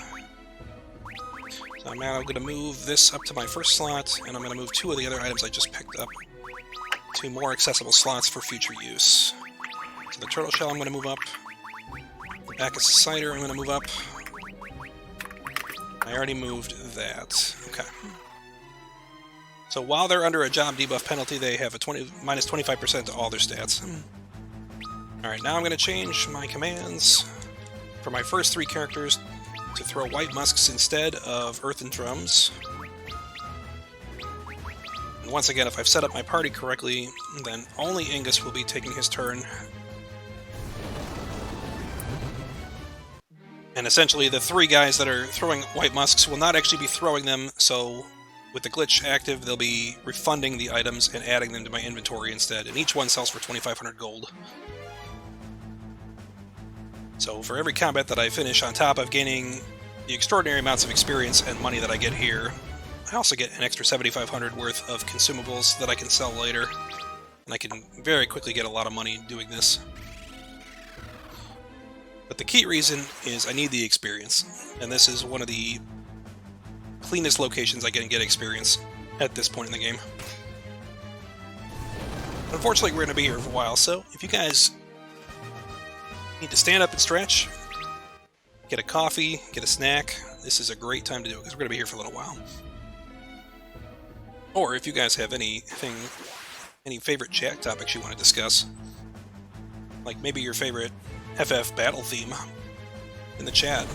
So I'm now going to move this up to my first slot, and I'm going to move two of the other items I just picked up to more accessible slots for future use. So the turtle shell I'm going to move up. The Bacchus cider I'm going to move up. I already moved that. Okay. So while they're under a job debuff penalty, they have a minus 25% to all their stats. Alright, now I'm going to change my commands for my first 3 characters to throw white musks instead of earthen drums. And once again, if I've set up my party correctly, then only Ingus will be taking his turn. And essentially, the 3 guys that are throwing white musks will not actually be throwing them, so with the glitch active, they'll be refunding the items and adding them to my inventory instead, and each one sells for 2,500 gold. So for every combat that I finish, on top of gaining the extraordinary amounts of experience and money that I get here, I also get an extra 7,500 worth of consumables that I can sell later, and I can very quickly get a lot of money doing this. But the key reason is I need the experience, and this is one of the cleanest locations I can get experience at this point in the game. Unfortunately, we're going to be here for a while, so if you guys need to stand up and stretch, get a coffee, get a snack, this is a great time to do it, because we're going to be here for a little while. Or if you guys have any favorite chat topics you want to discuss, like maybe your favorite FF battle theme in the chat.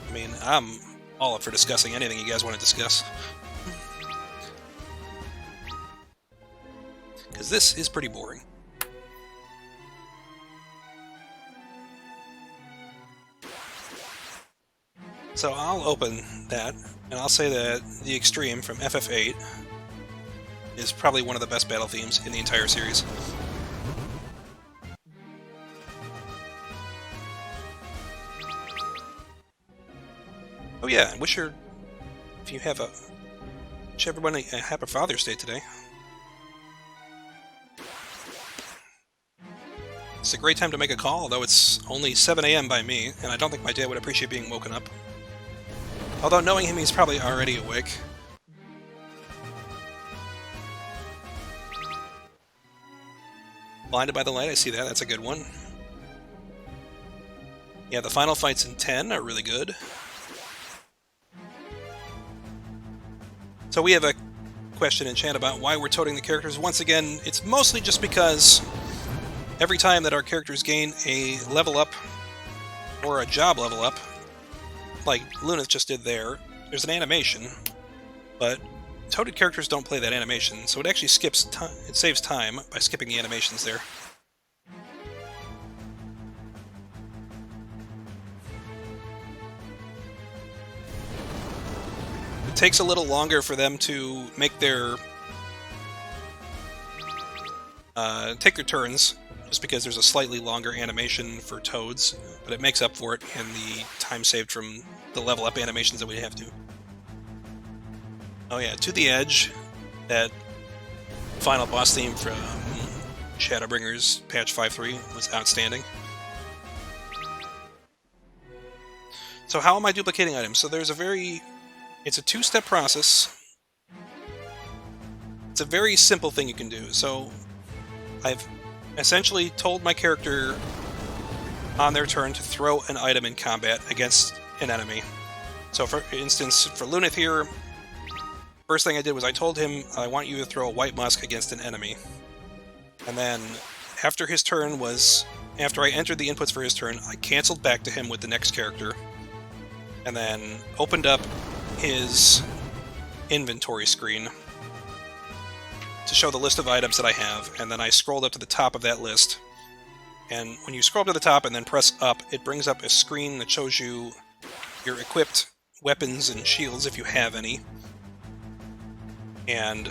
I mean, I'm all up for discussing anything you guys want to discuss. Because this is pretty boring. So I'll open that, and I'll say that the Extreme from FF8 is probably one of the best battle themes in the entire series. Oh yeah, wish everybody a happy Father's Day today. It's a great time to make a call, although it's only 7 AM by me, and I don't think my dad would appreciate being woken up. Although knowing him, he's probably already awake. Blinded by the Light, I see that, that's a good one. Yeah, the final fights in 10 are really good. So we have a question in chat about why we're toting the characters. Once again, it's mostly just because every time that our characters gain a level up or a job level up, like Lunith just did there, there's an animation, but toted characters don't play that animation, so it actually skips time. It saves time by skipping the animations there. It takes a little longer for them to make their take their turns, just because there's a slightly longer animation for toads, but it makes up for it in the time saved from the level up animations that we have to. Oh yeah, To the Edge, that final boss theme from Shadowbringers patch 5.3 was outstanding. So how am I duplicating items? So there's it's a 2-step process. It's a very simple thing you can do. So I've essentially told my character on their turn to throw an item in combat against an enemy. So for instance, for Lunith here, first thing I did was I told him I want you to throw a white musk against an enemy. And then after his turn after I entered the inputs for his turn, I canceled back to him with the next character, and then opened up his inventory screen to show the list of items that I have, and then I scrolled up to the top of that list. And when you scroll up to the top and then press up, it brings up a screen that shows you your equipped weapons and shields, if you have any. And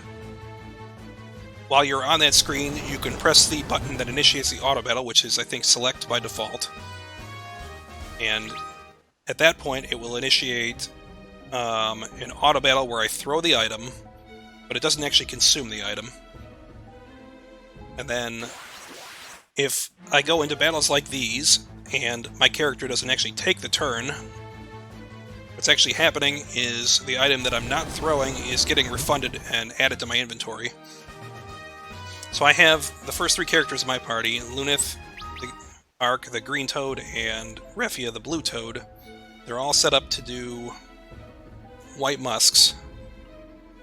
while you're on that screen, you can press the button that initiates the auto battle, which is, I think, select by default. And at that point, it will initiate an auto battle where I throw the item, but it doesn't actually consume the item. And then if I go into battles like these, and my character doesn't actually take the turn, what's actually happening is the item that I'm not throwing is getting refunded and added to my inventory. So I have the first 3 characters of my party, Lunith, the Ark, the green toad, and Refia, the blue toad. They're all set up to do white musks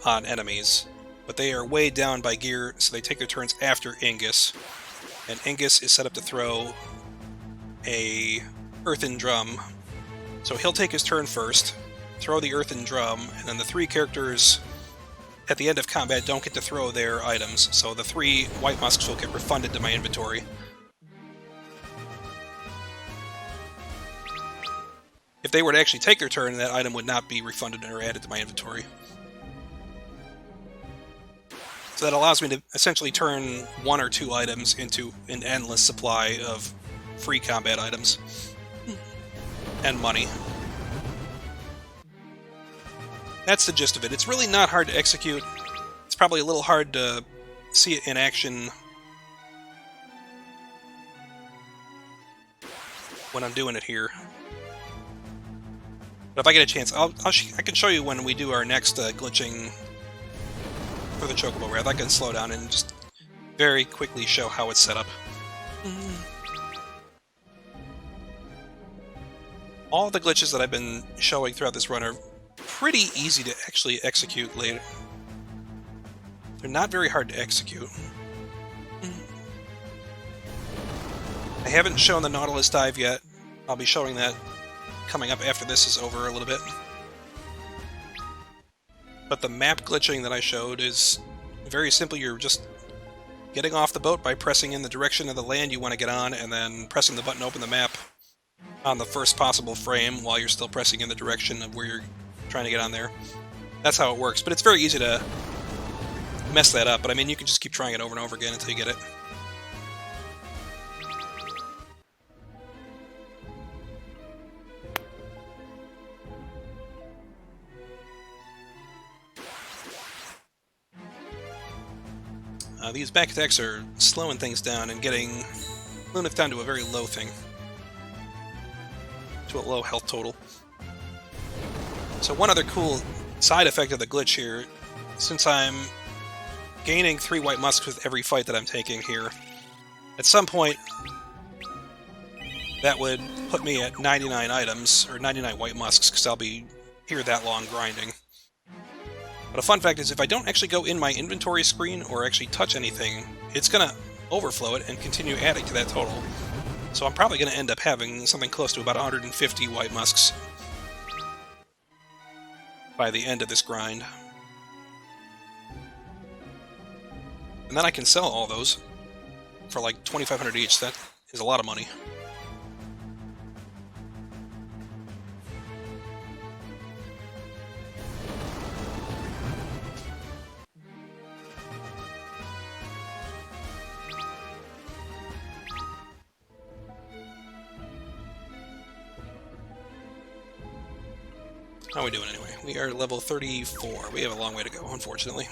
on enemies, but they are way down by gear, so they take their turns after Ingus. And Ingus is set up to throw a earthen drum. So he'll take his turn first, throw the earthen drum, and then the 3 characters at the end of combat don't get to throw their items, so the 3 white musks will get refunded to my inventory. If they were to actually take their turn, that item would not be refunded or added to my inventory. So that allows me to essentially turn 1 or 2 items into an endless supply of free combat items. And money. That's the gist of it. It's really not hard to execute. It's probably a little hard to see it in action when I'm doing it here. But if I get a chance, I can show you when we do our next glitching for the Chocobo Wrath. I can slow down and just very quickly show how it's set up. All the glitches that I've been showing throughout this run are pretty easy to actually execute later. They're not very hard to execute. I haven't shown the Nautilus dive yet. I'll be showing that coming up after this is over a little bit. But the map glitching that I showed is very simple. You're just getting off the boat by pressing in the direction of the land you want to get on, and then pressing the button to open the map on the first possible frame while you're still pressing in the direction of where you're trying to get on there. That's how it works, but it's very easy to mess that up. But I mean, you can just keep trying it over and over again until you get it. These back attacks are slowing things down and getting Lunith down to a very low thing. To a low health total. So one other cool side effect of the glitch here, since I'm gaining 3 white musks with every fight that I'm taking here, at some point that would put me at 99 items, or 99 white musks, because I'll be here that long grinding. But a fun fact is, if I don't actually go in my inventory screen or actually touch anything, it's going to overflow it and continue adding to that total. So I'm probably going to end up having something close to about 150 white musks by the end of this grind. And then I can sell all those for like 2,500 each. That is a lot of money. How are we doing anyway? We are level 34. We have a long way to go, unfortunately.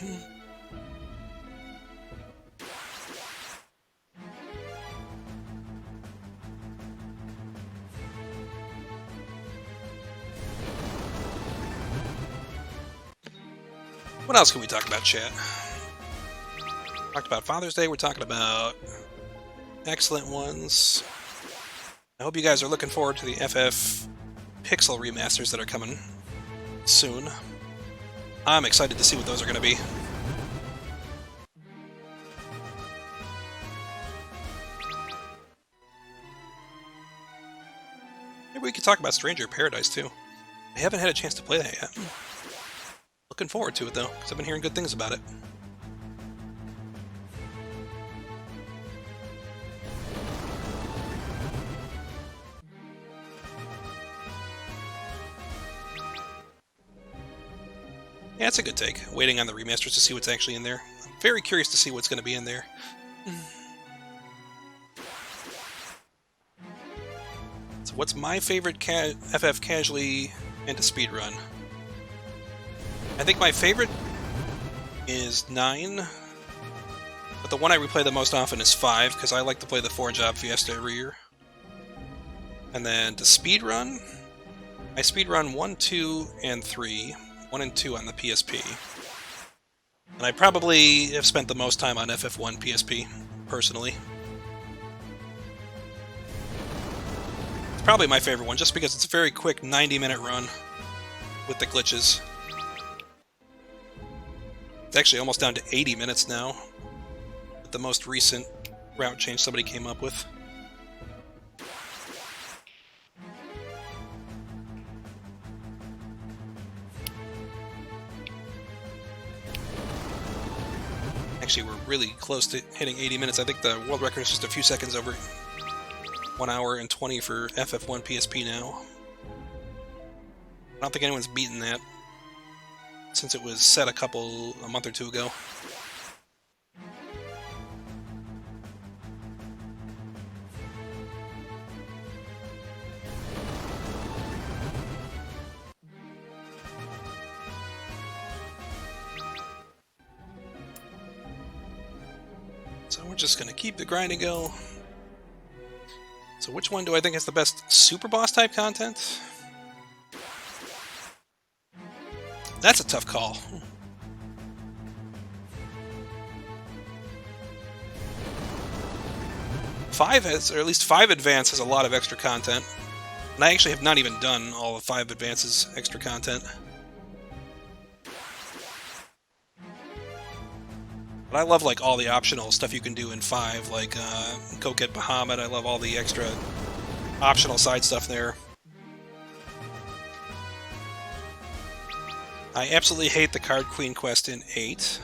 What else can we talk about, chat? Talked about Father's Day, we're talking about excellent ones. I hope you guys are looking forward to the FF Pixel remasters that are coming soon. I'm excited to see what those are going to be. Maybe we could talk about Stranger Paradise too. I haven't had a chance to play that yet. Looking forward to it though, because I've been hearing good things about it. Yeah, it's a good take. Waiting on the remasters to see what's actually in there. I'm very curious to see what's going to be in there. So what's my favorite FF casually and to speedrun? I think my favorite is 9, but the one I replay the most often is 5, because I like to play the 4-job Fiesta every year. And then to speedrun, I speedrun 1, 2, and 3. 1 and 2 on the PSP. And I probably have spent the most time on FF1 PSP, personally. It's probably my favorite one, just because it's a very quick 90-minute run with the glitches. It's actually almost down to 80 minutes now. With the most recent route change somebody came up with. Actually, we're really close to hitting 80 minutes. I think the world record is just a few seconds over 1 hour and 20 for FF1 PSP now. I don't think anyone's beaten that since it was set a month or two ago. So we're just going to keep the grinding go. So which one do I think has the best super boss type content? That's a tough call. Five has, or at least 5 Advance has a lot of extra content. And I actually have not even done all of 5 Advance's extra content. But I love like all the optional stuff you can do in 5, like Coquette Bahamut. I love all the extra optional side stuff there. I absolutely hate the Card Queen quest in 8.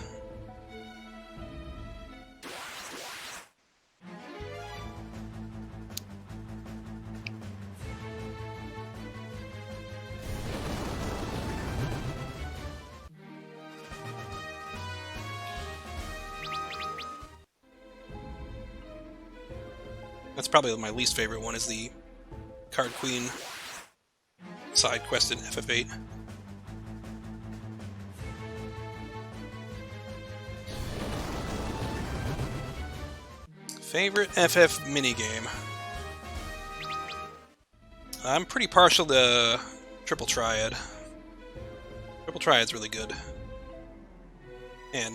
That's probably my least favorite one, is the Card Queen side quest in FF8. Favorite FF minigame? I'm pretty partial to Triple Triad. Triple Triad's really good. And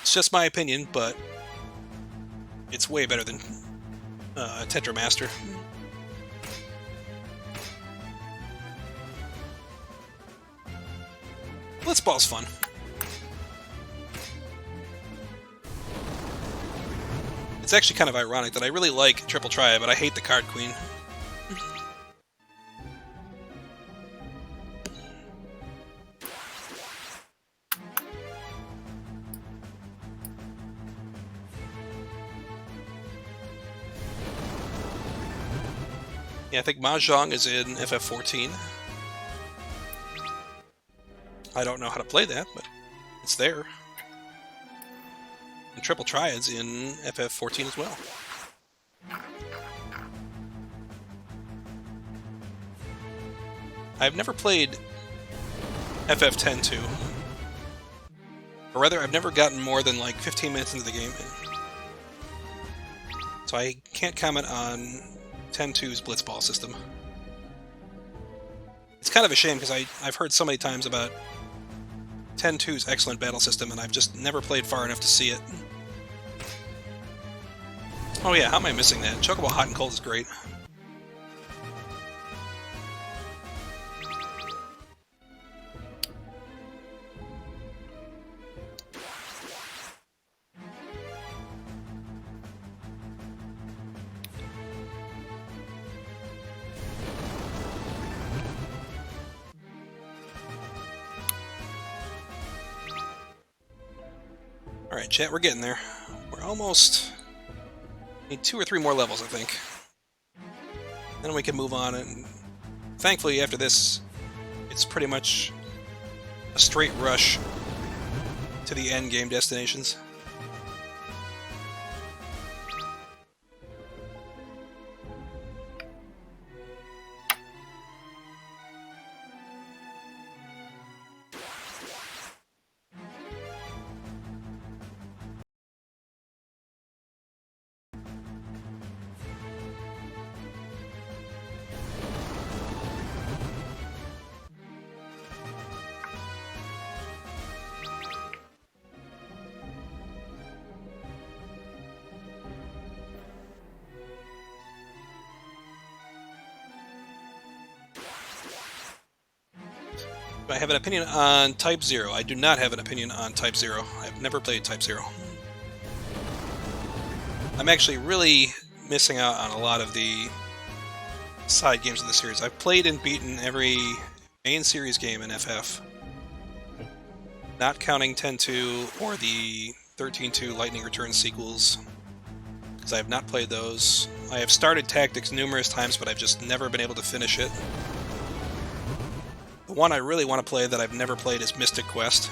it's just my opinion, but it's way better than Tetramaster. Blitzball's fun. It's actually kind of ironic that I really like Triple Triad, but I hate the Card Queen. Yeah, I think Mahjong is in FF14. I don't know how to play that, but it's there. And Triple Triad's in FF14 as well. I've never played FF10-2. Or rather, I've never gotten more than like 15 minutes into the game. So I can't comment on 10-2's Blitzball system. It's kind of a shame because I've heard so many times about 10-2's excellent battle system, and I've just never played far enough to see it. Oh yeah, how am I missing that? Chocobo Hot and Cold is great. Alright, chat, we're getting there. We're almost... need 2 or 3 more levels, I think. Then we can move on, and thankfully after this, it's pretty much a straight rush to the end game destinations. Do I have an opinion on Type 0? I do not have an opinion on Type 0. I've never played Type 0. I'm actually really missing out on a lot of the side games of the series. I've played and beaten every main series game in FF. Not counting 10-2 or the 13-2 Lightning Return sequels, because I have not played those. I have started Tactics numerous times, but I've just never been able to finish it. The one I really want to play that I've never played is Mystic Quest.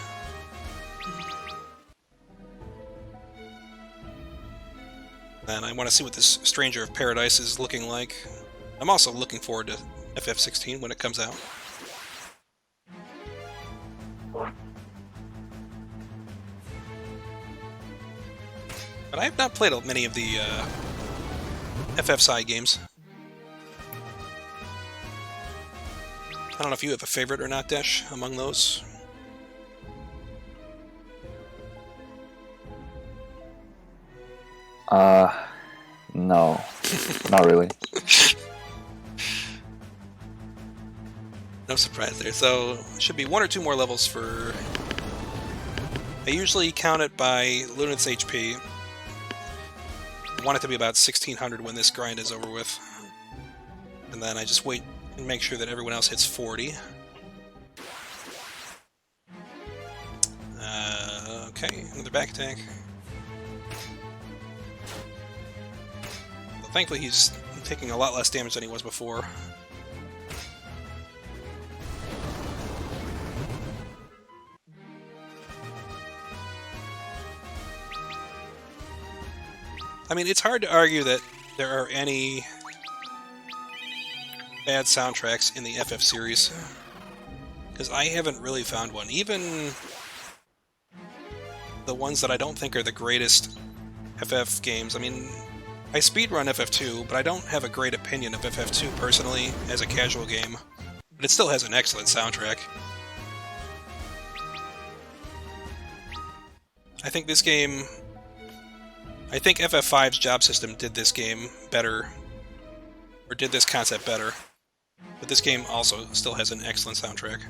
And I want to see what this Stranger of Paradise is looking like. I'm also looking forward to FF16 when it comes out. But I have not played many of the FF side games. I don't know if you have a favorite or not, Desh, among those. No, not really. No surprise there. So, it should be 1 or 2 more levels for... I usually count it by Lunat's HP. I want it to be about 1600 when this grind is over with. And then I just wait and make sure that everyone else hits 40. Okay, another back attack. Well, thankfully he's taking a lot less damage than he was before. I mean, it's hard to argue that there are any bad soundtracks in the FF series, because I haven't really found one. Even the ones that I don't think are the greatest FF games. I mean, I speedrun FF2, but I don't have a great opinion of FF2 personally as a casual game. But it still has an excellent soundtrack. I think this game... I think FF5's job system did this game better, or did this concept better, but this game also still has an excellent soundtrack.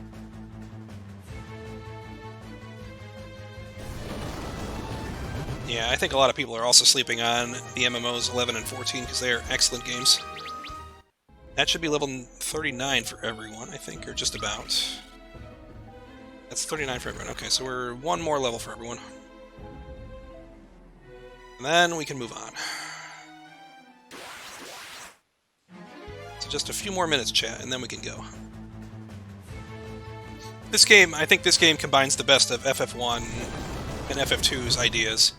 Yeah, I think a lot of people are also sleeping on the MMOs 11 and 14 because they are excellent games. That should be level 39 for everyone, I think, or just about. That's 39 for everyone. Okay, so we're 1 more level for everyone. And then we can move on. So just a few more minutes, chat, and then we can go. This game, I think this game combines the best of FF1 and FF2's ideas.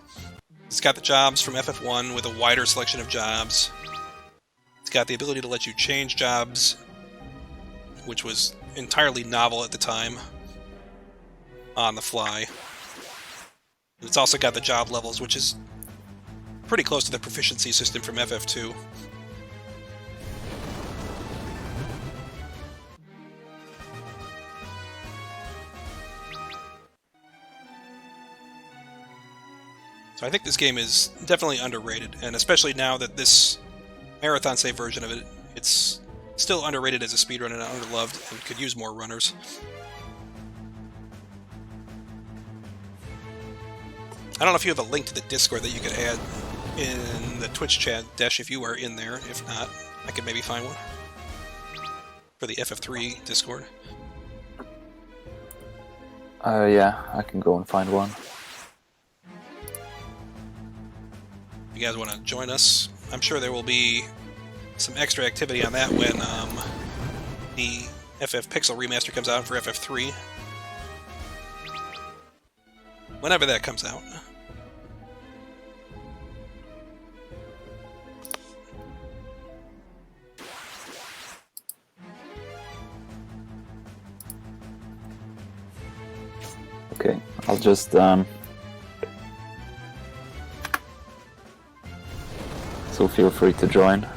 It's got the jobs from FF1 with a wider selection of jobs. It's got the ability to let you change jobs, which was entirely novel at the time, on the fly. It's also got the job levels, which is pretty close to the proficiency system from FF2. So I think this game is definitely underrated, and especially now that this marathon save version of it, it's still underrated as a speedrun and underloved and could use more runners. I don't know if you have a link to the Discord that you could add in the Twitch chat, Desh, if you are in there. If not, I could maybe find one for the FF3 Discord. Yeah, I can go and find one. If you guys want to join us, I'm sure there will be some extra activity on that when the FF Pixel Remaster comes out for FF3. Whenever that comes out. Okay, I'll just so feel free to join. So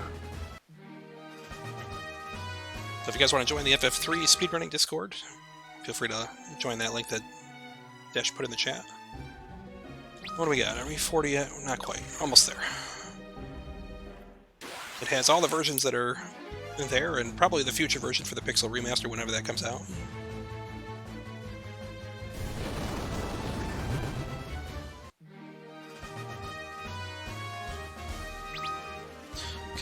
if you guys want to join the FF3 speedrunning Discord, feel free to join that link that Dash put in the chat. What do we got? Are we 40 yet? Not quite. Almost there. It has all the versions that are there, and probably the future version for the Pixel Remaster whenever that comes out.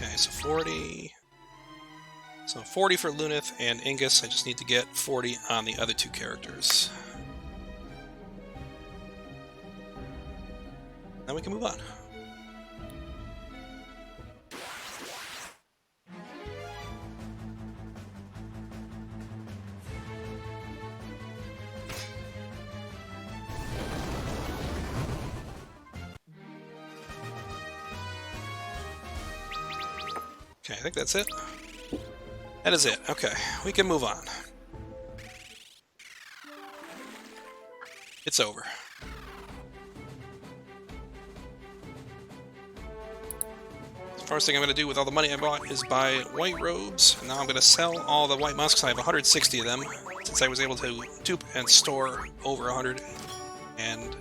Okay, so 40. So 40 for Lunith and Ingus. I just need to get 40 on the other 2 characters. Then we can move on. Okay, I think that's it. That is it. Okay, we can move on. It's over. The first thing I'm going to do with all the money I bought is buy white robes, and now I'm going to sell all the white musks. I have 160 of them, since I was able to dupe and store over 100, and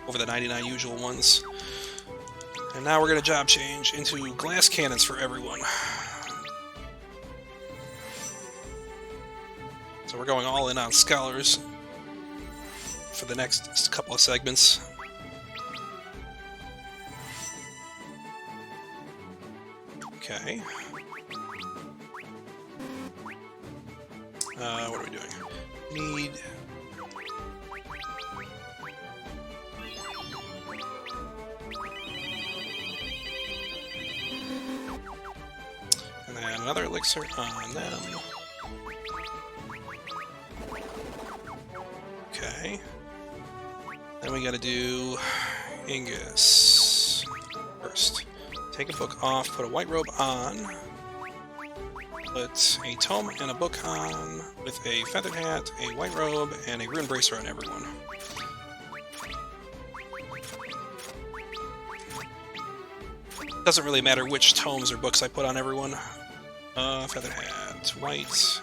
over the 99 usual ones. And now we're going to job change into glass cannons for everyone. So we're going all in on scholars for the next couple of segments. Okay. What are we doing? Need... And then another elixir on them. Okay. Then we gotta do Ingus first. Take a book off, put a white robe on, put a tome and a book on, with a feathered hat, a white robe, and a rune bracer on everyone. Doesn't really matter which tomes or books I put on everyone. Feathered hat, white.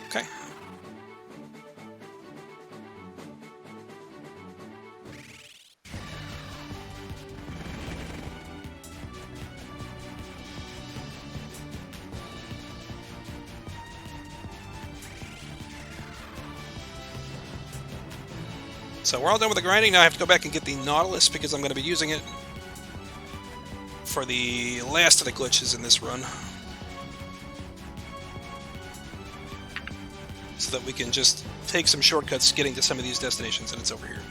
Okay. So we're all done with the grinding. Now I have to go back and get the Nautilus because I'm going to be using it for the last of the glitches in this run. So that we can just take some shortcuts getting to some of these destinations, and it's over here.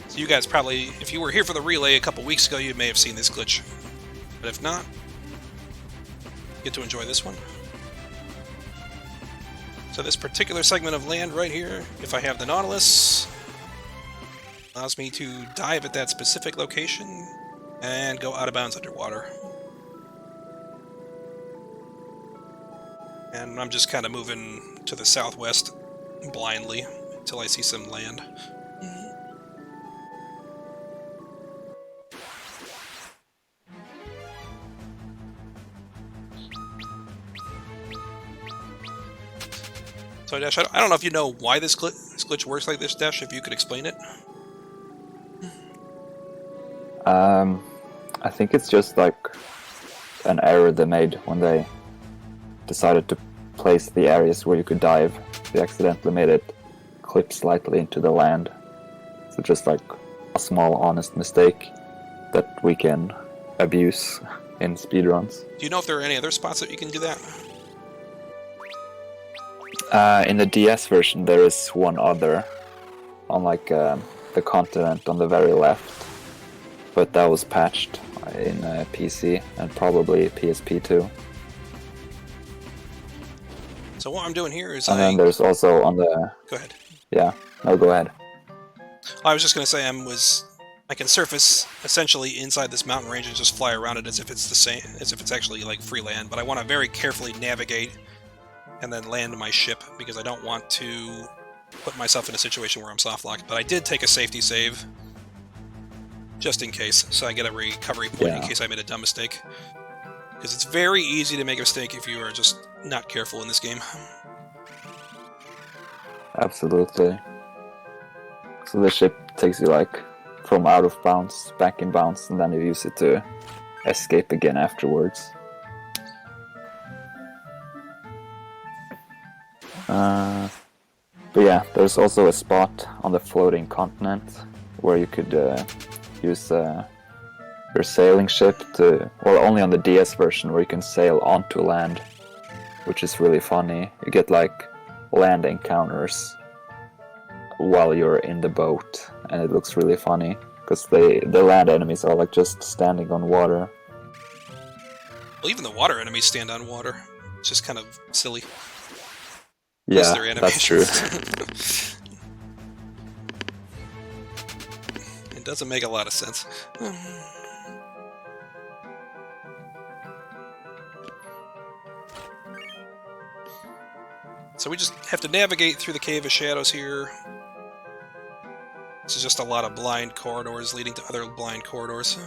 So you guys probably, if you were here for the relay a couple weeks ago, you may have seen this glitch. But if not, you get to enjoy this one. So this particular segment of land right here, if I have the Nautilus, allows me to dive at that specific location and go out of bounds underwater. And I'm just kind of moving to the southwest blindly until I see some land. So Dash, I don't know if you know why this glitch works like this, Dash, if you could explain it. I think it's just like an error they made when they decided to place the areas where you could dive. They accidentally made it clip slightly into the land. So just like a small honest mistake that we can abuse in speedruns. Do you know if there are any other spots that you can do that? In the DS version there is one other on like the continent on the very left, but that was patched in PC and probably PSP too. So what I'm doing here is and then there's also on the... Go ahead. Yeah, no, go ahead. I was just going to say I can surface essentially inside this mountain range and just fly around it as if it's the same, as if it's actually like free land, but I want to very carefully navigate and then land my ship, because I don't want to put myself in a situation where I'm soft-locked. But I did take a safety save, just in case, so I get a recovery point in case I made a dumb mistake. Because it's very easy to make a mistake if you are just not careful in this game. Absolutely. So the ship takes you like from out of bounds, back in bounds, and then you use it to escape again afterwards. But yeah, there's also a spot on the floating continent where you could use your sailing ship to, well, only on the DS version where you can sail onto land, which is really funny. You get like land encounters while you're in the boat, and it looks really funny because the land enemies are like just standing on water. Well, even the water enemies stand on water. It's just kind of silly. Yeah, that's true. It doesn't make a lot of sense. So we just have to navigate through the Cave of Shadows here. This is just a lot of blind corridors leading to other blind corridors.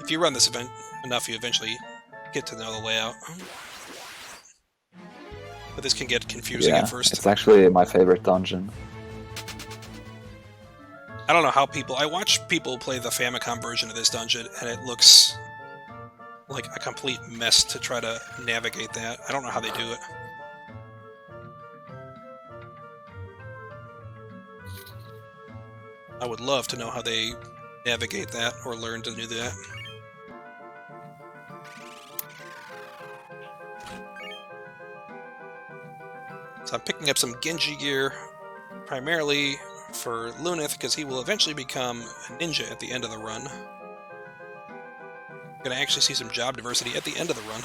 If you run this event enough, you eventually get to know the layout. But this can get confusing at first. It's actually my favorite dungeon. I don't know how people... I watch people play the Famicom version of this dungeon, and it looks like a complete mess to try to navigate that. I don't know how they do it. I would love to know how they navigate that, or learn to do that. So I'm picking up some Genji gear, primarily for Lunith, because he will eventually become a ninja at the end of the run. We're going to actually see some job diversity at the end of the run.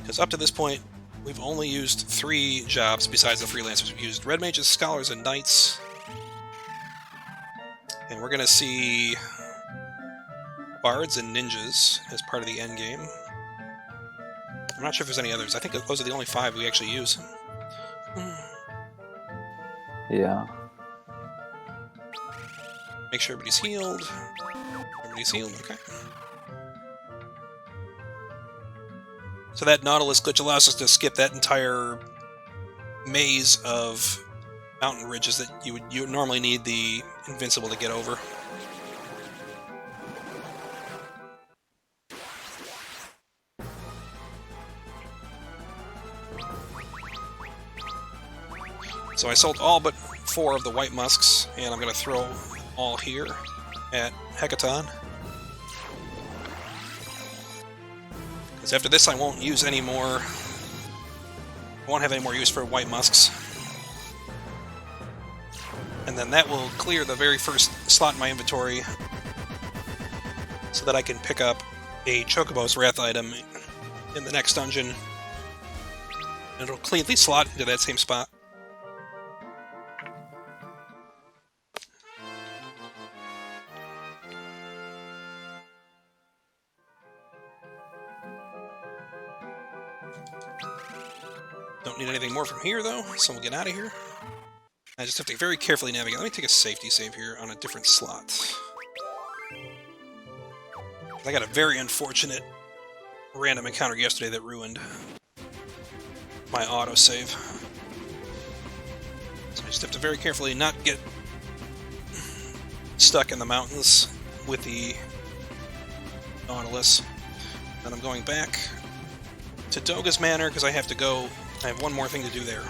Because up to this point, we've only used 3 jobs besides the freelancers. We've used Red Mages, Scholars, and Knights. And we're going to see Bards and Ninjas as part of the endgame. I'm not sure if there's any others. I think those are the only 5 we actually use. Yeah. Make sure everybody's healed. Everybody's healed, okay. So that Nautilus Glitch allows us to skip that entire maze of mountain ridges that you would normally need the Invincible to get over. So I sold all but 4 of the White Musks, and I'm going to throw all here at Hecaton. Because after this I won't use any more... I won't have any more use for White Musks. And then that will clear the very first slot in my inventory so that I can pick up a Chocobo's Wrath item in the next dungeon. And it'll cleanly slot into that same spot. Don't need anything more from here, though, so we'll get out of here. I just have to very carefully navigate. Let me take a safety save here on a different slot. I got a very unfortunate random encounter yesterday that ruined my autosave. So I just have to very carefully not get stuck in the mountains with the Nautilus. Then I'm going back to Doga's Manor because I have to go. I have one more thing to do there.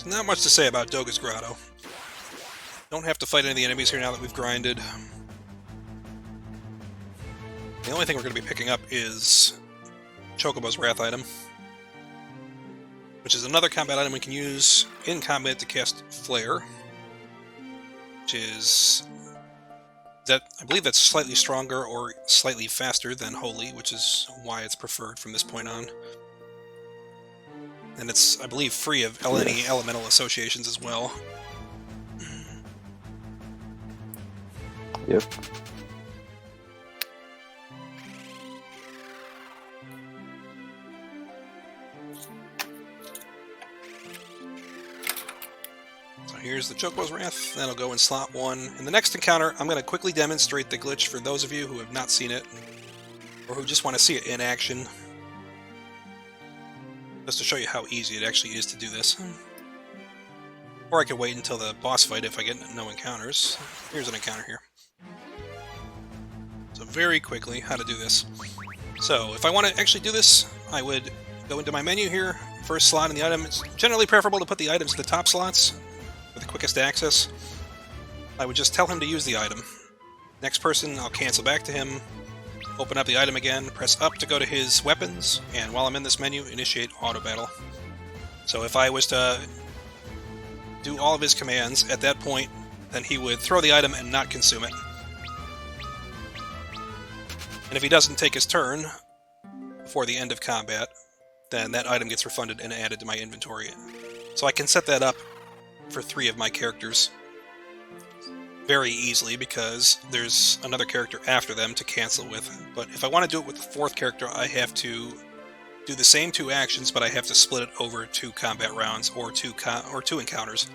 There's not much to say about Doga's Grotto. Don't have to fight any of the enemies here now that we've grinded. The only thing we're going to be picking up is Chocobo's Wrath item, which is another combat item we can use in combat to cast Flare, which is I believe that's slightly stronger or slightly faster than Holy, which is why it's preferred from this point on. And it's, I believe, free of any elemental associations as well. Yep. So here's the Chocobo's Wrath. That'll go in slot 1. In the next encounter, I'm going to quickly demonstrate the glitch for those of you who have not seen it, or who just want to see it in action. Just to show you how easy it actually is to do this. Or I could wait until the boss fight if I get no encounters. Here's an encounter here. So very quickly, how to do this. So if I want to actually do this, I would go into my menu here, first slot in the item. It's generally preferable to put the items in the top slots for the quickest access. I would just tell him to use the item. Next person, I'll cancel back to him, open up the item again, press up to go to his weapons, and while I'm in this menu, initiate auto battle. So if I was to do all of his commands at that point, then he would throw the item and not consume it. And if he doesn't take his turn before the end of combat, then that item gets refunded and added to my inventory. So I can set that up for 3 of my characters very easily, because there's another character after them to cancel with. But if I want to do it with the 4th character, I have to do the same 2 actions, but I have to split it over 2 combat rounds or 2 encounters.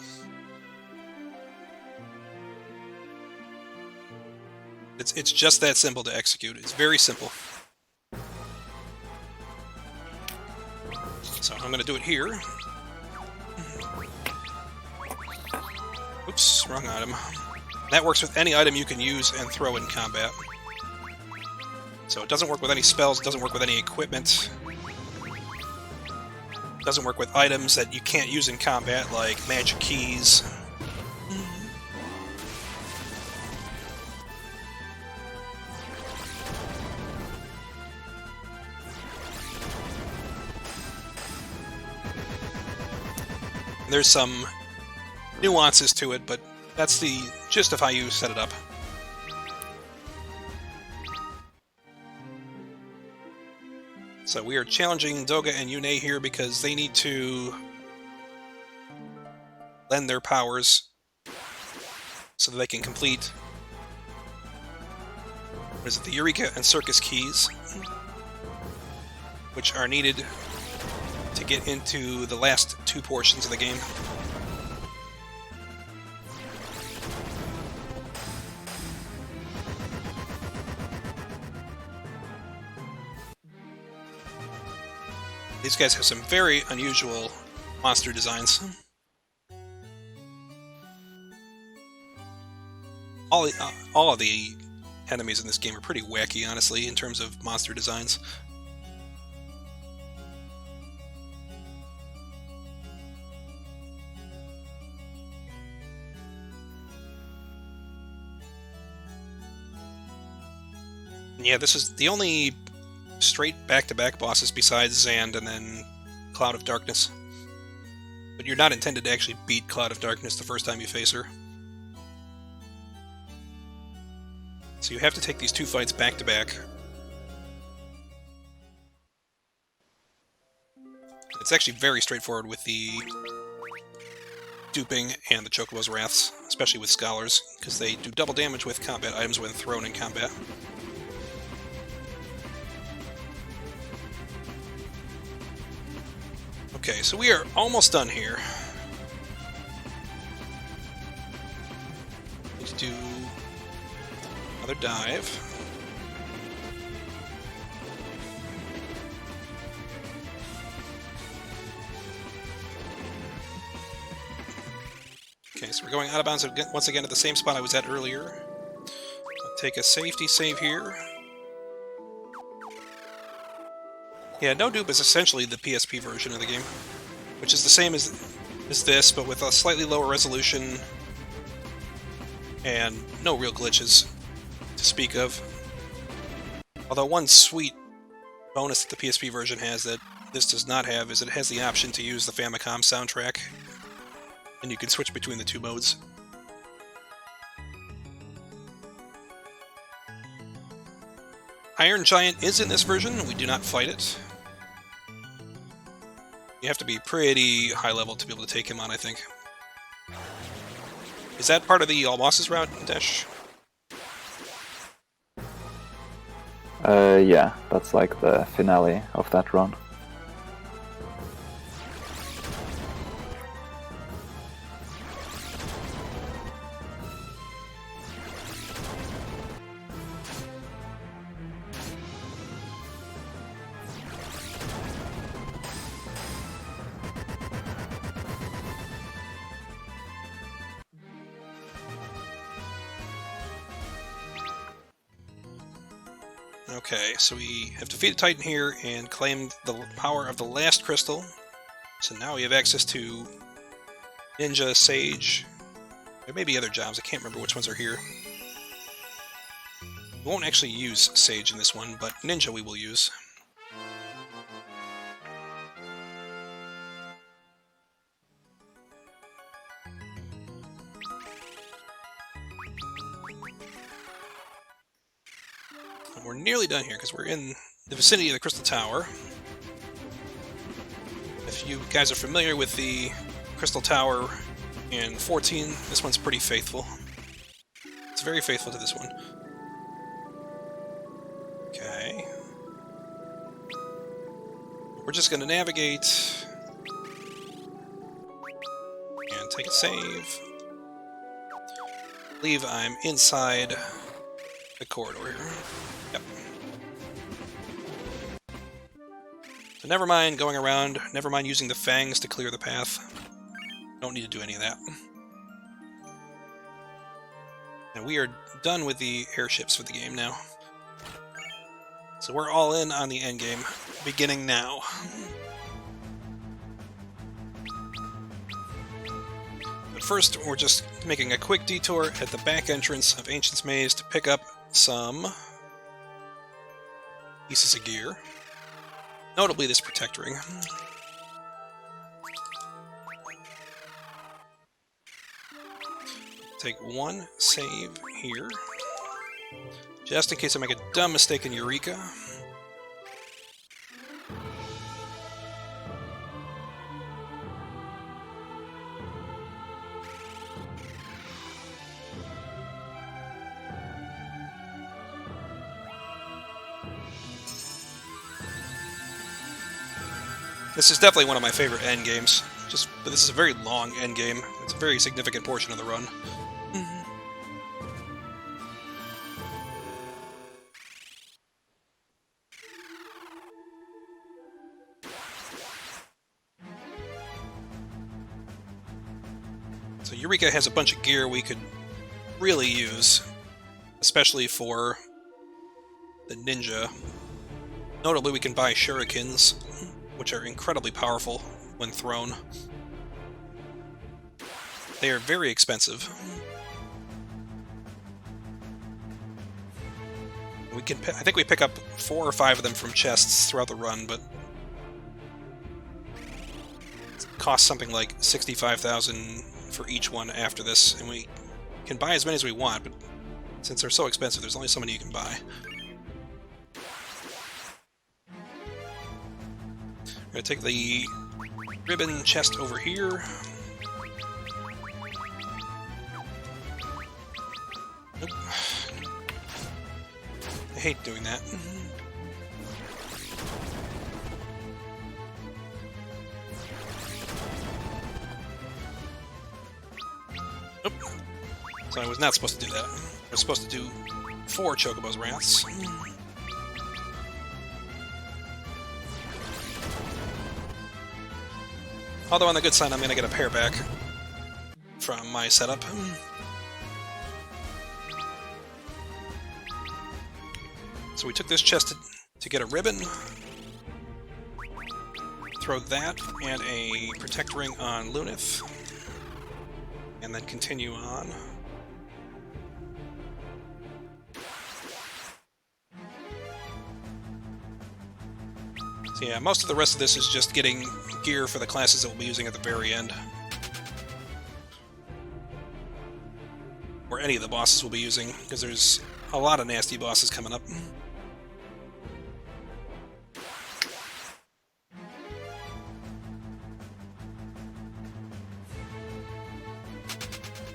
It's just that simple to execute. It's very simple. So I'm going to do it here. Oops, wrong item. That works with any item you can use and throw in combat. So it doesn't work with any spells, it doesn't work with any equipment. It doesn't work with items that you can't use in combat, like magic keys. There's some nuances to it, but that's the gist of how you set it up. So we are challenging Doga and Yune here because they need to lend their powers so that they can complete, what is it, the Eureka and Circus keys, which are needed to get into the last 2 portions of the game. These guys have some very unusual monster designs. All of the enemies in this game are pretty wacky, honestly, in terms of monster designs. Yeah, this is the only straight back-to-back bosses besides Zand and then Cloud of Darkness. But you're not intended to actually beat Cloud of Darkness the first time you face her. So you have to take these 2 fights back-to-back. It's actually very straightforward with the duping and the Chocobo's Wraths, especially with Scholars, because they do double damage with combat items when thrown in combat. Okay, so we are almost done here. Need to do another dive. Okay, so we're going out of bounds once again at the same spot I was at earlier. I'll take a safety save here. Yeah, No Dupe is essentially the PSP version of the game, which is the same as this, but with a slightly lower resolution and no real glitches to speak of. Although one sweet bonus that the PSP version has that this does not have is it has the option to use the Famicom soundtrack, and you can switch between the 2 modes. Iron Giant is in this version. We do not fight it. You have to be pretty high level to be able to take him on, I think. Is that part of the All Bosses route, Dash? Yeah, that's like the finale of that run. Okay, so we have defeated Titan here and claimed the power of the last crystal. So now we have access to Ninja, Sage. There may be other jobs, I can't remember which ones are here. We won't actually use Sage in this one, but Ninja we will use. We're nearly done here because we're in the vicinity of the Crystal Tower. If you guys are familiar with the Crystal Tower in 14, this one's pretty faithful. It's very faithful to this one. Okay. We're just going to navigate and take a save. I believe I'm inside the corridor here. Yep. So never mind going around, never mind using the fangs to clear the path. Don't need to do any of that. And we are done with the airships for the game now. So we're all in on the endgame, beginning now. But first, we're just making a quick detour at the back entrance of Ancient's Maze to pick up some pieces of gear. Notably this Protect Ring. Take one save here, just in case I make a dumb mistake in Eureka. This is definitely one of my favorite end games. But this is a very long end game. It's a very significant portion of the run. So Eureka has a bunch of gear we could really use, especially for the ninja. Notably, we can buy shurikens, which are incredibly powerful when thrown. They are very expensive. We can, I think we pick up 4 or 5 of them from chests throughout the run, but it costs something like 65,000 for each one after this, and we can buy as many as we want, but since they're so expensive, there's only so many you can buy. We're going to take the ribbon chest over here. Nope. I hate doing that. Nope. So I was not supposed to do that. I was supposed to do 4 Chocobo's Wraths. Although on the good side, I'm going to get a pair back from my setup. So we took this chest to get a ribbon. Throw that and a Protect Ring on Lunith. And then continue on. So yeah, most of the rest of this is just getting gear for the classes that we'll be using at the very end. Or any of the bosses we'll be using, because there's a lot of nasty bosses coming up.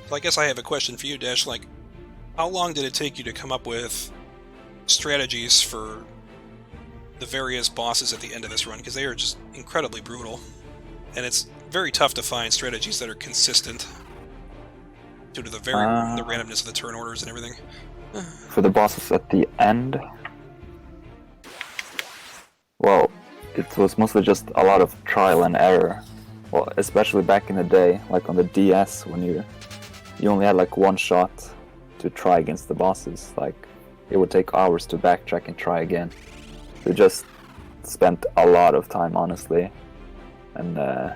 So I guess I have a question for you, Dash. Like, how long did it take you to come up with strategies for the various bosses at the end of this run? Because they are just incredibly brutal. And it's very tough to find strategies that are consistent due to the randomness of the turn orders and everything. For the bosses at the end, well, it was mostly just a lot of trial and error. Well, especially back in the day, like on the DS, when you only had like one shot to try against the bosses. Like, it would take hours to backtrack and try again. We just spent a lot of time, honestly, and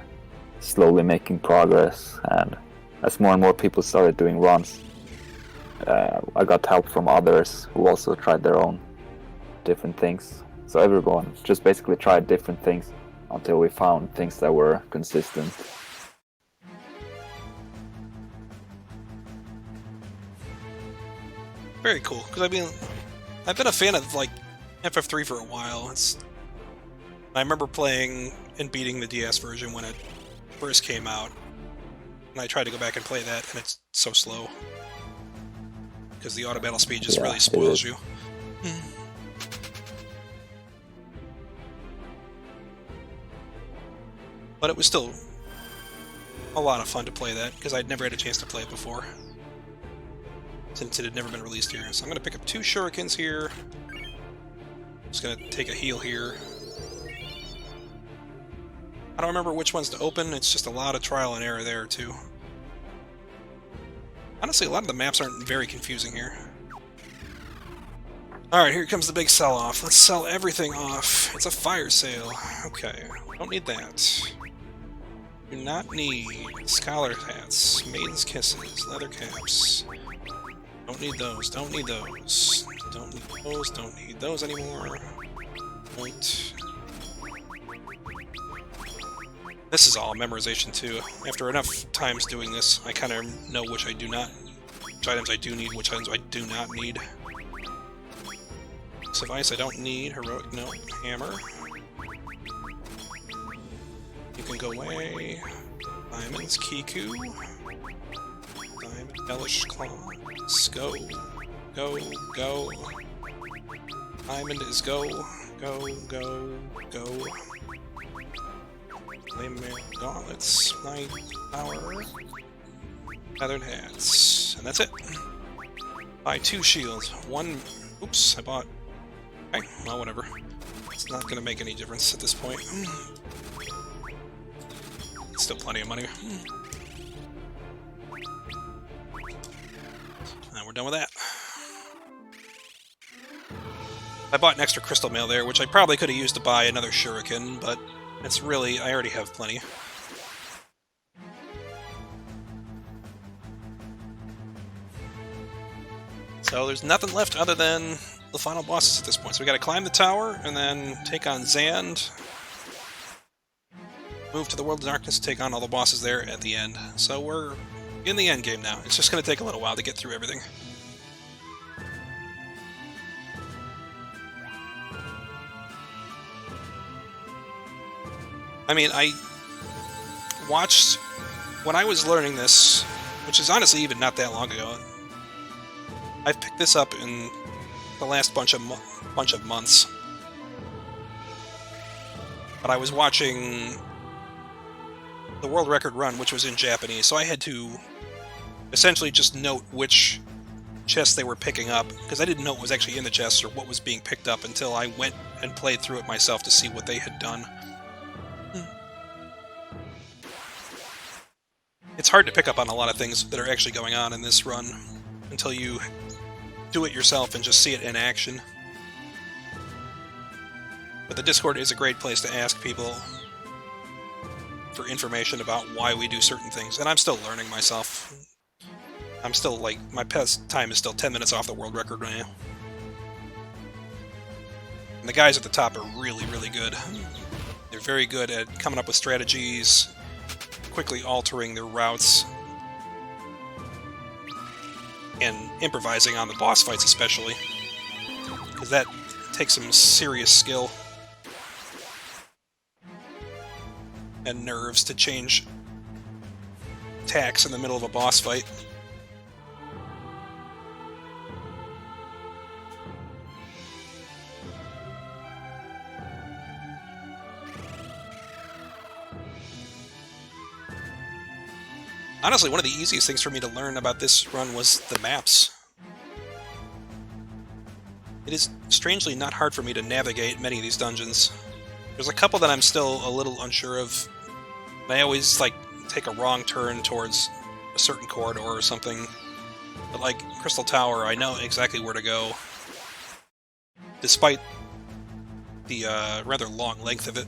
slowly making progress. And as more and more people started doing runs, I got help from others who also tried their own different things. So everyone just basically tried different things until we found things that were consistent. Very cool, because I mean, I've been a fan of like FF3 for a while. I remember playing and beating the DS version when it first came out, and I tried to go back and play that, and it's so slow because the auto battle speed just really spoils you. But it was still a lot of fun to play that because I'd never had a chance to play it before, since it had never been released here. So I'm going to pick up 2 shurikens here. Just going to take a heal here. I don't remember which ones to open. It's just a lot of trial and error there, too. Honestly, a lot of the maps aren't very confusing here. Alright, here comes the big sell-off. Let's sell everything off. It's a fire sale. Okay, don't need that. Do not need scholar hats, maiden's kisses, leather caps. Don't need those, don't need those. Don't need those, don't need those anymore. Right. This is all memorization too. After enough times doing this, I kind of know which items I do need, which items I do not need. Device I don't need. Heroic, no. Hammer. You can go away. Diamonds, Kiku. Diamond, Hellish Claws. Go. Go, go. Diamond is go. Go, go, go. Flame Mail, Gauntlets, Night Power, Feathered Hats, and that's it. Buy 2 shields. 1. Oops, I bought. Okay, well, whatever. It's not going to make any difference at this point. Still plenty of money. And we're done with that. I bought an extra crystal mail there, which I probably could have used to buy another shuriken, but it's really, I already have plenty. So there's nothing left other than the final bosses at this point. So we gotta climb the tower, and then take on Zand. Move to the World of Darkness, take on all the bosses there at the end. So we're in the end game now. It's just gonna take a little while to get through everything. I mean, I watched, when I was learning this, which is honestly even not that long ago, I've picked this up in the last bunch of months. But I was watching the world record run, which was in Japanese, so I had to essentially just note which chests they were picking up, because I didn't know what was actually in the chests or what was being picked up until I went and played through it myself to see what they had done. It's hard to pick up on a lot of things that are actually going on in this run until you do it yourself and just see it in action. But the Discord is a great place to ask people for information about why we do certain things, and I'm still learning myself. I'm still, like, my best time is still 10 minutes off the world record right now. And the guys at the top are really, really good. They're very good at coming up with strategies, quickly altering their routes, and improvising on the boss fights especially, because that takes some serious skill and nerves to change attacks in the middle of a boss fight. Honestly, one of the easiest things for me to learn about this run was the maps. It is strangely not hard for me to navigate many of these dungeons. There's a couple that I'm still a little unsure of. I always, like, take a wrong turn towards a certain corridor or something. But, like, Crystal Tower, I know exactly where to go. Despite the rather long length of it.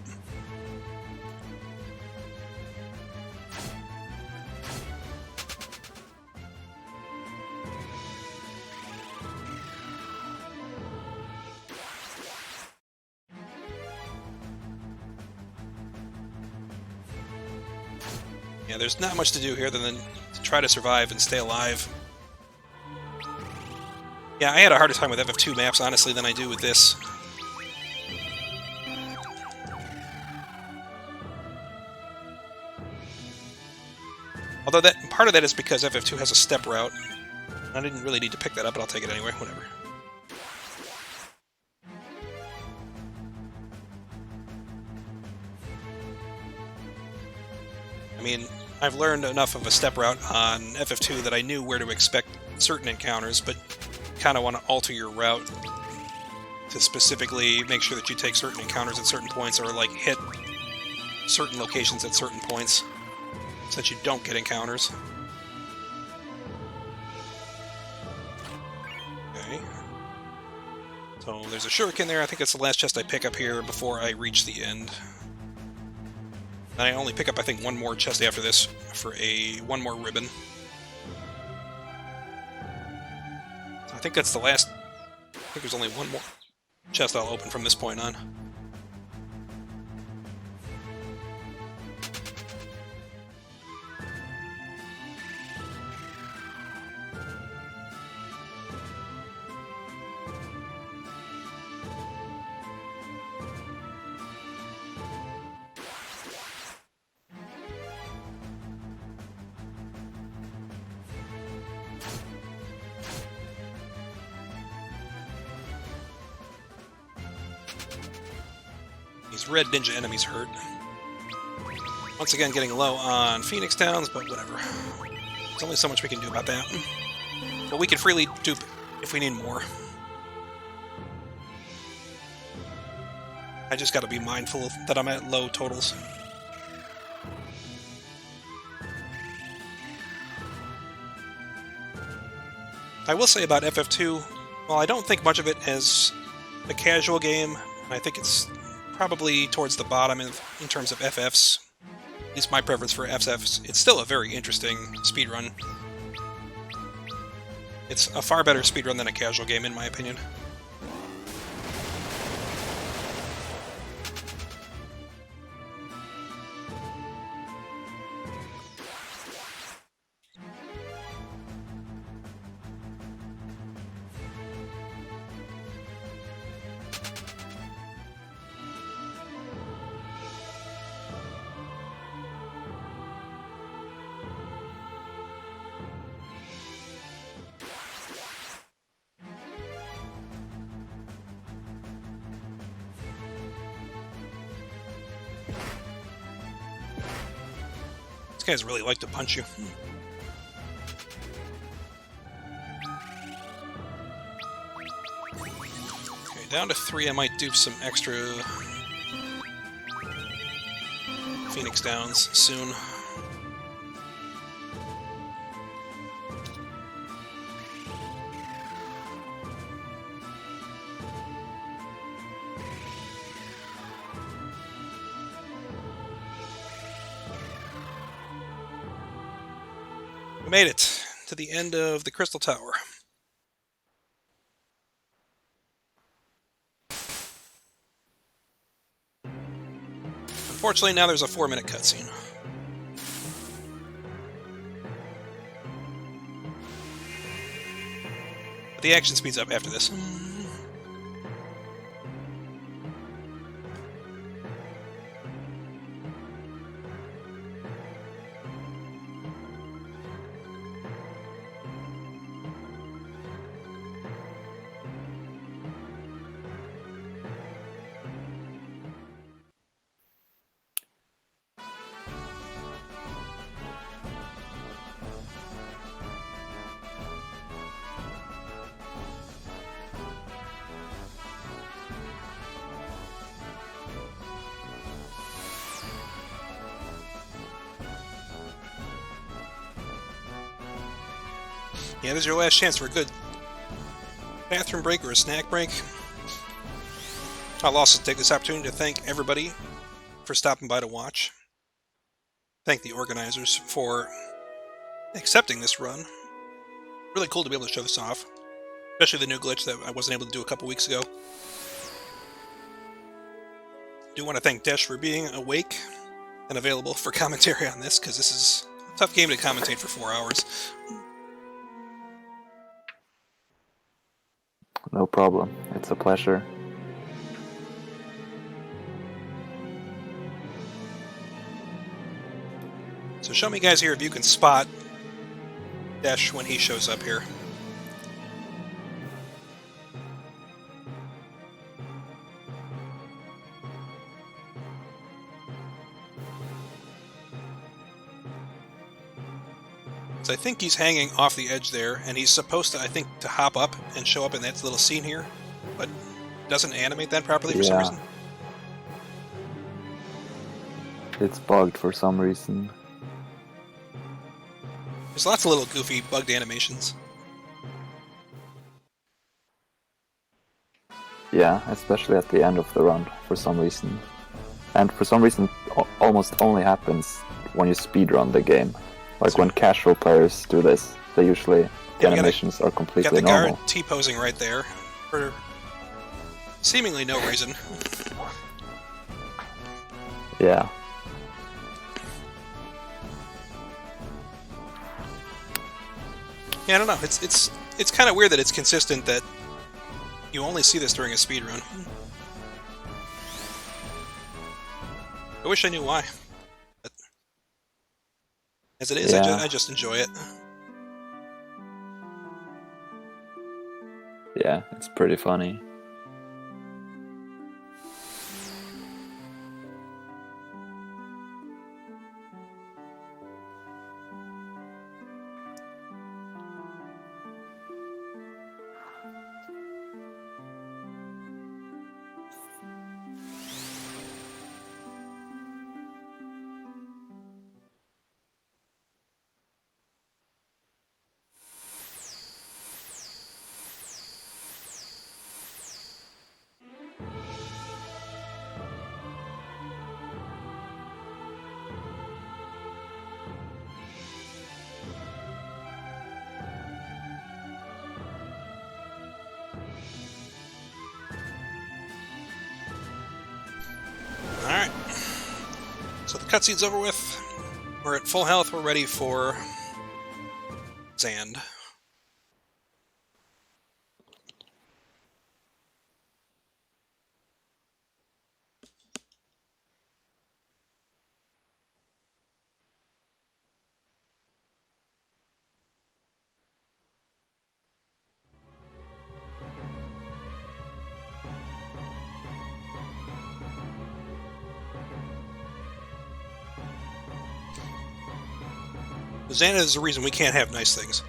Yeah, there's not much to do here other than to try to survive and stay alive. Yeah, I had a harder time with FF2 maps, honestly, than I do with this. Although part of that is because FF2 has a step route. I didn't really need to pick that up, but I'll take it anyway, whatever. I mean, I've learned enough of a step route on FF2 that I knew where to expect certain encounters, but you kind of want to alter your route to specifically make sure that you take certain encounters at certain points, or like hit certain locations at certain points, so that you don't get encounters. Okay. So there's a shuriken there. I think that's the last chest I pick up here before I reach the end. And I only pick up, I think, one more chest after this for one more ribbon. I think that's the last. I think there's only one more chest I'll open from this point on. These red ninja enemies hurt. Once again, getting low on Phoenix Downs, but whatever. There's only so much we can do about that. But we can freely dupe if we need more. I just gotta be mindful that I'm at low totals. I will say about FF2, well, I don't think much of it as a casual game. I think it's probably towards the bottom in terms of FFs. At least my preference for FFs. It's still a very interesting speedrun. It's a far better speedrun than a casual game, in my opinion. These guys really like to punch you. Okay, down to 3. I might do some extra Phoenix Downs soon. We made it to the end of the Crystal Tower. Unfortunately, now there's a 4-minute cutscene. But the action speeds up after this. Yeah, this is your last chance for a good bathroom break or a snack break. I'll also take this opportunity to thank everybody for stopping by to watch. Thank the organizers for accepting this run. Really cool to be able to show this off. Especially the new glitch that I wasn't able to do a couple weeks ago. Do want to thank Desh for being awake and available for commentary on this, because this is a tough game to commentate for 4 hours. No problem. It's a pleasure. So show me guys here if you can spot Desh when he shows up here. So I think he's hanging off the edge there, and he's supposed to, I think, to hop up and show up in that little scene here, but doesn't animate that properly for some reason. It's bugged for some reason. There's lots of little goofy bugged animations. Yeah, especially at the end of the run for some reason. And for some reason almost only happens when you speedrun the game. Like when casual players do this, they usually, the animations are completely normal. Got the guard T-posing right there for seemingly no reason. Yeah. Yeah, I don't know. It's kind of weird that it's consistent that you only see this during a speedrun. I wish I knew why. But as it is, yeah. I just enjoy it. Yeah, it's pretty funny. Alright. So the cutscene's over with. We're at full health. We're ready for Zand. Xana is the reason we can't have nice things.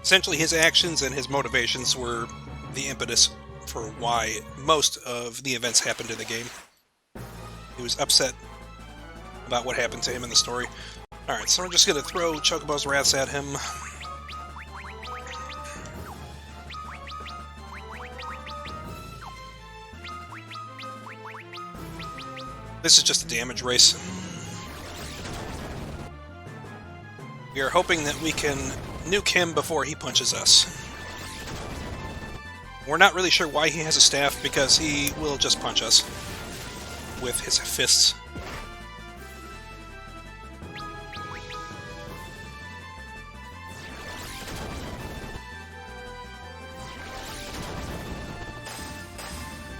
Essentially, his actions and his motivations were the impetus for why most of the events happened in the game. He was upset about what happened to him in the story. Alright, so we're just going to throw Chocobo's rats at him. This is just a damage race. We are hoping that we can nuke him before he punches us. We're not really sure why he has a staff, because he will just punch us with his fists.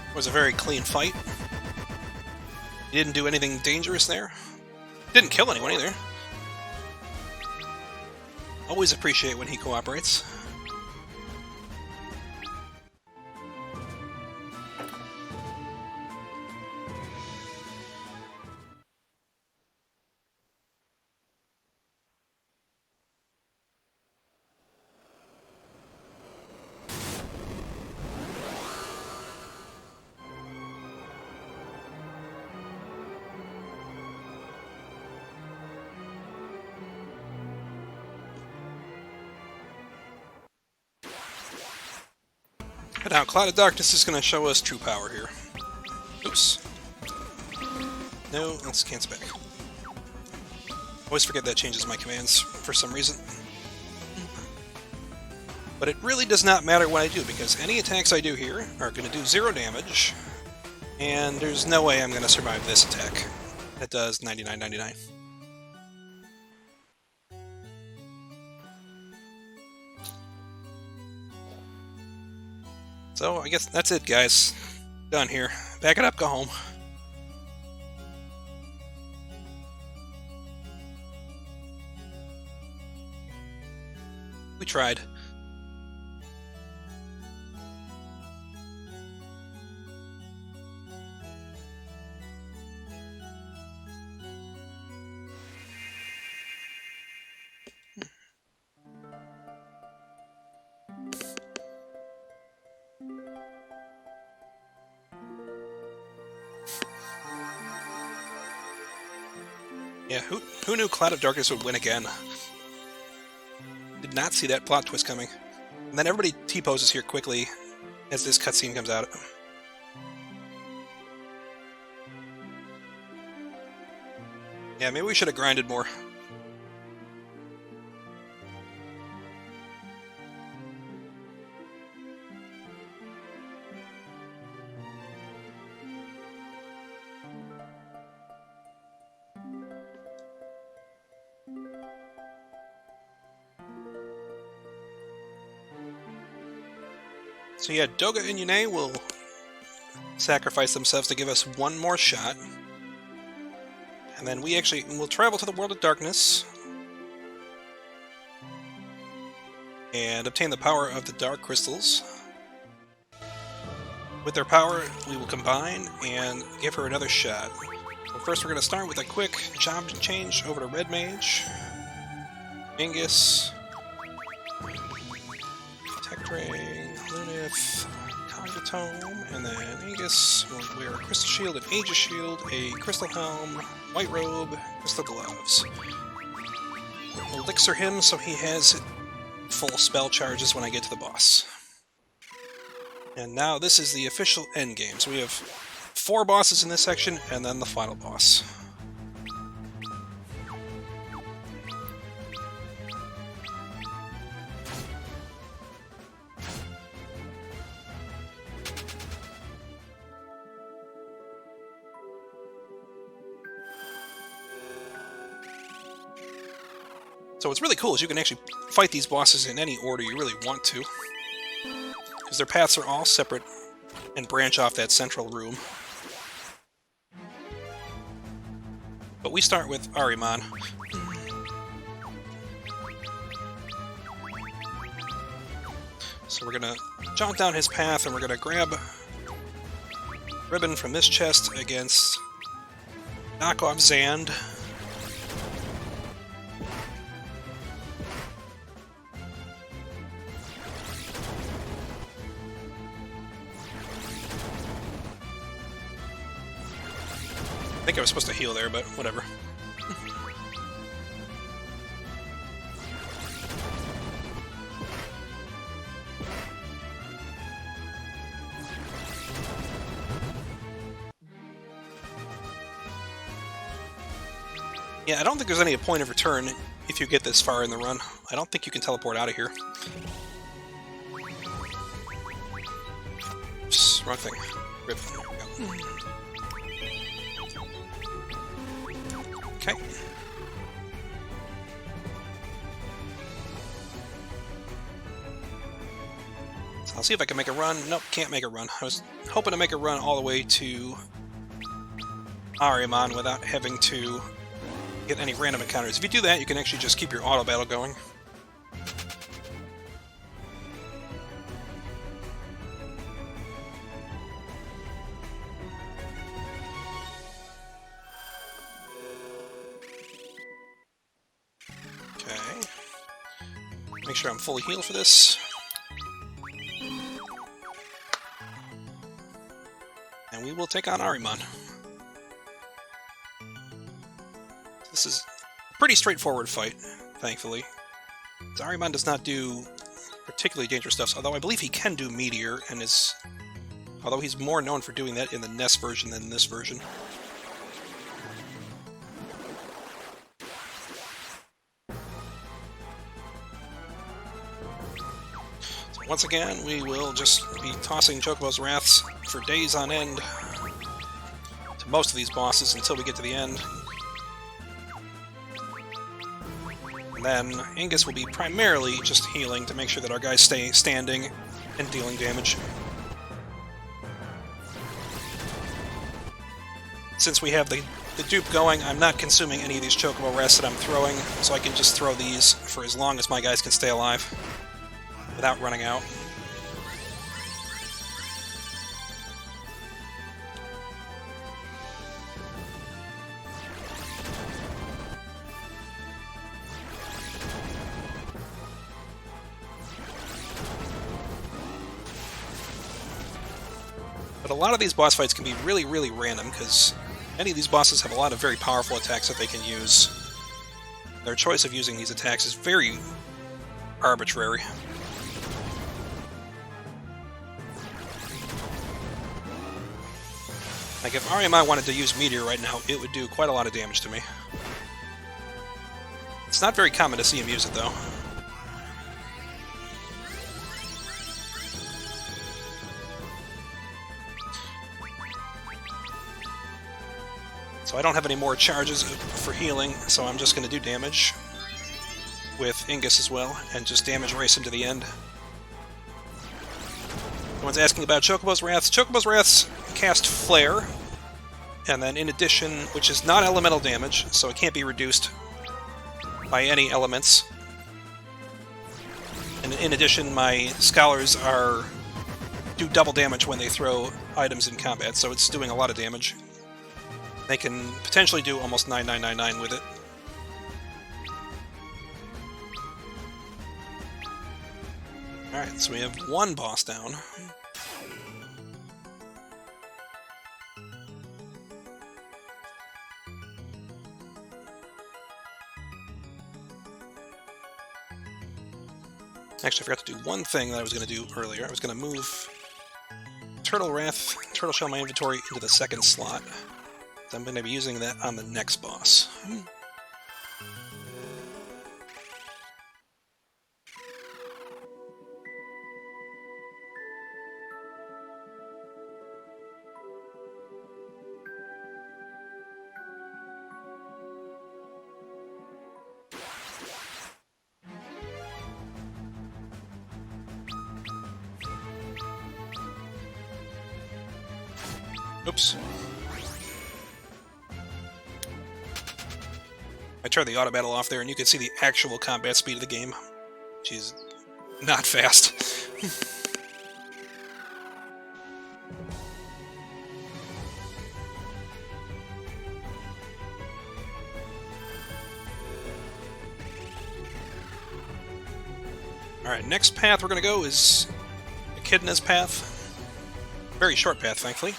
It was a very clean fight. He didn't do anything dangerous there. Didn't kill anyone either. Always appreciate when he cooperates. But now Cloud of Darkness is going to show us true power here. Oops. No, let's cancel back. Always forget that changes my commands for some reason. But it really does not matter what I do, because any attacks I do here are going to do 0 damage, and there's no way I'm going to survive this attack. That does 99.99. So I guess that's it, guys. Done here. Back it up, go home. We tried. Yeah, who knew Cloud of Darkness would win again? Did not see that plot twist coming. And then everybody T-poses here quickly as this cutscene comes out. Yeah, maybe we should have grinded more. So yeah, Doga and Yune will sacrifice themselves to give us one more shot. And then we'll travel to the World of Darkness and obtain the power of the Dark Crystals. With their power, we will combine and give her another shot. But first we're going to start with a quick job change over to Red Mage, Angus, Tech Ring, Lunith, Cognitome, and then Angus will wear a Crystal Shield, an Aegis Shield, a Crystal Helm, White Robe, Crystal Gloves. We'll elixir him so he has full spell charges when I get to the boss. And now this is the official endgame. So we have 4 bosses in this section, and then the final boss. So what's really cool is you can actually fight these bosses in any order you really want to, because their paths are all separate and branch off that central room. But we start with Ahriman. So we're gonna jump down his path and we're gonna grab ribbon from this chest against knock off Zand. I think I was supposed to heal there, but whatever. Yeah, I don't think there's any point of return if you get this far in the run. I don't think you can teleport out of here. Oops, wrong thing. Rip. There we go. Okay. So I'll see if I can make a run. Nope, can't make a run. I was hoping to make a run all the way to Ahriman without having to get any random encounters. If you do that, you can actually just keep your auto battle going. Make sure I'm fully healed for this. And we will take on Ahriman. This is a pretty straightforward fight, thankfully. Ahriman does not do particularly dangerous stuff, although I believe he can do Meteor, and is... Although he's more known for doing that in the NES version than this version. So once again, we will just be tossing Chocobo's Wraths for days on end to most of these bosses until we get to the end. And then Ingus will be primarily just healing to make sure that our guys stay standing and dealing damage. Since we have the dupe going, I'm not consuming any of these Chocobo Wraths that I'm throwing, so I can just throw these for as long as my guys can stay alive without running out. But a lot of these boss fights can be really, really random, because many of these bosses have a lot of very powerful attacks that they can use. Their choice of using these attacks is very arbitrary. Like, if RMI wanted to use Meteor right now, it would do quite a lot of damage to me. It's not very common to see him use it, though. So I don't have any more charges for healing, so I'm just going to do damage with Ingus as well, and just damage race him to the end. Someone's asking about Chocobo's Wraths. Chocobo's Wraths cast Flare, and then in addition, which is not elemental damage, so it can't be reduced by any elements. And in addition, my Scholars do double damage when they throw items in combat, so it's doing a lot of damage. They can potentially do almost 9999 with it. Alright, so we have one boss down. Actually, I forgot to do one thing that I was going to do earlier. I was going to move Turtle Shell in my inventory into the second slot. I'm going to be using that on the next boss. Oops. I turned the auto battle off there, and you can see the actual combat speed of the game. She's not fast. Alright, next path we're going to go is Echidna's path. Very short path, thankfully.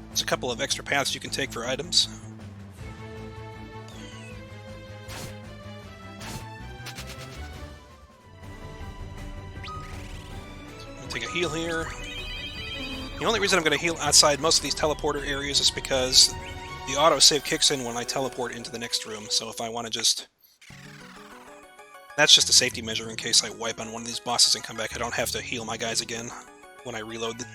There's a couple of extra paths you can take for items. Take a heal here. The only reason I'm going to heal outside most of these teleporter areas is because the autosave kicks in when I teleport into the next room, so if I want to just... That's just a safety measure in case I wipe on one of these bosses and come back. I don't have to heal my guys again when I reload.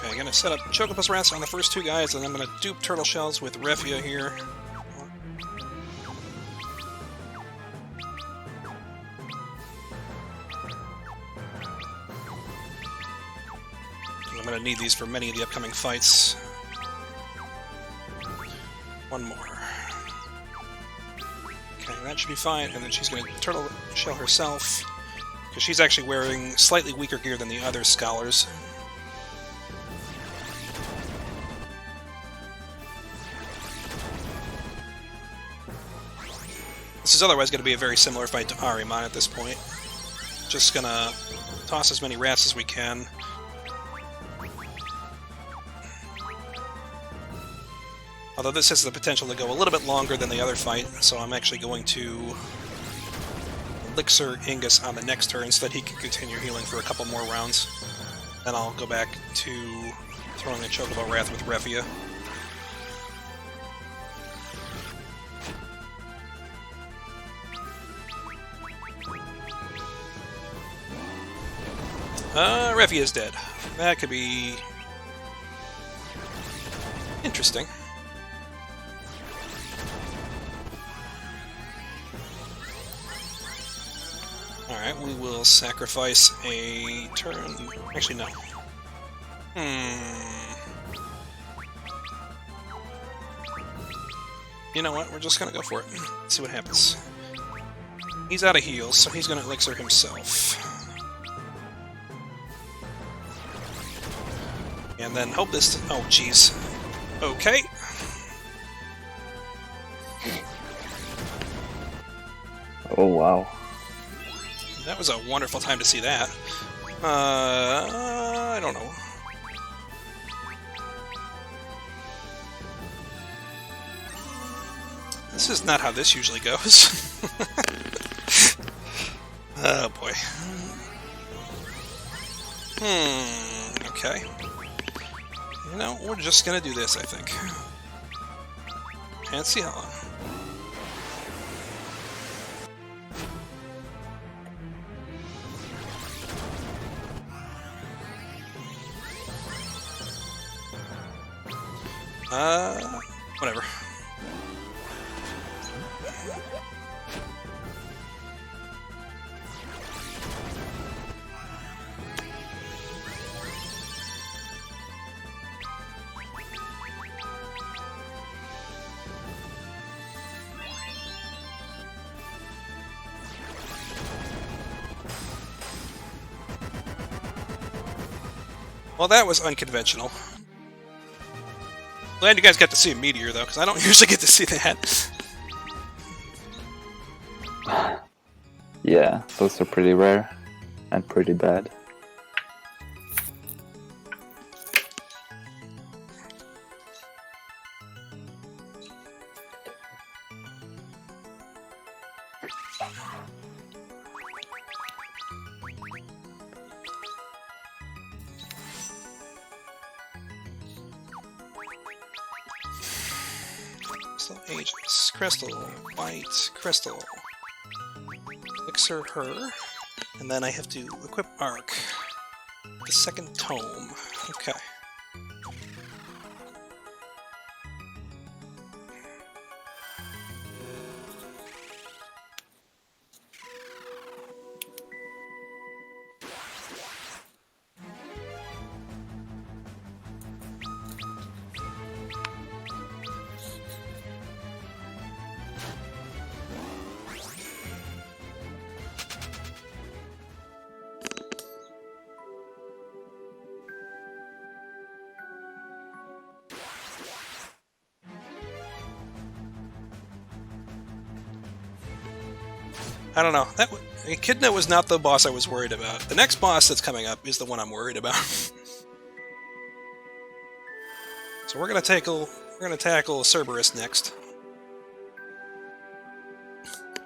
Okay, I'm gonna set up Chocobo's Wraths on the first two guys, and I'm gonna dupe Turtle Shells with Refia here. I'm gonna need these for many of the upcoming fights. One more. Okay, that should be fine, and then she's gonna Turtle Shell herself, because she's actually wearing slightly weaker gear than the other Scholars. This is otherwise going to be a very similar fight to Ahriman at this point. Just gonna toss as many rafts as we can. Although this has the potential to go a little bit longer than the other fight, so I'm actually going to Elixir Ingus on the next turn so that he can continue healing for a couple more rounds. Then I'll go back to throwing a Chocobo Wrath with Refia. Refia is dead. That could be interesting. Alright, we will sacrifice a turn. Actually, no. You know what? We're just gonna go for it. Let's see what happens. He's out of heals, so he's gonna elixir himself. And then hope this... Oh, jeez. Okay. Oh, wow. That was a wonderful time to see that. I don't know. This is not how this usually goes. Oh, boy. Okay. You know, we're just gonna do this, I think. Can't see how long. Whatever. Well, that was unconventional. Glad you guys got to see a meteor, though, because I don't usually get to see that. Yeah, those are pretty rare and pretty bad. Aegis, Crystal, White, Crystal. Elixir her. And then I have to equip Arc. The second tome. Okay. I don't know. Echidna was not the boss I was worried about. The next boss that's coming up is the one I'm worried about. So we're gonna tackle Cerberus next.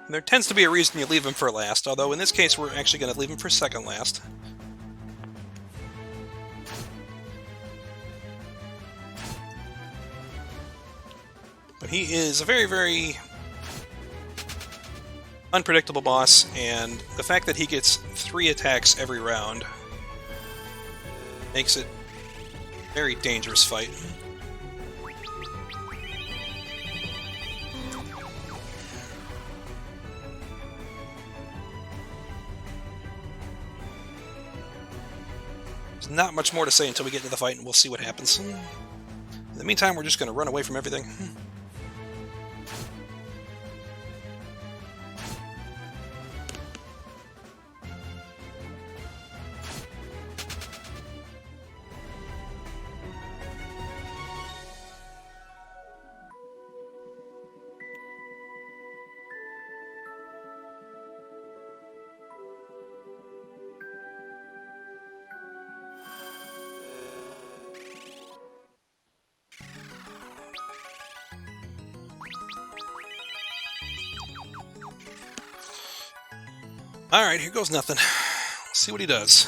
And there tends to be a reason you leave him for last, although in this case we're actually gonna leave him for second last. But he is a very, very unpredictable boss, and the fact that he gets 3 attacks every round makes it a very dangerous fight. There's not much more to say until we get into the fight, and we'll see what happens. In the meantime, we're just going to run away from everything. Alright, here goes nothing. Let's see what he does.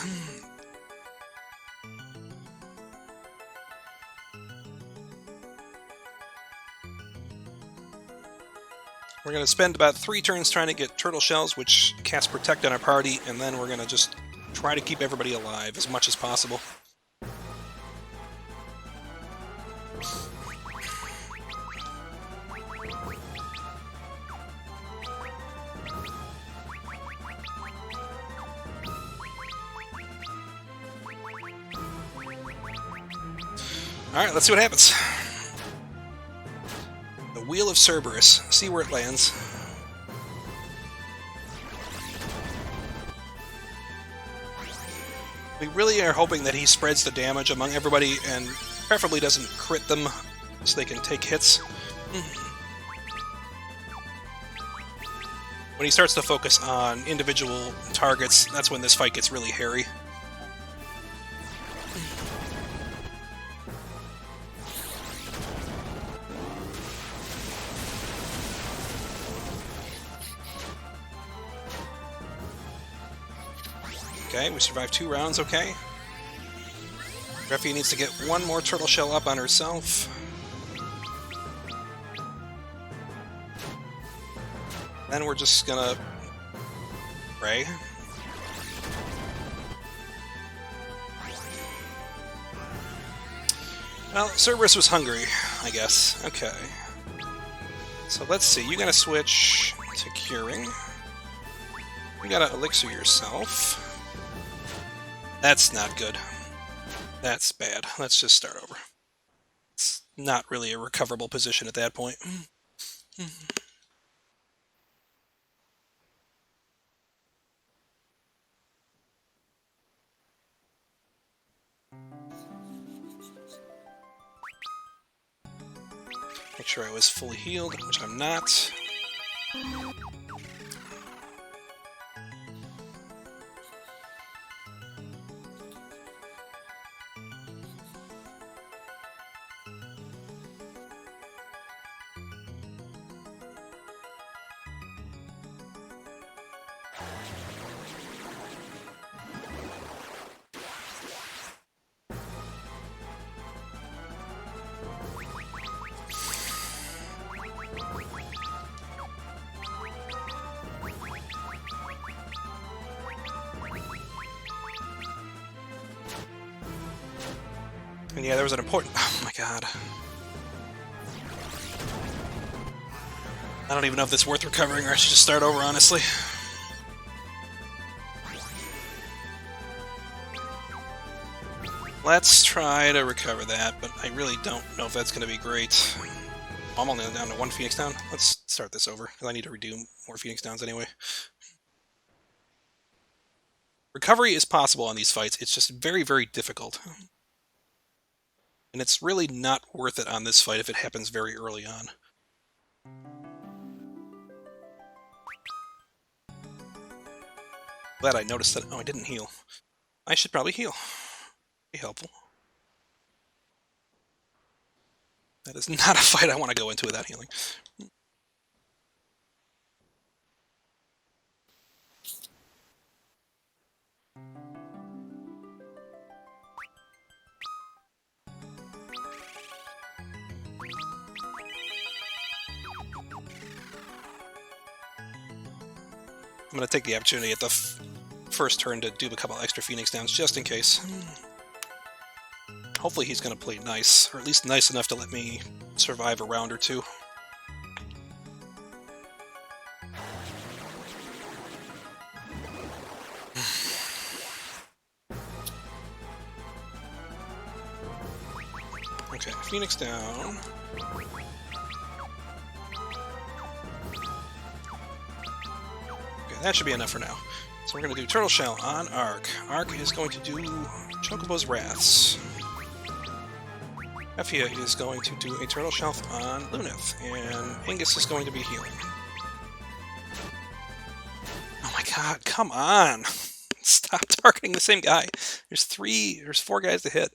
We're going to spend about 3 turns trying to get turtle shells, which cast Protect on our party, and then we're going to just try to keep everybody alive as much as possible. Alright, let's see what happens. The Wheel of Cerberus. See where it lands. We really are hoping that he spreads the damage among everybody and preferably doesn't crit them so they can take hits. When he starts to focus on individual targets, that's when this fight gets really hairy. Okay, we survived 2 rounds, okay. Reffy needs to get 1 more turtle shell up on herself. Then we're just gonna pray. Well, Cerberus was hungry, I guess. Okay. So let's see, you gotta switch to curing. You gotta elixir yourself. That's not good. That's bad. Let's just start over. It's not really a recoverable position at that point. Make sure I was fully healed, which I'm not. And yeah, there was an important... Oh my god. I don't even know if this is worth recovering or I should just start over, honestly. Let's try to recover that, but I really don't know if that's going to be great. I'm only down to 1 Phoenix down. Let's start this over, because I need to redo more Phoenix downs anyway. Recovery is possible on these fights, it's just very, very difficult. And it's really not worth it on this fight if it happens very early on. Glad I noticed that. Oh, I didn't heal. I should probably heal. Be helpful. That is not a fight I want to go into without healing. I'm going to take the opportunity at the first turn to do a couple extra Phoenix downs, just in case. Hopefully he's going to play nice, or at least nice enough to let me survive a round or 2. Okay, Phoenix down. That should be enough for now. So we're going to do Turtle Shell on Ark. Ark is going to do Chocobo's Wraths. Ephia is going to do a Turtle Shell on Lunith, and Angus is going to be healing. Oh my god, come on! Stop targeting the same guy. There's 4 guys to hit.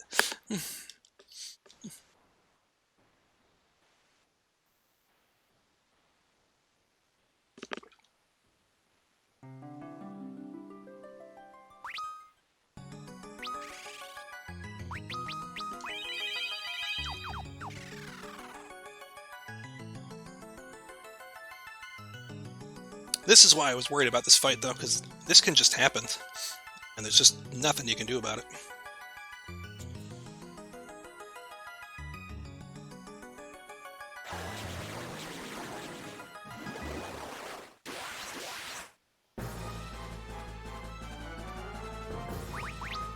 This is why I was worried about this fight, though, because this can just happen, and there's just nothing you can do about it.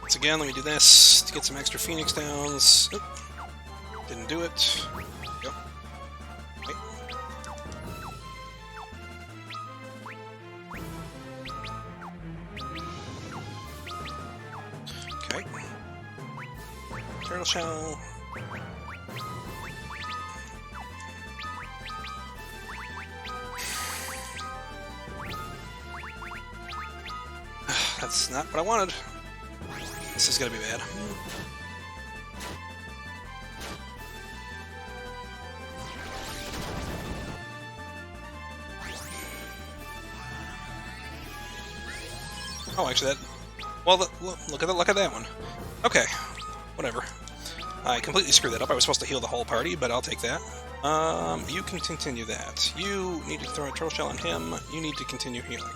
Once again, let me do this to get some extra Phoenix downs. Oop. Didn't do it. Yep. Wait. Okay. Turtle shell. That's not what I wanted. This is gonna be bad. Oh, actually, that. Well, look at that one. Okay, whatever. I completely screwed that up. I was supposed to heal the whole party, but I'll take that. You can continue that. You need to throw a turtle shell on him. You need to continue healing.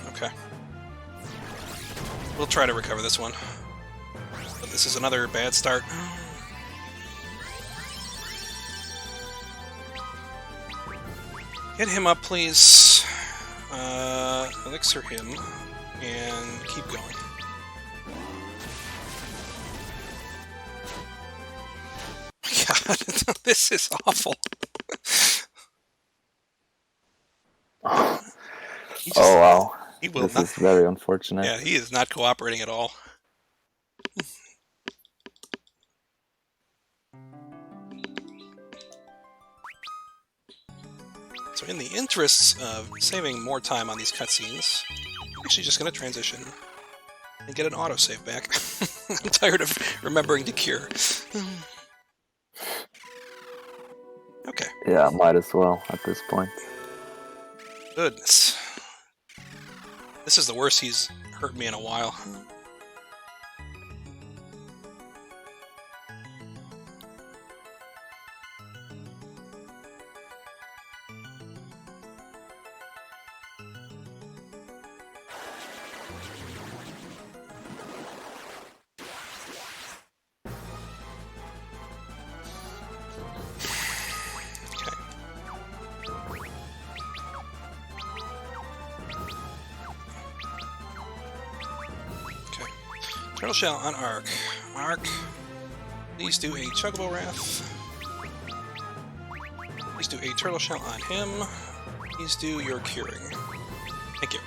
Okay. We'll try to recover this one. But this is another bad start. Get him up, please. Elixir him. And keep going. God, this is awful. Oh wow. He will this not, is very unfortunate. Yeah, he is not cooperating at all. So in the interests of saving more time on these cutscenes, I'm actually just going to transition and get an autosave back. I'm tired of remembering to cure. Okay. Yeah, might as well at this point. Goodness. This is the worst he's hurt me in a while. Turtle shell on Ark. Ark, please do a Chocobo Wrath. Please do a turtle shell on him. Please do your curing. Thank you.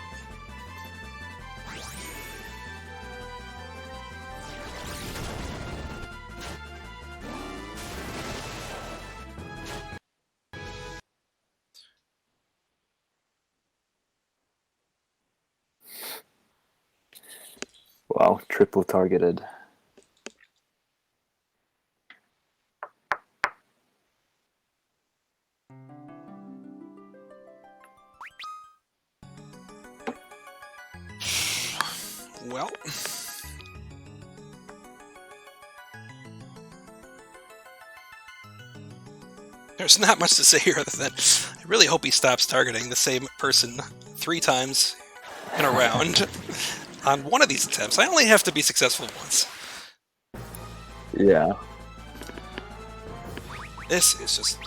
Wow, triple targeted. Well, there's not much to say here other than I really hope he stops targeting the same person 3 times in a round on one of these attempts. I only have to be successful once. Yeah. This is just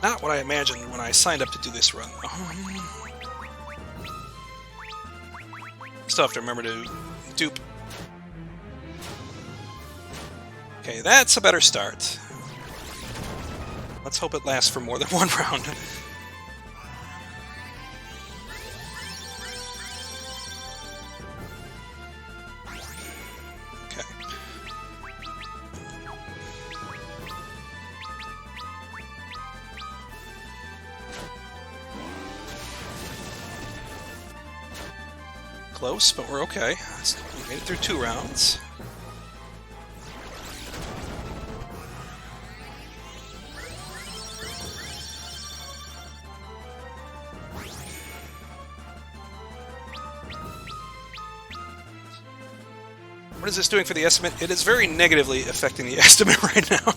not what I imagined when I signed up to do this run. Still have to remember to dupe. Okay, that's a better start. Let's hope it lasts for more than one round. Okay. Close, but we're okay. We made it through 2 rounds. What is this doing for the estimate? It is very negatively affecting the estimate right now.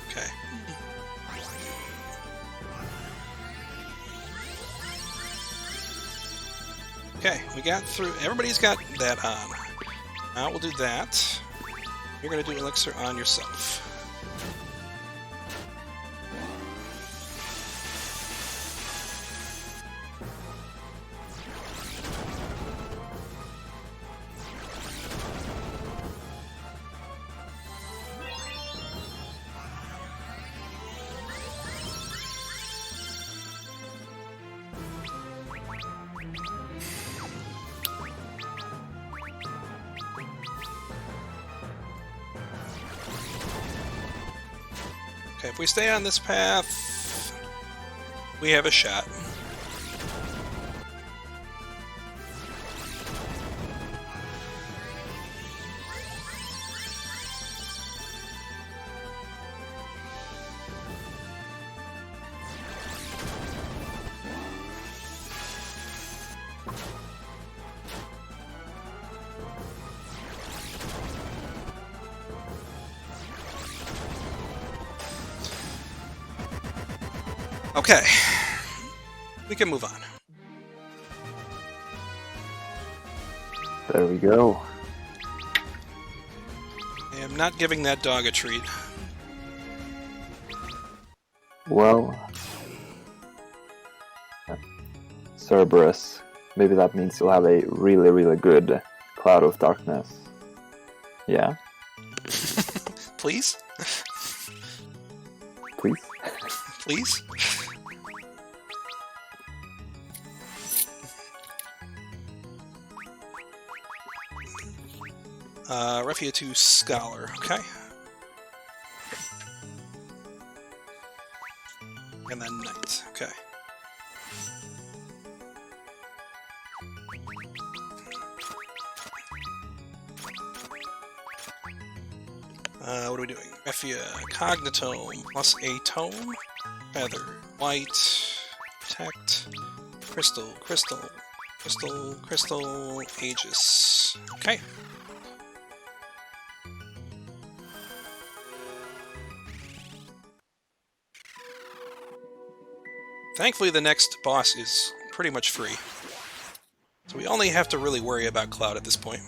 Okay. Okay, we got through. Everybody's got that on. Now we'll do that. You're going to do elixir on yourself. Okay, if we stay on this path, we have a shot. Okay, we can move on. There we go. I am not giving that dog a treat. Well, Cerberus. Maybe that means you'll have a really, really good cloud of darkness. Yeah? Please? Please? Please? Refia to Scholar, okay. And then Knight, okay. What are we doing? Refia, Cognitome, plus a tome, Feather, White, Protect, Crystal, Crystal, Crystal, Crystal, Aegis. Okay. Thankfully, the next boss is pretty much free. So we only have to really worry about Cloud at this point.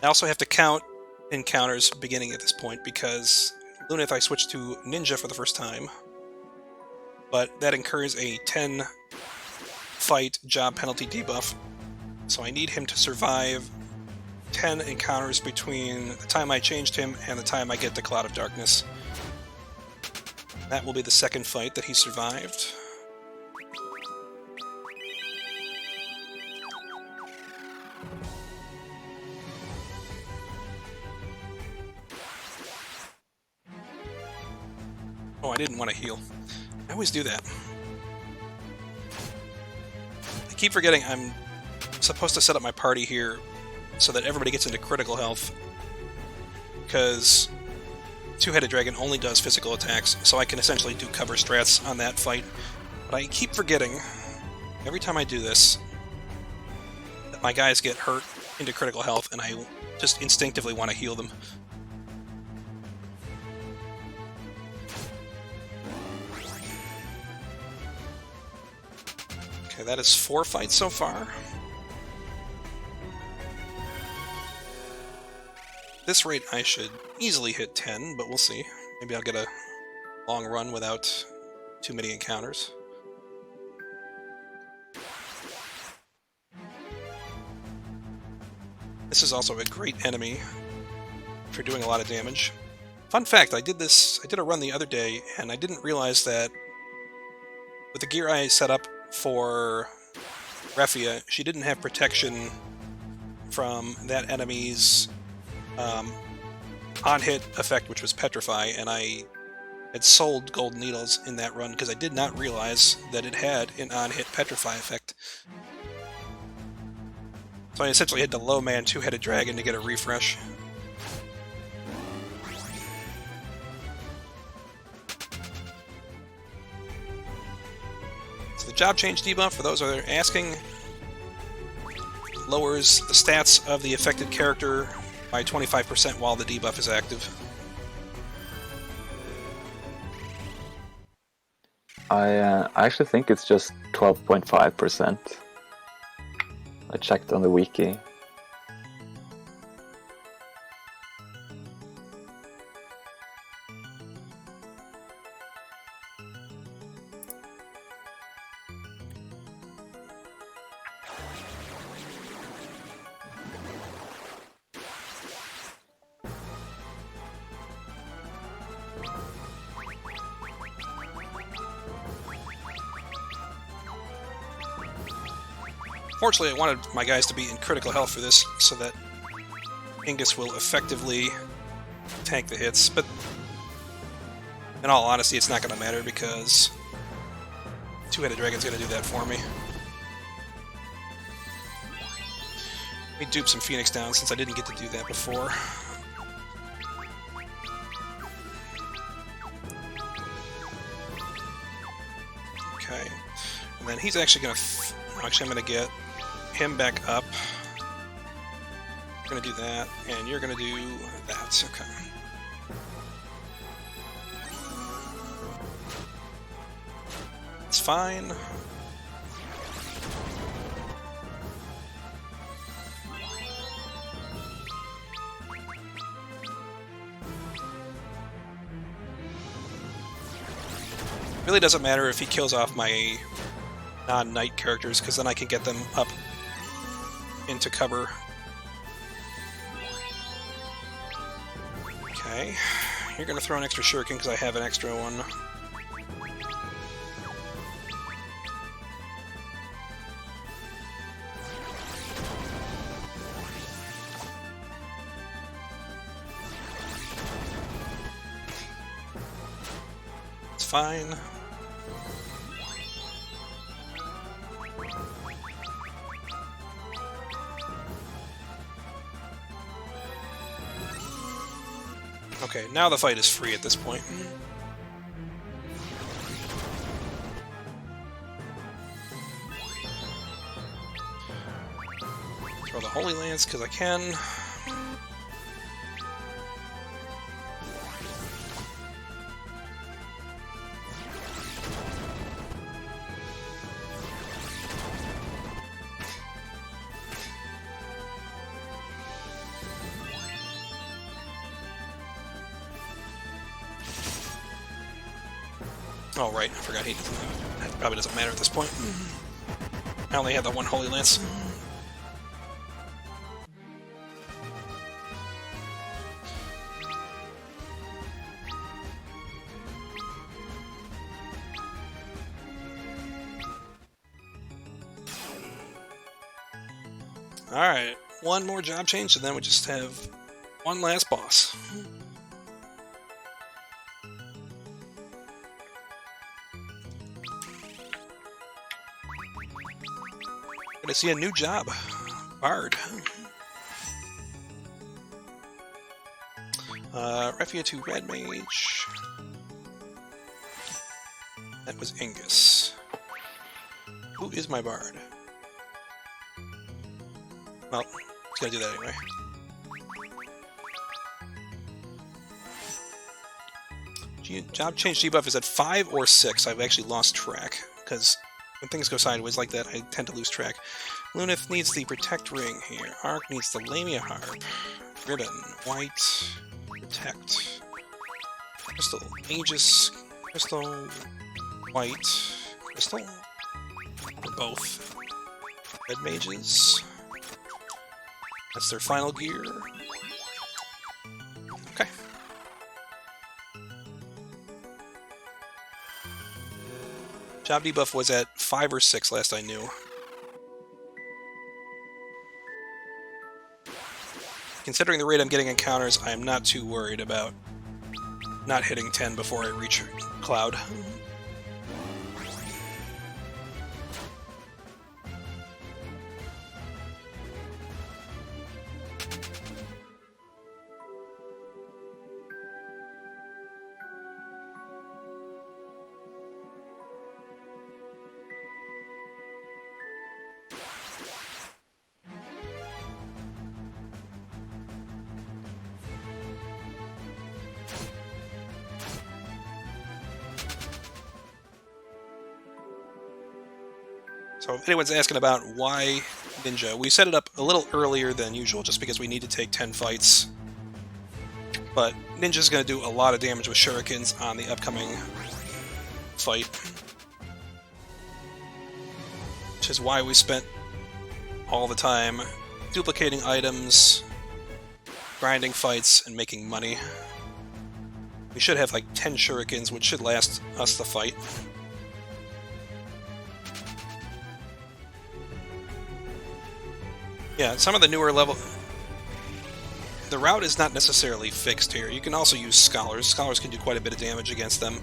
I also have to count encounters beginning at this point because Lunith I switched to Ninja for the first time. But that incurs a 10 fight job penalty debuff. So I need him to survive 10 encounters between the time I changed him and the time I get the Cloud of Darkness. That will be the second fight that he survived. Oh, I didn't want to heal. I always do that. I keep forgetting I'm supposed to set up my party here so that everybody gets into critical health, because Two-Headed Dragon only does physical attacks, so I can essentially do cover strats on that fight. But I keep forgetting, every time I do this, that my guys get hurt into critical health, and I just instinctively want to heal them. Okay, that is 4 fights so far. At this rate, I should easily hit 10, but we'll see. Maybe I'll get a long run without too many encounters. This is also a great enemy for doing a lot of damage. Fun fact, I did a run the other day, and I didn't realize that with the gear I set up for Refia, she didn't have protection from that enemy's on-hit effect, which was Petrify, and I had sold gold needles in that run because I did not realize that it had an on-hit Petrify effect. So I essentially had to low-man Two-Headed Dragon to get a refresh. So the job change debuff, for those who are asking, lowers the stats of the affected character by 25% while the debuff is active. I actually think it's just 12.5%. I checked on the wiki. Fortunately, I wanted my guys to be in critical health for this, so that Ingus will effectively tank the hits, but in all honesty, it's not going to matter because Two-Headed Dragon's going to do that for me. Let me dupe some Phoenix down since I didn't get to do that before. Okay, and then he's actually going to... Actually, I'm going to get him back up. I'm going to do that, and you're going to do that. Okay. It's fine. Really doesn't matter if he kills off my non-knight characters, because then I can get them up into cover. Okay, you're going to throw an extra shuriken because I have an extra one. It's fine. Okay, now the fight is free at this point. Throw the Holy Lance because I can. Oh, right, I forgot he doesn't have it. That probably doesn't matter at this point. I only have the one Holy Lance. Alright, one more job change, and then we just have one last boss. I see a new job. Bard. Refia to Red Mage. That was Ingus. Who is my Bard? Well, he's gonna do that anyway. Job change debuff is at 5 or 6. I've actually lost track, because when things go sideways like that, I tend to lose track. Lunith needs the Protect Ring here. Arc needs the Lamia Harp. Ribbon. White. Protect. Crystal. Aegis. Crystal. White. Crystal. Or both. Red Mages. That's their final gear. Okay. Job debuff was at 5 or 6 last I knew. Considering the rate I'm getting encounters, I am not too worried about not hitting 10 before I reach Cloud. So if anyone's asking about why Ninja, we set it up a little earlier than usual just because we need to take 10 fights. But Ninja's going to do a lot of damage with shurikens on the upcoming fight. Which is why we spent all the time duplicating items, grinding fights, and making money. We should have like 10 shurikens, which should last us the fight. Yeah, some of the newer level... The route is not necessarily fixed here. You can also use Scholars. Scholars can do quite a bit of damage against them.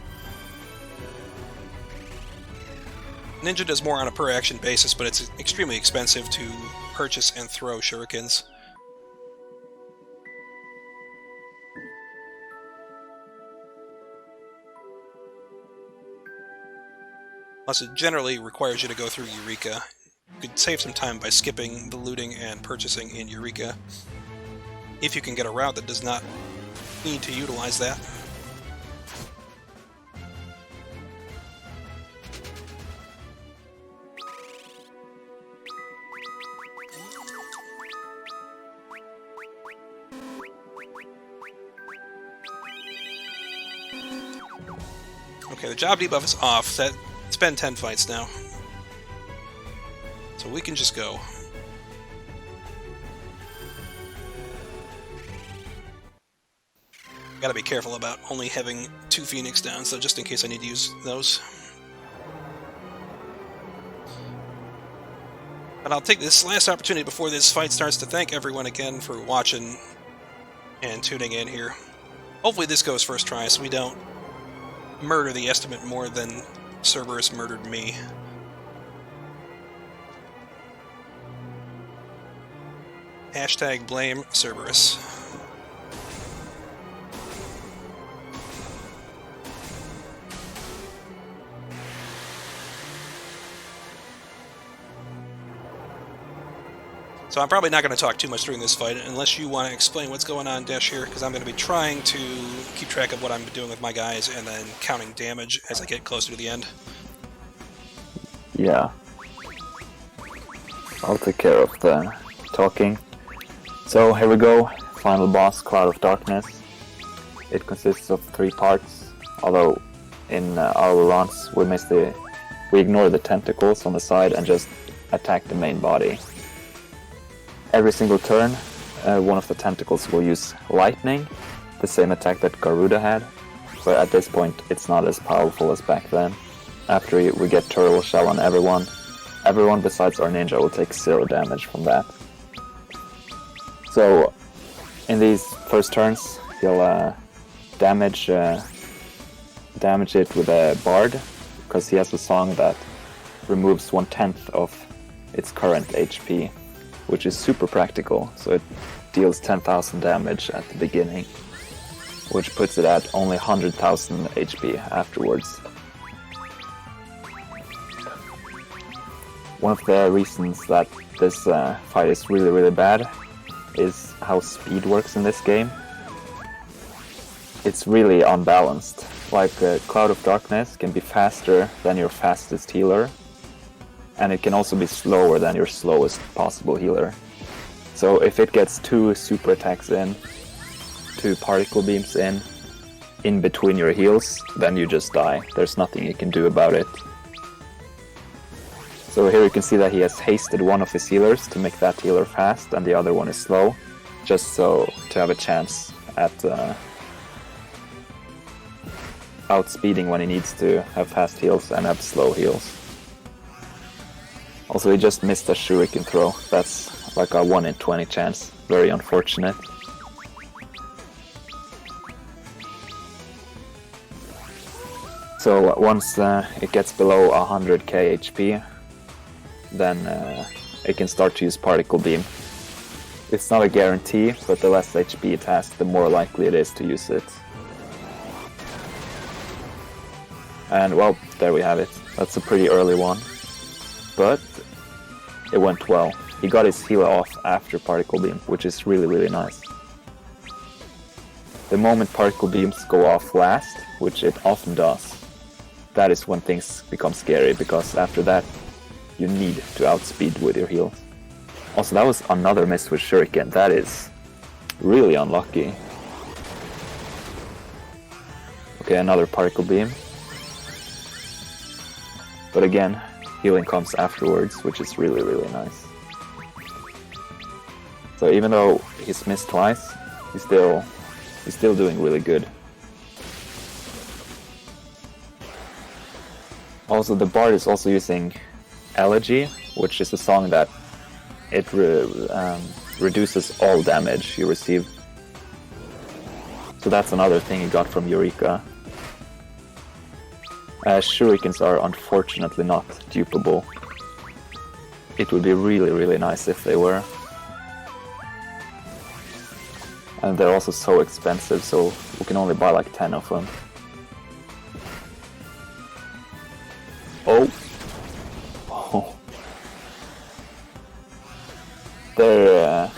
Ninja does more on a per-action basis, but it's extremely expensive to purchase and throw shurikens. Plus, it generally requires you to go through Eureka. You could save some time by skipping the looting and purchasing in Eureka, if you can get a route that does not need to utilize that. Okay, the job debuff is off. It's been 10 fights now. So we can just go. Gotta be careful about only having 2 Phoenix down, so just in case I need to use those. But I'll take this last opportunity before this fight starts to thank everyone again for watching and tuning in here. Hopefully this goes first try so we don't murder the estimate more than Cerberus murdered me. Hashtag blame Cerberus. So I'm probably not going to talk too much during this fight, unless you want to explain what's going on, Dash, here, because I'm going to be trying to keep track of what I'm doing with my guys, and then counting damage as I get closer to the end. Yeah. I'll take care of the talking. So here we go, final boss, Cloud of Darkness. It consists of 3 parts, although in our runs we ignore the tentacles on the side and just attack the main body. Every single turn, one of the tentacles will use lightning, the same attack that Garuda had, but at this point it's not as powerful as back then. After we get Turtle Shell on everyone besides our ninja will take 0 damage from that. So, in these first turns, he'll damage it with a Bard, because he has a song that removes 1/10 of its current HP, which is super practical, so it deals 10,000 damage at the beginning, which puts it at only 100,000 HP afterwards. One of the reasons that this fight is really, really bad is how speed works in this game. It's really unbalanced. Like Cloud of Darkness can be faster than your fastest healer, and it can also be slower than your slowest possible healer. So if it gets 2 super attacks in, 2 particle beams in between your heals, then you just die. There's nothing you can do about it. So here you can see that he has hasted one of his healers to make that healer fast, and the other one is slow, just so to have a chance at outspeeding when he needs to have fast heals and have slow heals. Also, he just missed a shuriken throw. That's like a 1 in 20 chance. Very unfortunate. So once it gets below 100k HP, then it can start to use Particle Beam. It's not a guarantee, but the less HP it has, the more likely it is to use it. And well, there we have it. That's a pretty early one. But it went well. He got his heal off after Particle Beam, which is really, really nice. The moment Particle Beams go off last, which it often does, that is when things become scary, because after that You need to outspeed with your heals. Also, that was another miss with Shuriken. That is really unlucky. Okay, another particle beam. But again, healing comes afterwards, which is really, really nice. So even though he's missed twice, he's still doing really good. Also, the bard is also using Elegy, which is a song that it reduces all damage you receive. So that's another thing you got from Eureka. Shurikens are unfortunately not dupable. It would be really, really nice if they were. And they're also so expensive, so we can only buy like 10 of them. Oh! Oh! They're...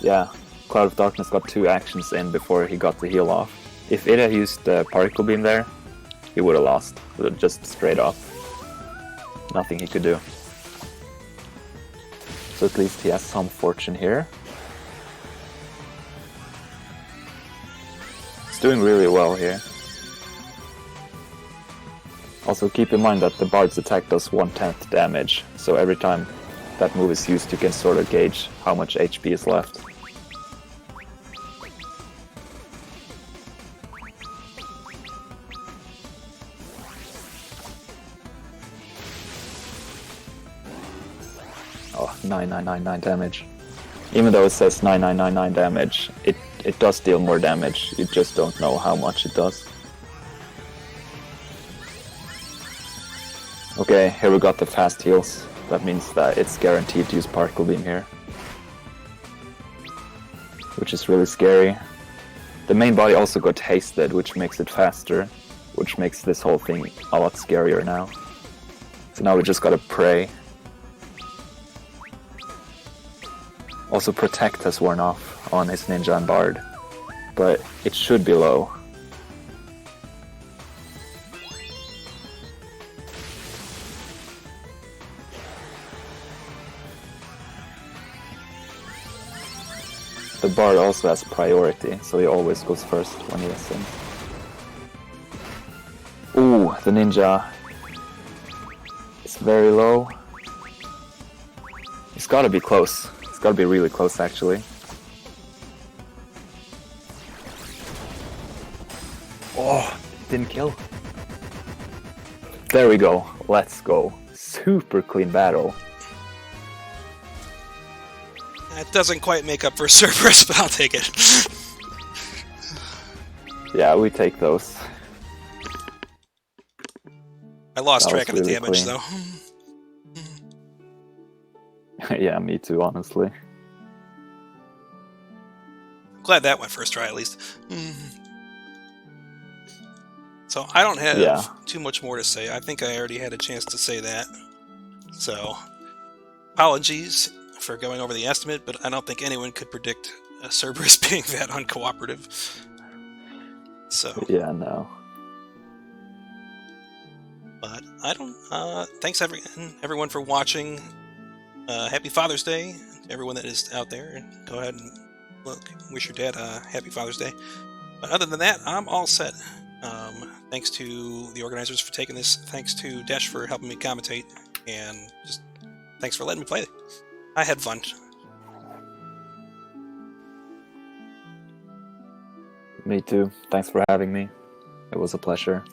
yeah, Cloud of Darkness got 2 actions in before he got the heal off. If it had used the particle beam there, he would have lost. Just straight up. Nothing he could do. So at least he has some fortune here. He's doing really well here. Also keep in mind that the Bard's attack does 1/10 damage, so every time that move is used you can sort of gauge how much HP is left. Oh, 9999 damage. Even though it says 9999 damage, it does deal more damage, you just don't know how much it does. Okay, here we got the fast heals. That means that it's guaranteed to use Particle Beam here. Which is really scary. The main body also got hasted, which makes it faster. Which makes this whole thing a lot scarier now. So now we just gotta pray. Also Protect has worn off on his Ninja and Bard. But it should be low. The Bard also has priority, so he always goes first when he has things. Ooh, the Ninja is very low. It's gotta be close. It's gotta be really close, actually. Oh, didn't kill. There we go. Let's go. Super clean battle. That doesn't quite make up for Cerberus, but I'll take it. Yeah, we take those. I lost That track of was the really damage, clean. though. Yeah, me too, honestly. Glad that went first try, at least. So, I don't have too much more to say. I think I already had a chance to say that. So, apologies for going over the estimate, but I don't think anyone could predict Cerberus being that uncooperative. So... yeah, no. But I don't... thanks everyone for watching. Happy Father's Day to everyone that is out there. Go ahead and wish your dad a Happy Father's Day. But other than that, I'm all set. Thanks to the organizers for taking this. Thanks to Desh for helping me commentate. And just thanks for letting me play it. I had fun. Me too. Thanks for having me. It was a pleasure.